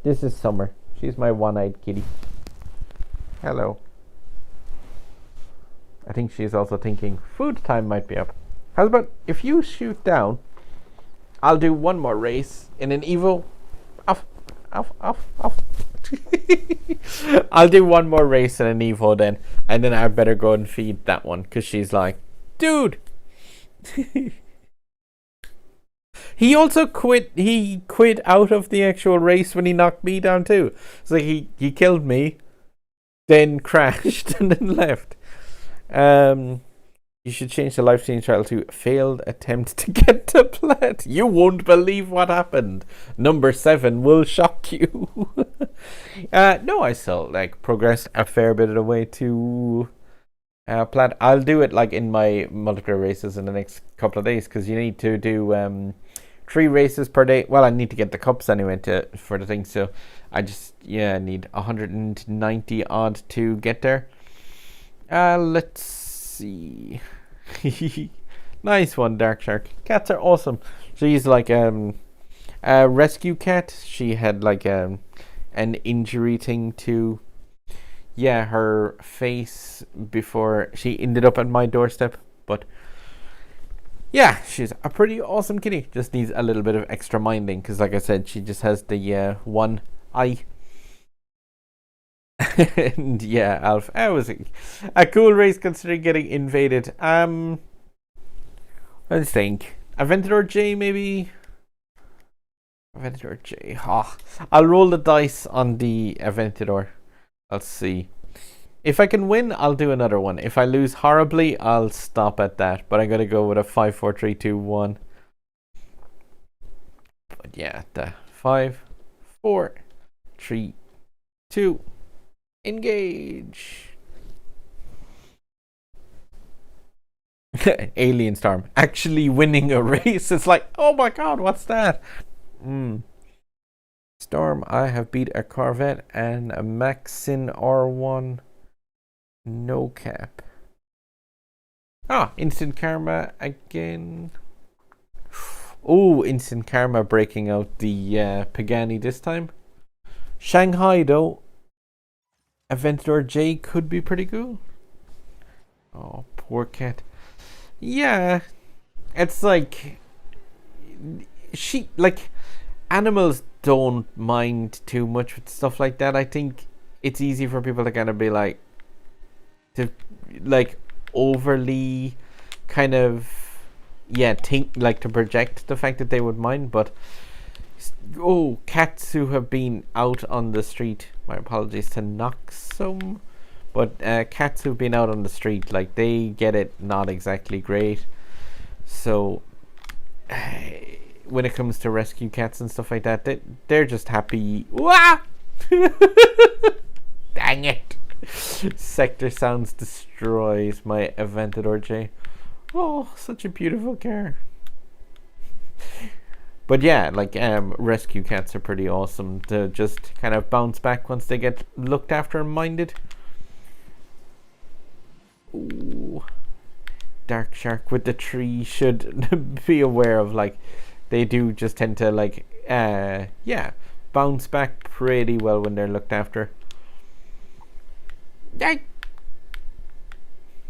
This is Summer. She's my one-eyed kitty. Hello. I think she's also thinking food time might be up. How about if you shoot down, I'll do one more race in an Evo. Off, off, off, off. I'll do one more race in an Evo then, and then I better go and feed that one because she's like, dude. He also quit. He quit out of the actual race when he knocked me down too. So he killed me, then crashed and then left. You should change the live stream title to "Failed Attempt to Get to Plat." You won't believe what happened. Number 7 will shock you. No, I still like progressed a fair bit of the way to Plat. I'll do it like in my multiplayer races in the next couple of days because you need to do 3 races per day. Well, I need to get the cups anyway for the thing. So I just need 190 odd to get there. Let's see. Nice one, Dark Shark. Cats are awesome. She's like a rescue cat. She had like an injury thing to her face before she ended up at my doorstep. But yeah, she's a pretty awesome kitty. Just needs a little bit of extra minding because, like I said, she just has the one eye. And yeah, Alf, it was a cool race considering getting invaded. Let's think. Aventador J, maybe? Aventador J. I'll roll the dice on the Aventador. Let's see. If I can win, I'll do another one. If I lose horribly, I'll stop at that. But I'm going to go with a 5, 4, 3, 2, 1. But yeah, the 5, 4, 3, 2, engage. Alien Storm actually winning a race. It's like, oh my god, what's that? Storm, I have beat a Corvette and a Maxin R1. No cap. Instant karma again. Oh, instant karma breaking out the Pagani this time. Shanghai though. Aventador J could be pretty cool. Oh, poor cat. Yeah, it's like animals don't mind too much with stuff like that. I think it's easy for people to kind of be like to like overly kind of think like to project the fact that they would mind. But cats who have been out on the street, my apologies to Noxum, but cats who've been out on the street, like, they get it not exactly great. So when it comes to rescue cats and stuff like that, they're just happy. Wah! Dang it. Sector Sounds destroys my Aventador J. Oh, such a beautiful car. But yeah, like rescue cats are pretty awesome to just kind of bounce back once they get looked after and minded. Ooh. Dark Shark with the tree should be aware of, like, they do just tend to like bounce back pretty well when they're looked after. Yay!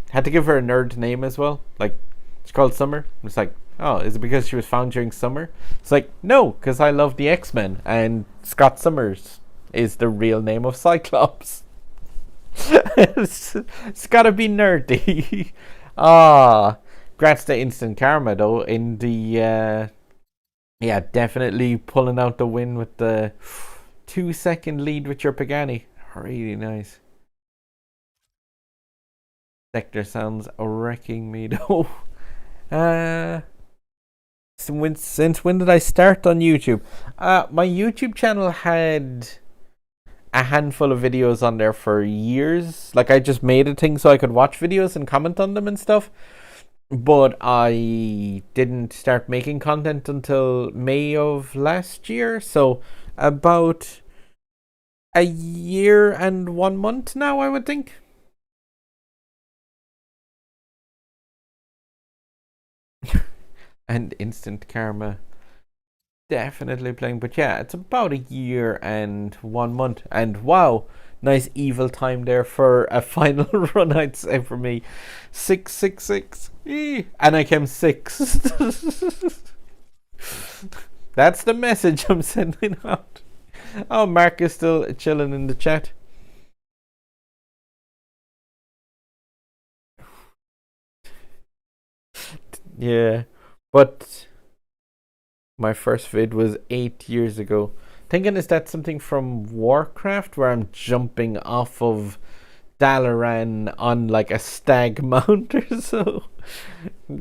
Had to give her a nerd name as well. Like, it's called Summer. It's like, oh, is it because she was found during summer? It's like, no, because I love the X-Men and Scott Summers is the real name of Cyclops. It's gotta be nerdy. Grats to Instant Karma though in the definitely pulling out the win with the 2-second lead with your Pagani. Really nice. Sector Sounds wrecking me though. Since when did I start on YouTube? My YouTube channel had a handful of videos on there for years. Like, I just made a thing so I could watch videos and comment on them and stuff. But I didn't start making content until May of last year. So about a year and 1 month now, I would think. And Instant Karma definitely playing. But yeah, it's about a year and 1 month. And wow, nice evil time there for a final run, I'd say for me. 666. And I came sixth. That's the message I'm sending out. Oh, Mark is still chilling in the chat. Yeah, but my first vid was 8 years ago. Thinking, is that something from Warcraft where I'm jumping off of Dalaran on like a stag mount or so?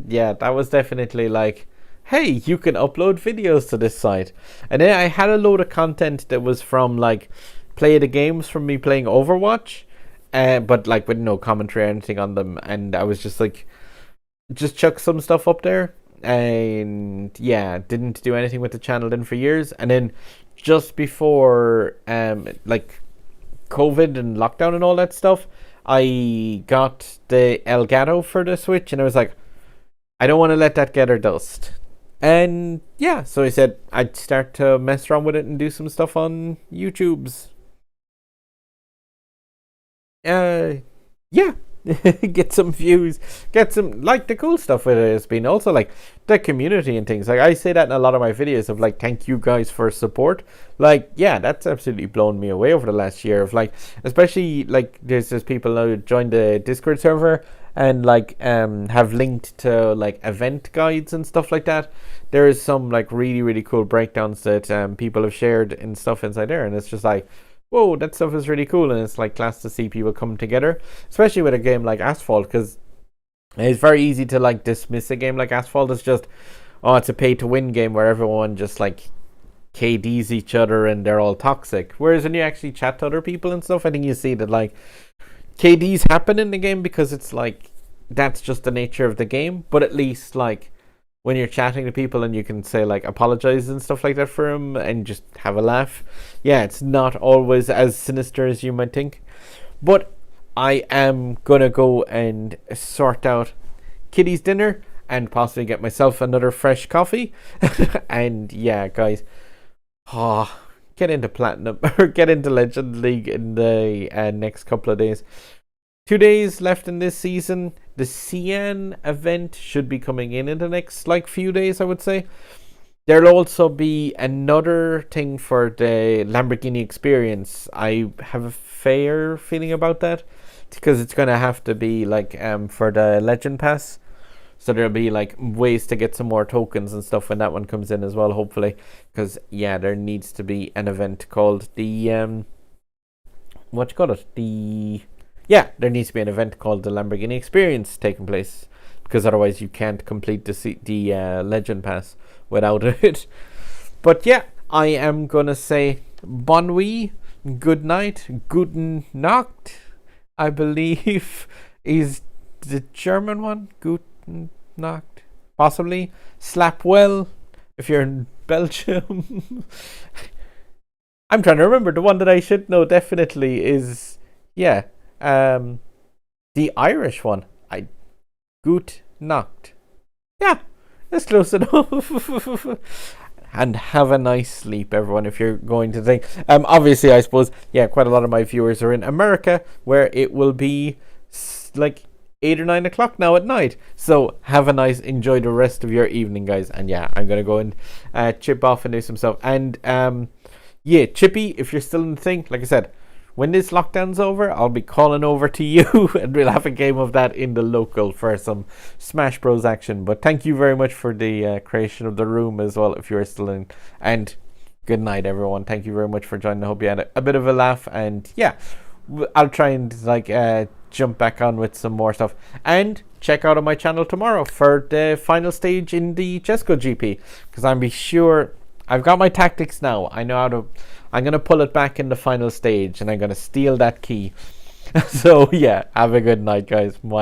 Yeah, that was definitely like, hey, you can upload videos to this site. And then I had a load of content that was from like play the games from me playing Overwatch, but like with no commentary or anything on them. And I was just like, just chuck some stuff up there. And yeah, didn't do anything with the channel then for years. And then just before like COVID and lockdown and all that stuff, I got the Elgato for the Switch, and I was like, I don't want to let that get her dust. And yeah, so I said I'd start to mess around with it and do some stuff on YouTube's. Yeah. Get some views, get some, like, the cool stuff with it has been also like the community and things. Like, I say that in a lot of my videos of like, thank you guys for support. Like, yeah, that's absolutely blown me away over the last year of like, especially like there's people now who joined the Discord server and like have linked to like event guides and stuff like that. There is some like really cool breakdowns that people have shared and stuff inside there, and it's just like, whoa, that stuff is really cool. And it's like class to see people come together, especially with a game like Asphalt, because it's very easy to like dismiss a game like Asphalt as just, oh, it's a pay to win game where everyone just like KDs each other and they're all toxic. Whereas when you actually chat to other people and stuff, I think you see that like KDs happen in the game because it's like, that's just the nature of the game. But at least like when you're chatting to people and you can say like apologize and stuff like that for them and just have a laugh, yeah, it's not always as sinister as you might think. But I am gonna go and sort out Kitty's dinner and possibly get myself another fresh coffee. And yeah, guys, get into Platinum or get into Legend League in the next couple of days. 2 days left in this season. The CN event should be coming in the next like few days, I would say. There'll also be another thing for the Lamborghini experience. I have a fair feeling about that because it's going to have to be like for the Legend Pass. So there'll be like ways to get some more tokens and stuff when that one comes in as well, hopefully. Because yeah, there needs to be an event called the there needs to be an event called the Lamborghini Experience taking place, because otherwise you can't complete the Legend Pass without it. But yeah, I am gonna say bon nuit, good night, guten Nacht, I believe is the German one. Guten Nacht, possibly. Slap well if you're in Belgium. I'm trying to remember. The one that I should know definitely is the Irish one. Gut Nacht. Yeah, that's close enough. And have a nice sleep, everyone, if you're going to think. Obviously, I suppose, yeah, quite a lot of my viewers are in America, where it will be like 8 or 9 o'clock now at night. So have a nice, enjoy the rest of your evening, guys. And yeah, I'm going to go and chip off and do some stuff. And yeah, Chippy, if you're still in the thing, like I said, when this lockdown's over, I'll be calling over to you and we'll have a game of that in the local for some Smash Bros action. But thank you very much for the creation of the room as well, if you're still in. And good night, everyone. Thank you very much for joining. I hope you had a bit of a laugh. And yeah, I'll try and like jump back on with some more stuff. And check out on my channel tomorrow for the final stage in the Jesco GP, because I'm sure I've got my tactics now. I know how to. I'm going to pull it back in the final stage and I'm going to steal that key. So yeah, have a good night, guys. Bye.